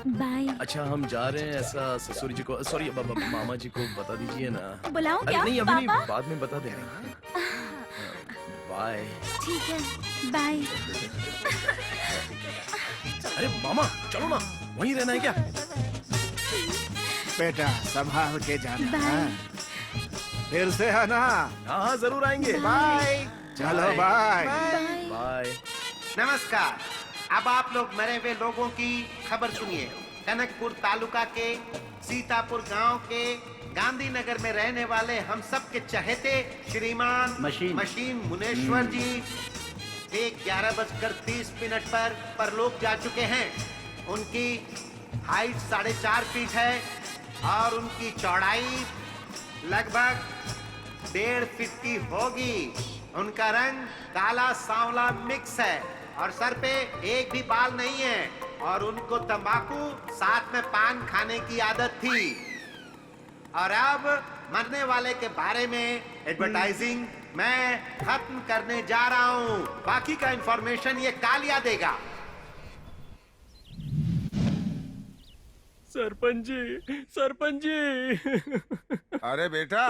बाय। अच्छा हम जा रहे हैं, ऐसा ससुर जी को, सॉरी मामा जी को बता दीजिए ना। बुलाऊं अरे क्या? नहीं, अभी नहीं, पापा? बाद में बता देंगे। बाय। ठीक है, बाय। अरे मामा चलो ना, वहीं रहना है क्या? बेटा संभाल के जाना। बाय। फिर से आना। हाँ जरूर आएंगे। बाय। चलो बाय। बाय। नमस्कार। अब आप लोग मरे हुए लोगों की खबर सुनिए। कनकपुर तालुका के सीतापुर गांव के गांधीनगर में रहने वाले हम सब के चहेते श्रीमान मशीन मुनेश्वर जी 11:30 पर परलोक जा चुके हैं। उनकी हाइट 4.5 फीट है और उनकी चौड़ाई लगभग 1.5 फीट की होगी। उनका रंग काला सांवला मिक्स है और सर पे एक भी बाल नहीं है और उनको तंबाकू साथ में पान खाने की आदत थी। और अब मरने वाले के बारे में एडवर्टाइजिंग मैं खत्म करने जा रहा हूँ। बाकी का इंफॉर्मेशन ये कालिया देगा। सरपंच जी। अरे बेटा,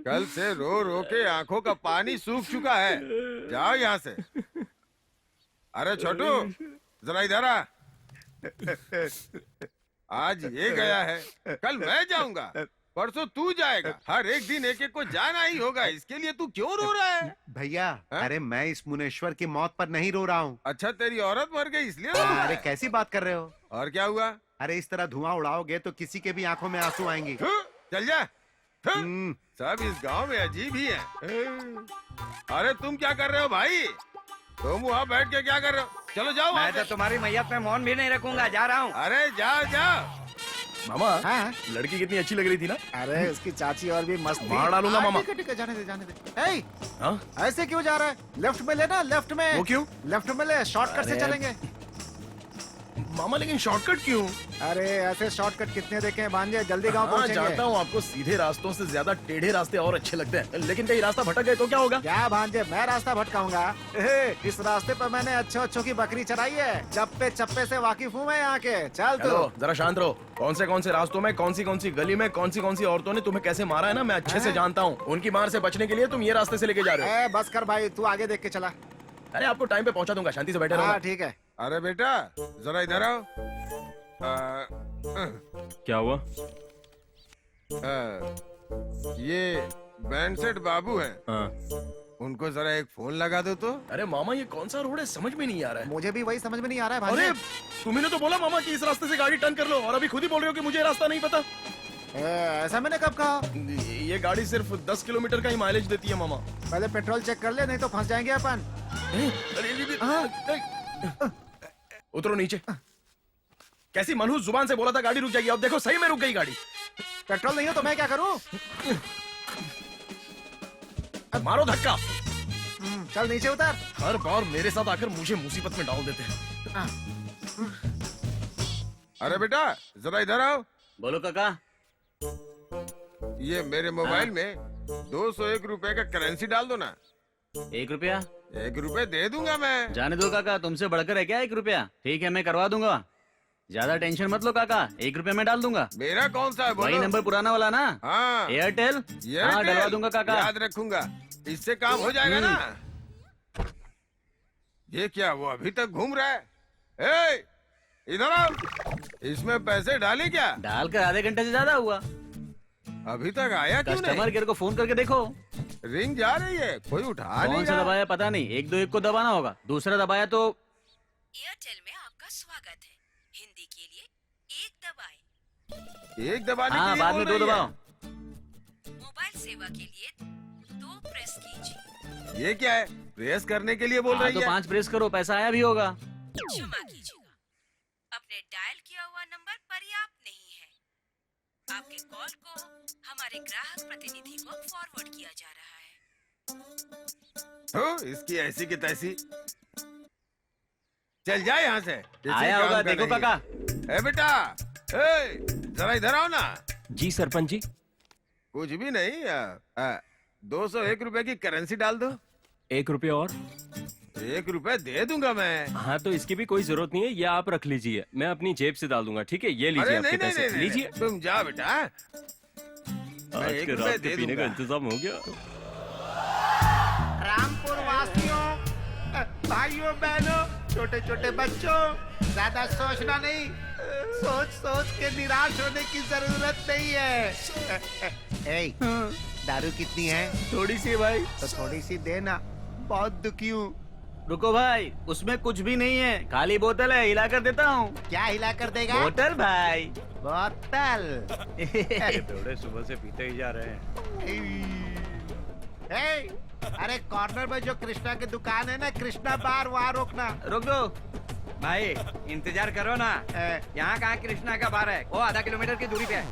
कल से रो रो के आंखों का पानी सूख चुका है, जाओ यहाँ से। अरे छोटू जरा इधर आ। आज ये गया है, कल मैं जाऊंगा, परसों तू जाएगा। हर एक दिन एक एक को जाना ही होगा, इसके लिए तू क्यों रो रहा है? भैया अरे मैं इस मुनेश्वर की मौत पर नहीं रो रहा हूँ। अच्छा तेरी औरत मर गई इसलिए रो रहा अरे है? कैसी बात कर रहे हो? और क्या हुआ? अरे इस तरह धुआं उड़ाओगे तो किसी के भी आंखों में आंसू आएंगे। चल जा। सब इस गांव में अजीब ही है। अरे तुम क्या कर रहे हो भाई? तुम वहाँ बैठ के क्या कर रहे हो? चलो जाओ। मैं तो तुम्हारी मैयत पे मौन भी नहीं रखूंगा, जा रहा हूँ। अरे जाओ। मामा हाँ? लड़की कितनी अच्छी लग रही थी ना? अरे उसकी चाची और भी मस्त थी। मार डालूंगा मामा। ठीक है, जाने दे। ए, हाँ? ऐसे क्यों जा रहा है? लेफ्ट में लेना, लेफ्ट में। वो क्यों? लेफ्ट में ले, शॉर्टकट से अरे। चलेंगे। मामा लेकिन शॉर्टकट क्यों? अरे ऐसे शॉर्टकट कितने देखे हैं भांजे, जल्दी गांव हाँ पहुंचेंगे। जानता हूँ, आपको सीधे रास्तों से ज्यादा टेढ़े रास्ते और अच्छे लगते हैं, लेकिन कहीं रास्ता भटक गए तो क्या होगा? क्या भांजे, मैं रास्ता भटकाऊंगा? इस रास्ते पर मैंने अच्छों की बकरी चराई है। चप्पे से वाकिफ हूँ मैं यहाँ के। चल तू। हेलो, जरा शांत रहो। कौन से रास्तों में, कौन सी गली में, कौन सी औरतों ने तुम्हें कैसे मारा है ना, मैं अच्छे से जानता हूँ। उनकी मार से बचने के लिए तुम ये रास्ते से लेके जा रहे हो। बस कर भाई, तू आगे देख के चला। अरे आपको टाइम पे पहुंचा दूंगा, शांति से बैठे रहो। हाँ ठीक है। अरे बेटा जरा इधर आओ। क्या हुआ? ये बैंडसेट बाबू हैं। हाँ। उनको जरा एक फोन लगा दो तो। अरे मामा ये कौन सा रोड है, समझ में नहीं आ रहा है। मुझे भी वही समझ में नहीं आ रहा है भांजे। अरे तुम्ही ने तो बोला मामा कि इस रास्ते से गाड़ी टर्न कर लो, और अभी खुद ही बोल रहे हो कि मुझे रास्ता नहीं पता। ऐसा मैंने कब कहा? ये गाड़ी सिर्फ 10 किलोमीटर का ही माइलेज देती है मामा। पहले पेट्रोल चेक कर ले, नहीं तो फंस जाएंगे अपन। उतरो नीचे। कैसी मनहूस जुबान से बोला था गाड़ी रुक जाएगी, अब देखो सही में रुक गई गाड़ी। पेट्रोल नहीं हो तो मैं क्या करूं? मारो धक्का। चल नीचे उतर। हर बार मेरे साथ आकर मुझे मुसीबत में डाल देते हैं। अरे बेटा जरा इधर आओ। बोलो काका। ये मेरे मोबाइल में 201 रुपए का करेंसी डाल दो ना। 1 रुपया? 1 रुपए दे दूंगा मैं। जाने दो काका, तुमसे बढ़कर है क्या 1 रुपया? ठीक है मैं करवा दूंगा, ज्यादा टेंशन मत लो काका, 1 रुपया मैं डाल दूंगा। मेरा कौन सा है बोलो? वही नंबर पुराना वाला ना? हाँ एयरटेल। हाँ डलवा दूंगा काका। याद रखूंगा, इससे काम हो जाएगा ना। ये क्या वो अभी तक घूम रहा है? ए, इधर आओ। इसमें पैसे डाले क्या? डालकर आधे घंटे से ज्यादा हुआ। अभी तक आया क्यों नहीं? कस्टमर केयर को फोन करके देखो। रिंग जा रही है, कोई उठा नहीं कौन सा रहा। दबाया पता नहीं, 121 को दबाना होगा, दूसरा दबाया तो। एयरटेल में आपका स्वागत है, हिंदी के लिए 1 दबाएं। एक दबाने के हाँ लिए बाद बोल में 2 रही है। दबाओ। मोबाइल सेवा के लिए 2 प्रेस कीजिए। ये क्या है? प्रेस करने के लिए बोल हाँ, रही तो है? 5 प्रेस करो, पैसा आया भी होगा। क्षमा कीजिएगा, अपने डायल किया हुआ नंबर पर्याप्त नहीं है। आपके कॉल को हमारे ग्राहक प्रतिनिधि को फॉरवर्ड किया जा रहा है। हो, इसकी ऐसी की तैसी। चल जाए यहाँ से। किसी आया काम होगा, का देखो नहीं। काका। ए बेटा, ए, जरा इधर आओ ना। जी सरपंच जी। कुछ भी नहीं, 201 रुपए की करेंसी डाल दो। 1 रुपया और? 1 रुपए दे दूंगा मैं। हाँ तो इसकी भी कोई जरूरत नहीं है, ये आप रख लीजिए, मैं अपनी जेब से डाल दूंगा। ठीक है, ये लीजिए अरे आपके नहीं, पैसे, नहीं, नहीं, लीजिए। नहीं, तुम जा बेटा। मैं आज 1 के रुपए रात के दे पीने का दूंगा। इंतजाम हो गया। रामपुर वासियों, भाइयों बहनों, छोटे छोटे बच्चों, ज्यादा सोचना नहीं। सोच सोच के निराश होने की जरूरत नहीं है। ए, दारू कितनी है? थोड़ी सी भाई। तो थोड़ी सी देना, बहुत दुखी हूँ। रुको भाई, उसमें कुछ भी नहीं है, खाली बोतल है, हिला कर देता हूँ। क्या हिला कर देगा? बोतल भाई। बोतल। थोड़े सुबह से पीते ही जा रहे हैं। ए, अरे कॉर्नर में जो कृष्णा की दुकान है ना, कृष्णा बार, वहाँ रोकना। रोक दो। भाई इंतजार करो ना, यहाँ कहाँ कृष्णा का बार है, वो आधा किलोमीटर की दूरी पे है।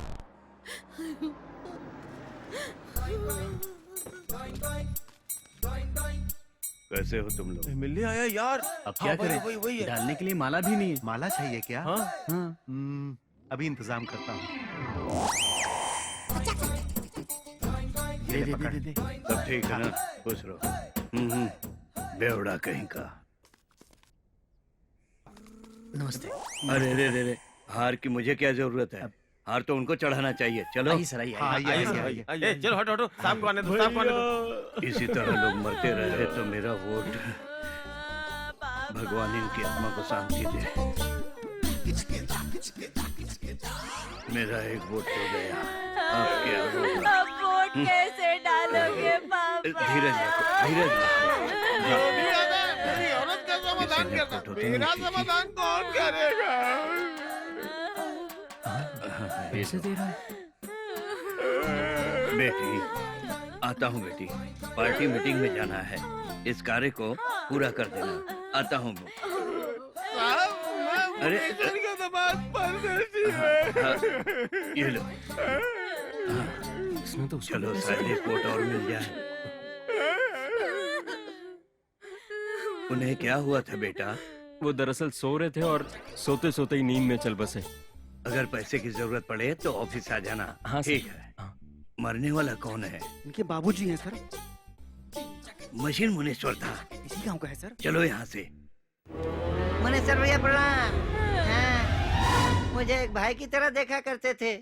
कैसे हो तुम लोग? मिलने आया यार। अब क्या करें? वही है। डालने के लिए माला भी नहीं है। माला चाहिए क्या? हाँ। अभी इंतजाम करता हूँ। दे दे दे दे। सब ठीक है ना? खुश रहो। बेवड़ा कहीं का। नमस्ते। अरे रे रे रे, हार की मुझे क्या जरूरत है? हार तो उनको चढ़ाना चाहिए। चलो। आइए सर, आइए, आइए। ए, चलो हटो हटो, शाम को आने दो, शाम को आने दो। इसी तरह लोग मरते रहे तो मेरा वोट भगवान इनकी आत्मा को शांति दे। मेरा एक वोट हो गया, अब क्या होगा? अब वोट कैसे डालोगे पापा? धीरज रखो, धीरज रखो। जो भी है ना, मेरी औरत का समाधान किसी ने करना। फोटो तो मेरा नहीं खींची। समाधान कौन करेगा? पैसे दे रहा है। बेटी, आता हूँ बेटी, पार्टी मीटिंग में जाना है, इस कार्य को पूरा कर देना। आता हूँ। अरे ये लो। इसमें तो चलो शायद एक वोट और मिल जाए। उन्हें क्या हुआ था बेटा? वो दरअसल सो रहे थे और सोते सोते ही नींद में चल बसे। अगर पैसे की जरूरत पड़े तो ऑफिस आ जाना। हाँ सर। ठीक है। हाँ। मरने वाला कौन है? इनके बाबूजी हैं सर। मशीन मुनेश्वर था। इसी गांव का है सर। चलो यहाँ से। मुनेश्वर भैया प्रणाम। हाँ, मुझे एक भाई की तरह देखा करते थे,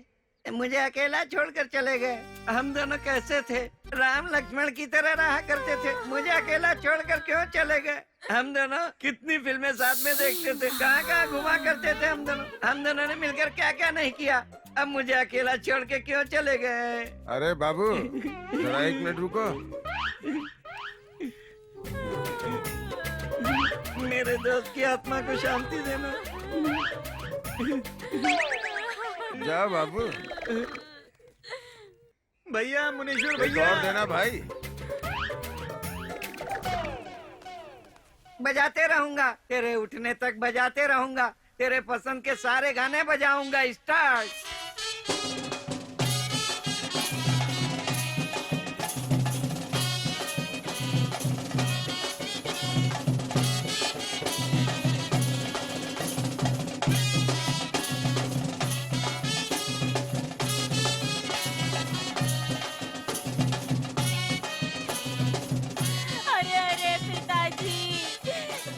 मुझे अकेला छोड़कर चले गए। हम दोनों कैसे थे? राम लक्ष्मण की तरह रहा करते थे, मुझे अकेला छोड़कर क्यों चले गए? हम दोनों कितनी फिल्में साथ में देखते थे, कहाँ कहाँ घुमा करते थे हम दोनों ने मिलकर क्या क्या नहीं किया। अब मुझे अकेला छोड़ के क्यों चले गए? अरे बाबू, जरा 1 मिनट रुको। मेरे दोस्त की आत्मा को शांति देना। जा बाबू। भैया, मुनीश्वर एक भैया। और देना भाई। बजाते रहूंगा, तेरे उठने तक बजाते रहूंगा, तेरे पसंद के सारे गाने बजाऊंगा। स्टार्ट। अरे अरे पिताजी,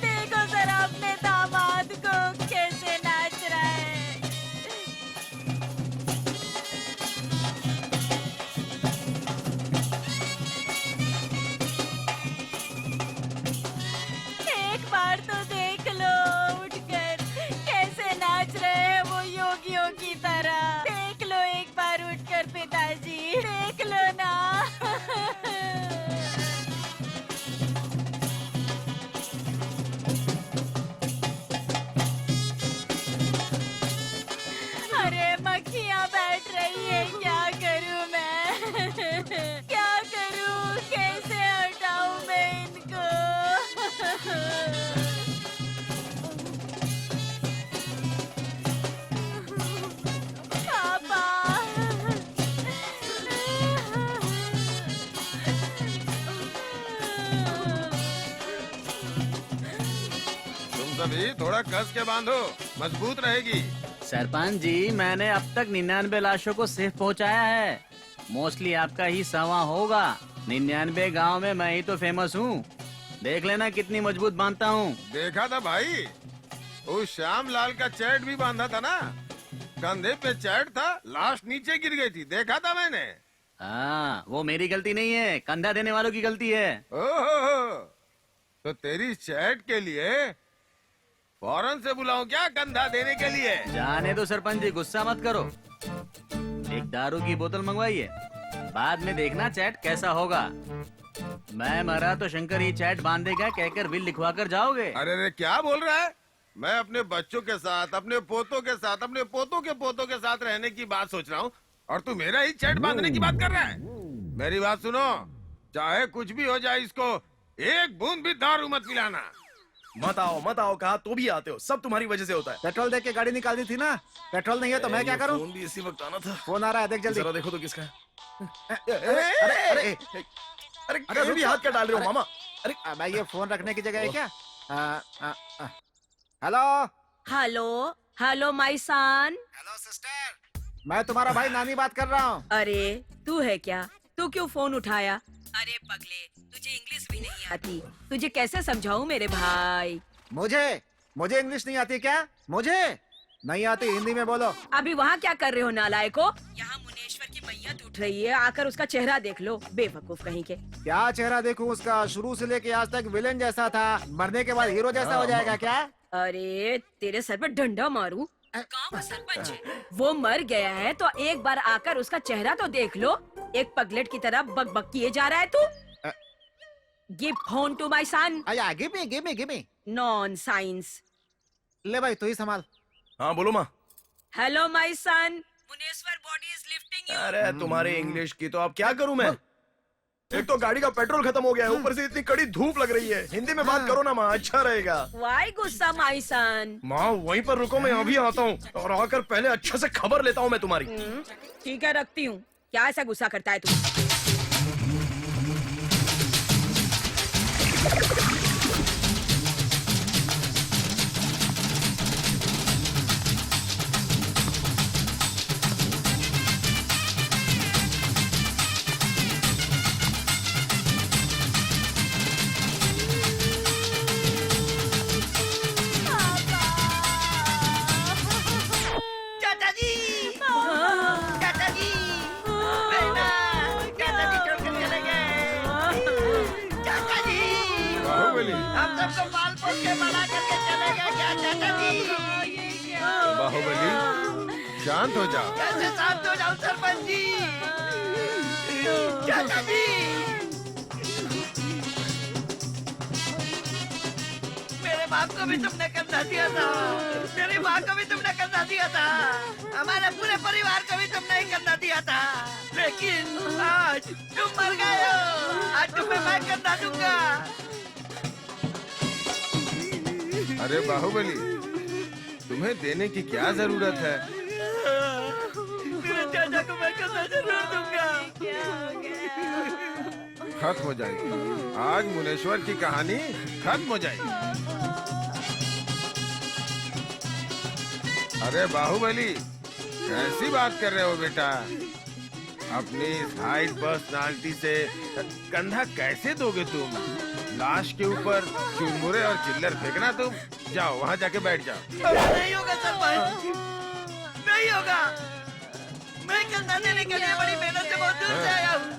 देखो जरा अपने दामाद को कैसे नाच रहा है। एक बार तो देख लो उठकर कैसे नाच अभी थोड़ा कस के बांधो, मजबूत रहेगी। सरपंच जी, मैंने अब तक 99 लाशों को सेफ पहुंचाया है। मोस्टली आपका ही 100वां होगा। 99 गांव में मैं ही तो फेमस हूँ। देख लेना कितनी मजबूत बांधता हूँ। देखा था भाई, उस श्याम लाल का चैट भी बांधा था ना, कंधे पे चैट था, लाश नीचे गिर गई थी, देखा था मैंने। हाँ, वो मेरी गलती नहीं है, कंधा देने वालों की गलती है। ओहो, तो तेरी चैट के लिए फौरन से बुलाऊं क्या कंधा देने के लिए? जाने दो सरपंच जी, गुस्सा मत करो। एक दारू की बोतल मंगवाइए, बाद में देखना चैट कैसा होगा। मैं मरा तो शंकर ही चैट बांधेगा कहकर बिल लिखवा कर जाओगे। अरे रे, क्या बोल रहा है? मैं अपने बच्चों के साथ, अपने पोतों के साथ, अपने पोतों के साथ रहने की बात सोच रहा हूँ और तू मेरा ही चैट बांधने की बात कर रहा है। मेरी बात सुनो, चाहे कुछ भी हो जाए, इसको एक बूंद भी दारू मत पिलाना। मत आओ, कहा तो भी आते हो, सब तुम्हारी वजह से होता है। पेट्रोल देख के गाड़ी निकाल दी थी ना, पेट्रोल नहीं है तो मैं क्या करूं? फोन भी इसी वक्त आना था। फोन आ रहा है, देख जल्दी। जरा देखो तो किसका है। अरे अरे भी हाथ क्या डाल रहे हो मामा? अरे मैं ये फोन रखने की जगह है क्या? हेलो हेलो हेलो माई सन। हेलो सिस्टर, मैं तुम्हारा भाई नानी बात कर रहा हूँ। अरे तू है क्या? तू क्यों फोन उठाया? अरे पगले, तुझे इंग्लिश भी नहीं आती, तुझे कैसे समझाऊं मेरे भाई? मुझे इंग्लिश नहीं आती क्या? मुझे नहीं आती, हिंदी में बोलो। अभी वहाँ क्या कर रहे हो नालायको? यहाँ मुनेश्वर की मैयत उठ रही है, आकर उसका चेहरा देख लो, बेवकूफ कहीं के। क्या चेहरा देखूं उसका? शुरू से लेके आज तक विलेन जैसा था, मरने के बाद हीरो जैसा हो जाएगा क्या? अरे तेरे सर पर डंडा मारूं? गाँव का सरपंच है, वो मर गया है तो एक बार आकर उसका चेहरा तो देख लो। एक पगलेट की तरह बक बक किए जा रहा है तू। Give phone to my son. Give me. Nonsense. ले भाई, तू ही संभाल। हाँ बोलो माँ। Hello my son, Muneshwar body is lifting you. अरे तुम्हारे इंग्लिश की तो अब क्या करूँ मैं? एक तो गाड़ी का पेट्रोल खत्म हो गया है, ऊपर से इतनी कड़ी धूप लग रही है। हिंदी में बात करो ना माँ, अच्छा रहेगा। वाई गुस्सा माय सन? माँ वहीं पर रुको, मैं अभी आता हूँ और आकर पहले अच्छे से खबर लेता हूँ मैं तुम्हारी। ठीक है, रखती हूँ। क्या ऐसा गुस्सा करता है तू? चाचा जी, चाचा जी, बेटा, चाचा जी छोड़कर चले गए। चाचा जी, बाहुबली, हम सबको पाल पोस के बड़ा करके चले गए क्या चाचा जी? बाहुबली, शांत हो जाओ। कैसे शांत हो जाऊं सरपंच जी? चाचा जी, मेरे बाप को भी तुमने कंधा दिया था, मेरी माँ को भी तुमने कंधा दिया था, हमारे पूरे परिवार को भी तुमने ही कंधा दिया था, लेकिन आज तुम मर गए हो। आज तुम्हें मैं कंधा दूंगा। अरे बाहुबली, तुम्हें देने की क्या जरूरत है? मेरे चाचा को मैं कंधा जरूर दूंगा। खत्म हो जाएगी, आज मुनेश्वर की कहानी खत्म हो जाएगी। अरे बाहुबली, कैसी बात कर रहे हो बेटा? अपनी इस हाइट पर्सनालिटी से कंधा कैसे दोगे तुम? लाश के ऊपर चुरमुरे और चिल्लर फेंकना तुम? जाओ वहाँ जाके बैठ जाओ। नहीं होगा सरपंच, नहीं होगा। मैं कंधा देने के लिए बड़ी मेहनत से बहुत दूर से आया हूँ।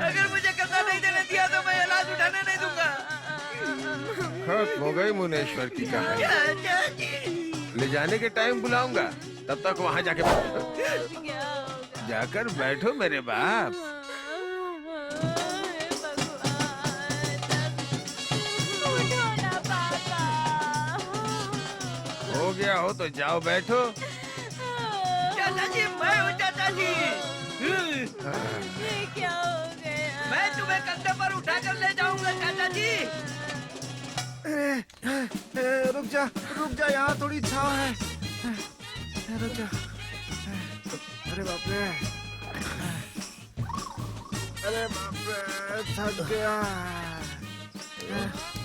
अगर मुझे कंधा नहीं देने दिया तो मैं ये लाश उठाने नहीं दूंगा। खत्म हो गई मुनेश्वर की कहानी। चाचा जी, ले जाने के टाइम बुलाऊंगा, तब तक वहाँ जाके बैठो। जाकर बैठो मेरे बाप। हो गया हो तो जाओ बैठो। चाचा जी, मैं हूँ चाचा जी। ये क्या हो गया? मैं तुम्हें कंधे पर उठाकर ले जाऊंगा चाचा जी। रुक जा, यहाँ थोड़ी छाव है। रुक जा। अरे बाप रे, अरे बाप रे, थक गया।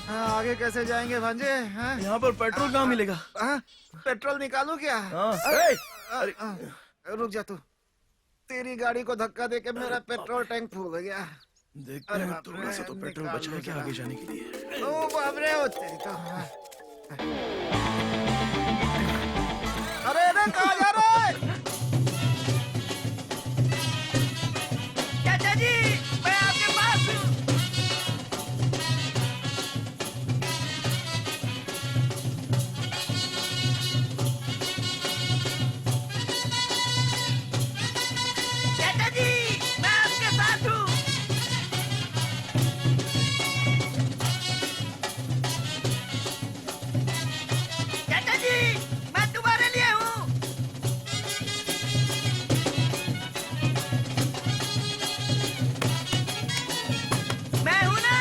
हाँ, आगे कैसे जाएंगे भांजे? हाँ? यहाँ पर पेट्रोल कहाँ मिलेगा? हाँ? पेट्रोल निकालूं क्या? हाँ। अरे रुक जा तू। तेरी गाड़ी को धक्का देके मेरा पेट्रोल टैंक फूल गया। देखते हैं थोड़ा सा तो पेट्रोल बचा है क्या आगे जाने के लिए। ओ बाप रे, ओ तेरी तो। अरे रे कहाँ जा रहा है? चाचा जी, मैं आपके पास हूँ। चाचा जी, मैं आपके साथ हूँ। चाचा जी, मैं तुम्हारे लिए हूँ। मैं हूँ ना।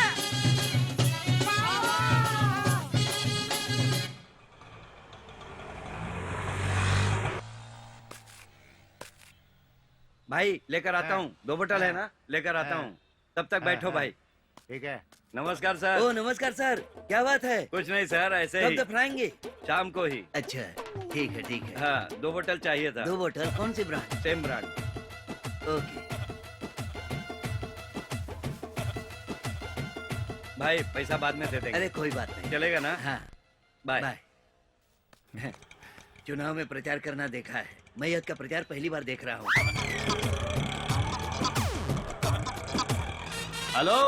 भाई लेकर आता हूँ, 2 बोतल है ना, लेकर आता हूँ। तब तक बैठो भाई। ठीक है। नमस्कार सर। ओ नमस्कार सर, क्या बात है? कुछ नहीं सर, ऐसे कब ही दफनाएंगे? शाम को ही। अच्छा, ठीक है ठीक है। हाँ, 2 बोतल चाहिए था। 2 बोतल कौन सी ब्रांड? Same brand. ओके। भाई पैसा बाद में दे देंगे। अरे कोई बात नहीं। चलेगा ना? हाँ बाय। बाय। चुनाव में प्रचार करना देखा है, मैयत का प्रचार पहली बार देख रहा हूँ। Hello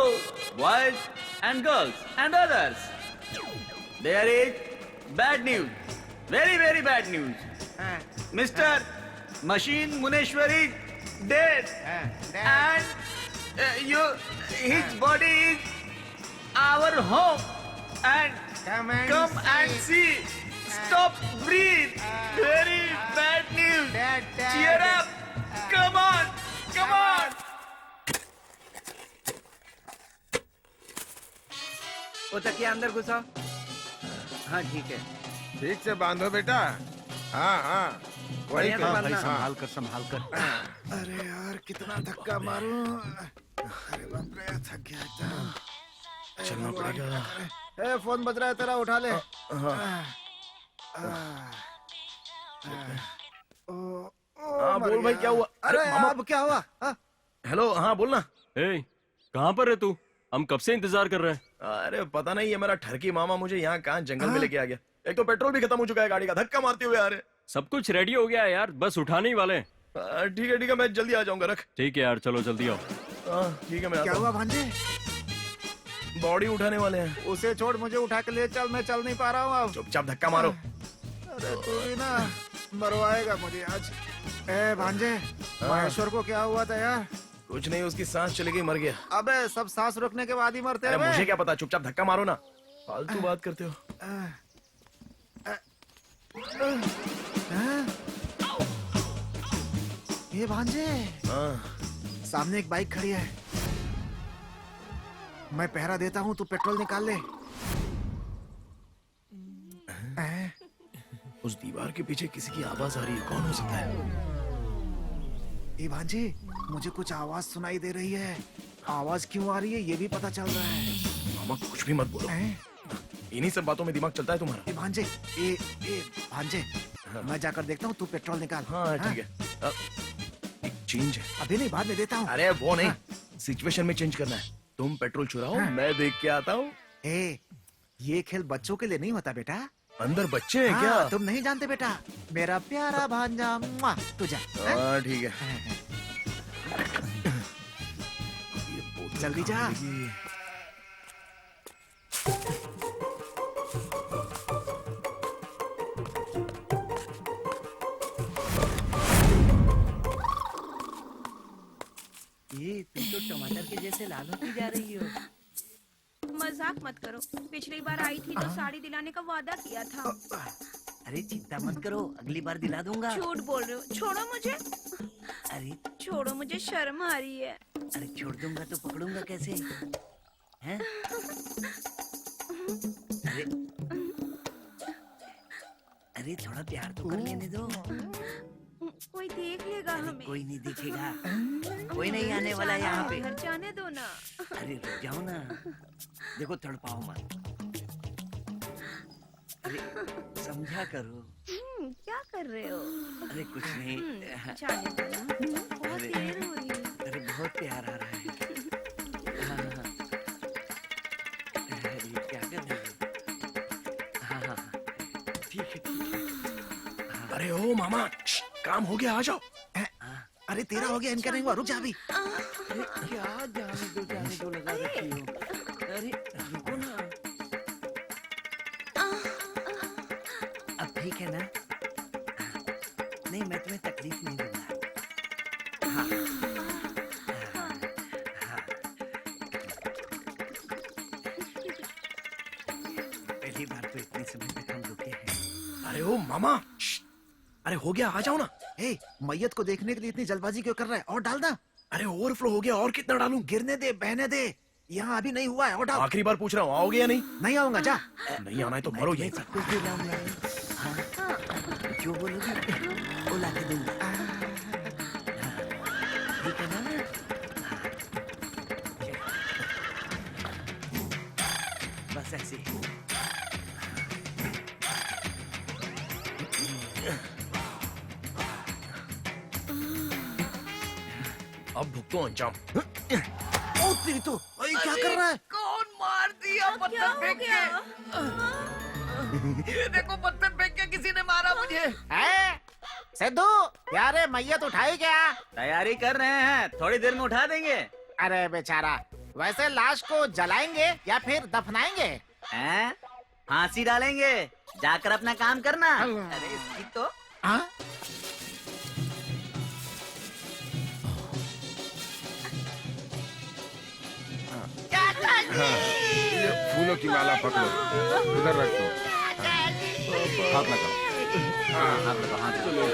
boys and girls and others, there is bad news, very very bad news. Mister machine Muneshwar is dead and his body is our home and come and see. Stop, breathe. Very bad news. Cheer up. Come on. Come on. वो तकिया अंदर घुसाओ। हाँ ठीक है। ठीक से बांधो बेटा। हाँ हाँ, वही बढ़िया से बांधना। संभाल कर। अरे यार कितना धक्का मारूं। अरे बाप रे, थक गया एकदम। चलना पड़ेगा। ए फोन बज रहा है तेरा, उठा ले। हाँ बोल भाई, क्या हुआ? अरे मामा। अब क्या हुआ? हाँ? हेलो, हाँ बोलना। ए, कहाँ पर है तू? हम कब से इंतजार कर रहे हैं। अरे पता नहीं, ये मेरा ठरकी मामा मुझे यहाँ कहाँ जंगल में लेके आ गया। एक तो पेट्रोल भी खत्म हो चुका है गाड़ी का, धक्का मारते हुए आ रहे। सब कुछ रेडी हो गया है यार, बस उठाने ही वाले हैं। ठीक है, मैं जल्दी आ जाऊंगा। रख। ठीक है यार, चलो जल्दी आओ। ठीक है, मैं क्या हुआ भांजे? बॉडी उठाने वाले हैं। उसे छोड़, मुझे उठा के ले चल, मैं चल नहीं पा रहा हूँ अब। चुपचाप धक्का मारो। अरे तू भी ना मरवाएगा मुझे आज। ए भांजे, महेश्वर को क्या हुआ था यार? कुछ नहीं, उसकी सांस चली गई, मर गया। अबे सब सांस रोकने के बाद ही मरते हैं। अरे मुझे क्या पता, चुपचाप धक्का मारो ना, फालतू बात करते हो। ये भांजे, सामने एक बाइक खड़ी है, मैं पहरा देता हूँ, तू पेट्रोल निकाल ले। उस दीवार के पीछे किसी की आवाज आ रही है, कौन हो सकता है? ये भांजे, मुझे कुछ आवाज सुनाई दे रही है। आवाज क्यों आ रही है ये भी पता चल रहा है। मामा कुछ भी मत बोलो, इन्हीं सब बातों में दिमाग चलता है तुम्हारा। ये भांजे, ये भांजे, मैं जाकर देखता हूँ, तू पेट्रोल निकाल। हाँ ठीक है। एक चेंज है। अभी नहीं, बाद में देता हूँ। अरे वो नहीं, सिचुएशन में चेंज करना है। तुम पेट्रोल चुराओ, मैं देख के आता हूँ। ये खेल बच्चों के लिए नहीं होता बेटा। अंदर बच्चे हैं क्या? तुम नहीं जानते बेटा, मेरा प्यारा भांजा। तू जा। हाँ ठीक है। जल्दी जा। ये तुम तो टमाटर के जैसे लाल होती जा रही हो। मजाक मत करो, पिछली बार आई थी तो साड़ी दिलाने का वादा किया था। अरे चिंता मत करो, अगली बार दिला दूंगा। झूठ बोल रहे हो, छोड़ो मुझे। अरे छोड़ो मुझे, शर्म आ रही है। अरे छोड़ दूंगा तो पकड़ूंगा कैसे? हैं? अरे थोड़ा प्यार तो कर लेने दो। कोई देख लेगा हमें। कोई नहीं दिखेगा, कोई नहीं आने वाला यहाँ पे। घर जाने दो ना। अरे रुक जाओ ना, देखो तड़पाओ मत। अरे समझा करो। क्या कर रहे हो? अरे कुछ नहीं। जाने दो ना, बहुत अरे- देर हो रही है। अरे बहुत प्यार आ रहा है। हाँ, हाँ, हाँ। अरे क्या कर रहे हो? हाँ हाँ हाँ। ठीक है ठीक है। अरे ओ मामा, काम हो गया, आ जाओ। अरे तेरा हो गया, इनका नहीं हुआ, रुक जा अभी। अरे क्या जाने दो लगा रखी हो। अरे रुको ना। अब ठीक है ना? नहीं मैं तुम्हें तकलीफ नहीं दूंगा। हाँ। हाँ। पहली बार तो इतने समय तक हम रुके हैं। अरे ओ मामा, अरे हो गया, आ जाओ ना। ए, मैयत को देखने के लिए इतनी जल्दबाजी क्यों कर रहा है? और डाल ना। अरे ओवरफ्लो हो गया, और कितना डालूं? गिरने दे, बहने दे। यहाँ अभी नहीं हुआ है, और डाल। आखिरी बार पूछ रहा हूँ, आओगे या नहीं? नहीं आऊंगा, जा। नहीं आना है तो मरो यहीं। सब कुछ भी लाऊंगा। हाँ। जो बोलोगी वो ला के दूंगा। ठीक है ना? बस ऐसे ही। अब भुगतो अंजाम। ओ तेरी तो, ओए क्या कर रहा है? कौन मार दिया पत्थर फेंक के? ये देखो पत्थर फेंक के किसी ने मारा मुझे। सिद्धू, यार मैयत उठाई क्या? तैयारी कर रहे हैं, थोड़ी देर में उठा देंगे। अरे बेचारा, वैसे लाश को जलाएंगे या फिर दफनाएंगे? हैं? फांसी डालेंगे, जाकर अपना काम करना। अरे इसकी तो हाँ? ये फूलों की माला पकड़ो, उधर रख दो। हाथ लगाओ। हाँ हाथ लगाओ, हाथ लगाओ।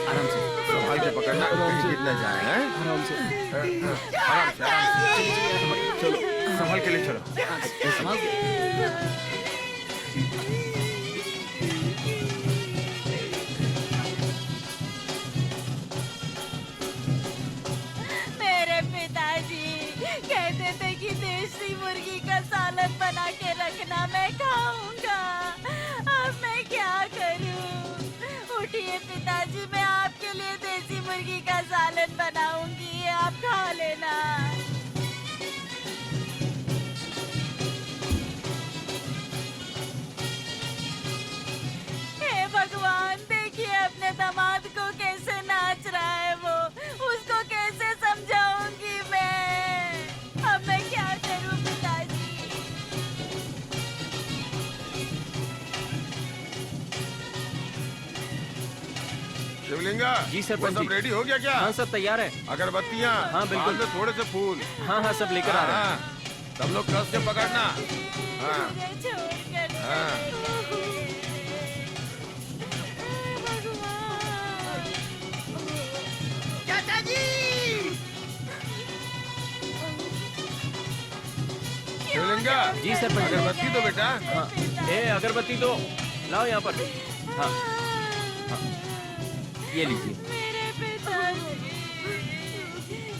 आराम से संभाल के पकड़ना, कहीं गिर न जाए। हैं? आराम से आराम से। चलो संभाल के ले चलो। संभाल के। मेरे पिताजी कहते थे कि देसी मुर्गी का सालन बना के रखना, मैं खाऊंगा। अब मैं क्या करूं? उठिए पिताजी, मैं आपके लिए देसी मुर्गी का सालन बनाऊंगी, ये आप खा लेना। हे भगवान, देखिए अपने दामाद को कैसे नाच रहा है वो, उसको कैसे समझाऊंगी मैं? अब मैं क्या करूं पिताजी? शिवलिंगा जी सर, वो सब रेडी हो गया क्या? हाँ सब तैयार है। अगरबत्तियाँ, हाँ, बिल्कुल। बाद में थोड़े से फूल। हाँ हाँ सब लेकर आ रहे हैं। हाँ, सब लोग कस के पकड़ना। हाँ मुझे छोड़कर हाँ। चाचा जी! शिवलिंगा जी सर, अगरबत्ती दो बेटा। हाँ, ए अगरबत्ती दो, लाओ यहाँ पर। हाँ हाँ, ये लीजिए। मेरे पिताजी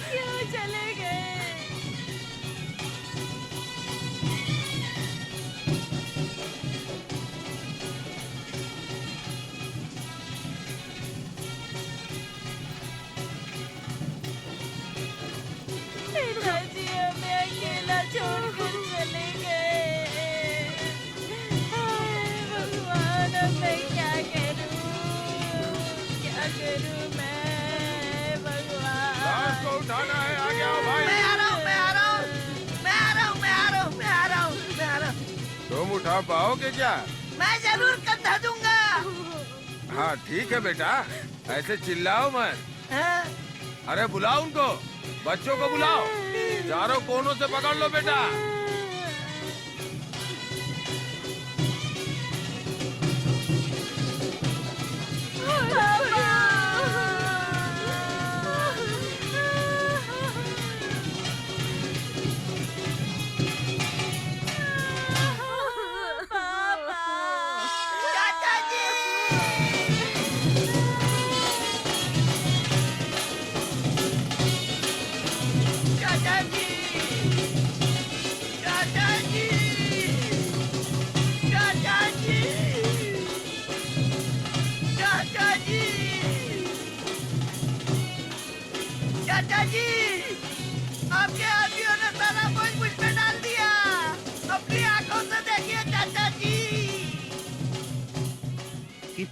क्यों चले गए? पिताजी हमें अकेला छोड़कर चले गए। हाय भगवान, अब मैं क्या करूं? क्या करूं मैं भगवान? लाश को उठाना है, आ गया भाई। मैं आ रहा हूँ, मैं आ रहा हूँ, मैं आ रहा हूँ, मैं आ रहा हूँ, मैं आ रहा हूँ, मैं आ रहा हूँ। तुम उठा पाओगे क्या? मैं जरूर कंधा दूंगा। हाँ ठीक है बेटा, ऐसे चिल्लाओ मत। हाँ? अरे बुलाओ उनको, बच्चों को बुलाओ, चारों कोनों से पकड़ लो बेटा। चाचा जी! चाचा जी!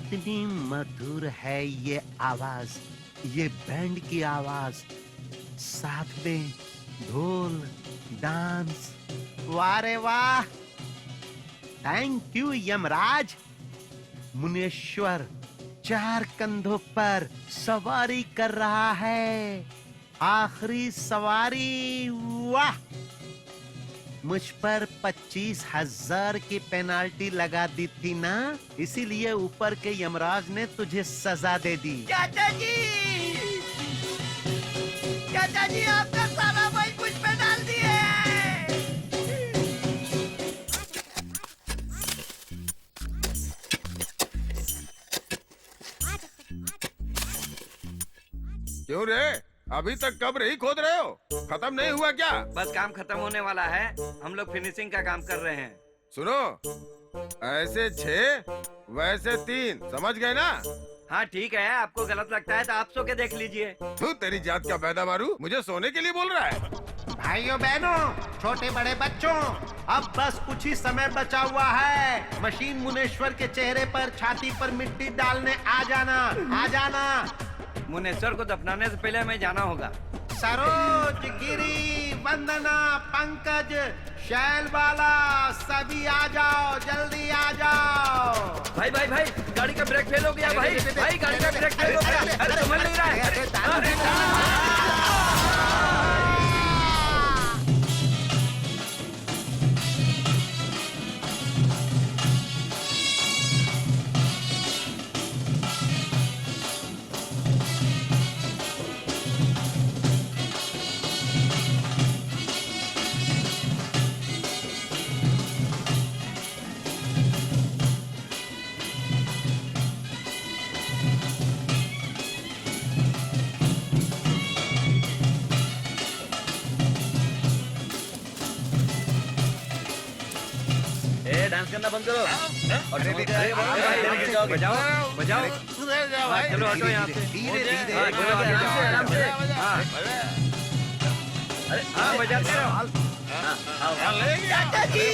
कितनी मधुर है ये आवाज, ये बैंड की आवाज, साथ में ढोल, डांस। वाह रे वाह, थैंक यू यमराज। मुनेश्वर 4 कंधों पर सवारी कर रहा है, आखिरी सवारी। वाह, मुझ पर 25,000 की पेनाल्टी लगा दी थी ना, इसीलिए ऊपर के यमराज ने तुझे सजा दे दी। चाचा जी, चाचा जी आपका सारा भाई मुझ पे डाल दिए। क्यों रे, अभी तक कब रही खोद रहे हो? खत्म नहीं हुआ क्या? बस काम खत्म होने वाला है, हम लोग फिनिशिंग का काम कर रहे हैं। सुनो, ऐसे 6 वैसे 3, समझ गए ना? हाँ ठीक है, आपको गलत लगता है तो आप सो के देख लीजिए। तू तेरी जात का पैदा मारू, मुझे सोने के लिए बोल रहा है? भाइयों बहनों, छोटे बड़े बच्चों, अब बस कुछ ही समय बचा हुआ है। मशीन मुनेश्वर के चेहरे पर, छाती पर मिट्टी डालने आ जाना, आ जाना। मुनेश्वर को दफनाने से पहले हमें जाना होगा। सरोज, गिरी, वंदना, पंकज, शैलबाला, सभी आ जाओ, जल्दी आ जाओ। भाई भाई भाई, गाड़ी का ब्रेक फेल हो गया भाई। भाई गाड़ी का ब्रेक फेल हो गया, अरे समझ नहीं रहा है। डांस करना बंद करो और बजाओ बजाओ। चलो हटो यहाँ से, धीरे धीरे, आराम से। अरे हाँ बजाते रहो। चाचा जी,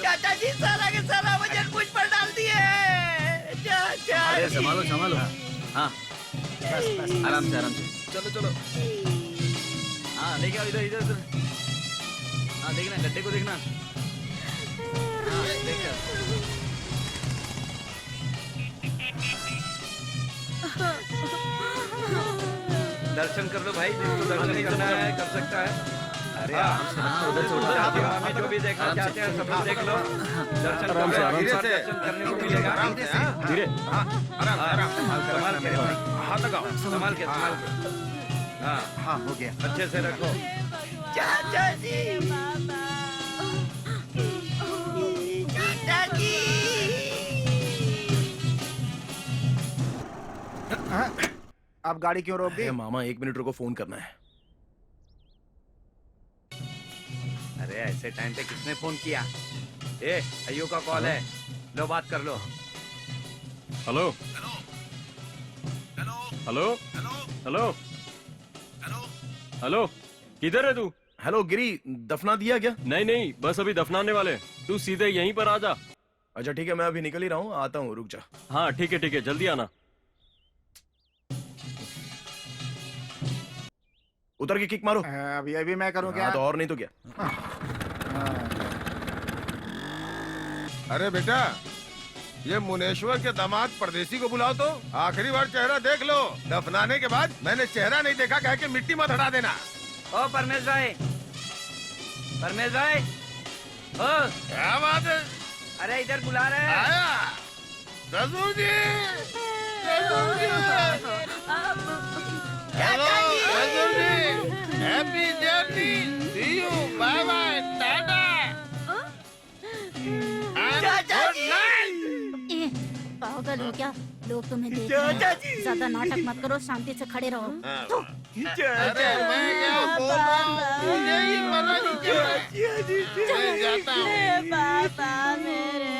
चाचा जी सारा के सारा वजन मुझ पर डाल दिए। चाचा अरे जी। संभालो संभालो। हाँ आराम से आराम से। चलो चलो। हाँ लेके आओ, इधर इधर इधर। हाँ देखना, गड्ढे को देखना। हाँ देखना। दर्शन कर लो भाई, जिसको दर्शन नहीं करना है कर सकता है। अरे उधर से उधर आप हमें जो भी देखना चाहते हैं सब लोग देख लो। दर्शन आराम से, आराम से। दर्शन करने को मिलेगा। धीरे, संभाल के, हाथ लगाओ। संभाल के, संभाल के। हाँ हाँ हो गया। अच्छे से रखो। चाचा जी, चाचा जी। अब गाड़ी क्यों रोक दी? अरे मामा 1 मिनट रुको, फोन करना है। अरे ऐसे टाइम पे किसने फोन किया? ए अय्यो का कॉल है, लो बात कर लो। हेलो हेलो हेलो हेलो, किधर है तू? हेलो गिरी, दफना दिया क्या? नहीं नहीं, बस अभी दफनाने वाले। तू सीधे यहीं पर आ जा। अच्छा ठीक है, मैं अभी निकल ही रहा हूँ, आता हूँ, रुक जा। हाँ ठीक है, जल्दी आना। उतर के किक मारो। अभी अभी मैं करूँ क्या? हाँ, तो और नहीं तो क्या। अरे बेटा, ये मुनेश्वर के दामाद परदेसी को बुलाओ तो आखिरी बार चेहरा देख लो। दफनाने के बाद मैंने चेहरा नहीं देखा कह के मिट्टी मत हटा देना। ओ परमेश भाई, परमेश भाई, ओ क्या बात है? अरे इधर बुला रहे हैं। आया ससुर जी, ससुर जी। हेलो ससुर जी, happy journey, see you, bye bye, tata. चाचा जी। ए, पागल हो क्या? लोग तुम्हें देख चाचा रहे जी। हैं। ज्यादा नाटक मत करो, शांति से खड़े रहो। अरे मैं क्या बोल रहा हूँ, मुझे ही मना कीजिए। मैं जाता हूँ। पापा मेरे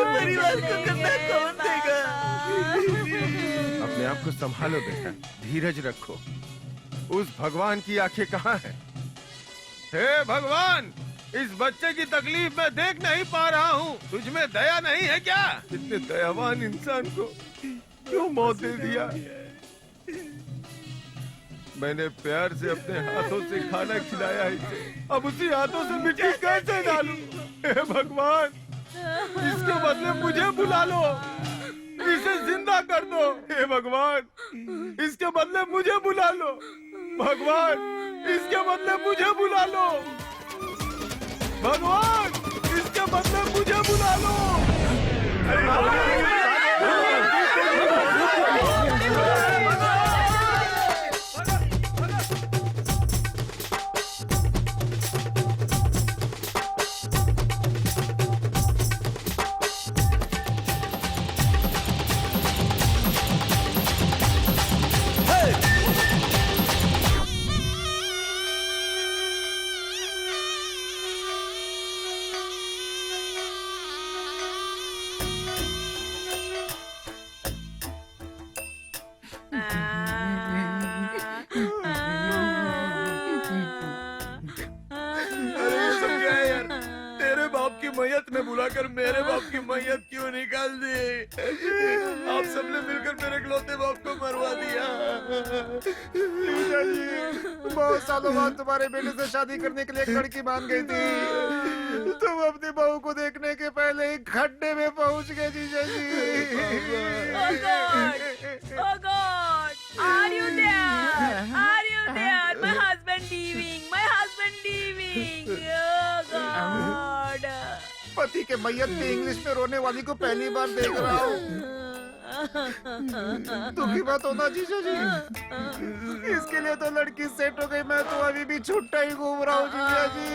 परिवार को करना कौन देगा? अपने आप को संभालो बेटा, धीरज रखो। उस भगवान की आंखें कहाँ हैं? हे भगवान, इस बच्चे की तकलीफ मैं देख नहीं पा रहा हूँ। तुझ में दया नहीं है क्या? इतने दयावान इंसान को क्यों मौत दे दिया? मैंने प्यार से अपने हाथों से खाना खिलाया इसे, अब उसी हाथों से मिट्टी कैसे डालूं? हे भगवान, इसके बदले मुझे बुला लो, इसे जिंदा कर दो। हे भगवान, इसके बदले मुझे बुला लो। भगवान, इसके बदले मुझे बुला लो। भगवान, इसके बदले मुझे बुला लो। मैयत में बुलाकर मेरे बाप की मैयत क्यों निकाल दी? आप सबने मिलकर मेरे इकलौते बाप को मरवा दिया। जीजा जी, बहुत सालों बाद तुम्हारे बेटे से शादी करने के लिए एक लड़की मान गई थी। तुम अपनी बहू को देखने के पहले ही खड्डे में पहुंच गए जीजा जी। Oh God! Are you there? Are you there? My husband leaving. My husband leaving. Oh God! पति के मैयत की इंग्लिश में रोने वाली को पहली बार देख रहा हूँ। दुखी मत होना जीजा जी, इसके लिए तो लड़की सेट हो गई, मैं तो अभी भी छुट्टा ही घूम रहा हूँ जीजा जी।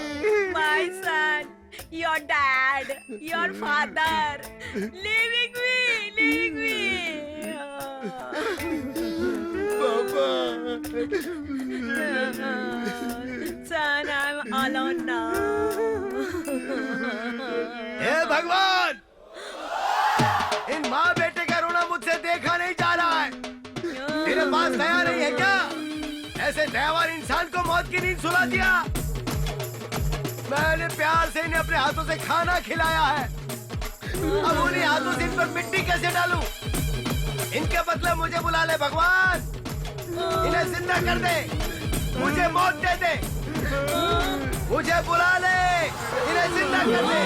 My son, your dad, your father, leaving me. Son, I'm alone now. हे भगवान, इन माँ बेटे का रोना मुझसे देखा नहीं जा रहा है। तेरे पास दया नहीं है क्या? ऐसे दयावान इंसान को मौत की नींद सुला दिया। मैंने प्यार से इन्हें अपने हाथों से खाना खिलाया है, अब उन्हीं हाथों से इन पर मिट्टी कैसे डालूं? इनके बदले मुझे बुला ले भगवान, इन्हें जिंदा कर दे, मुझे मौत दे दे। मुझे बुला ले, इन्हें जिंदा कर दे।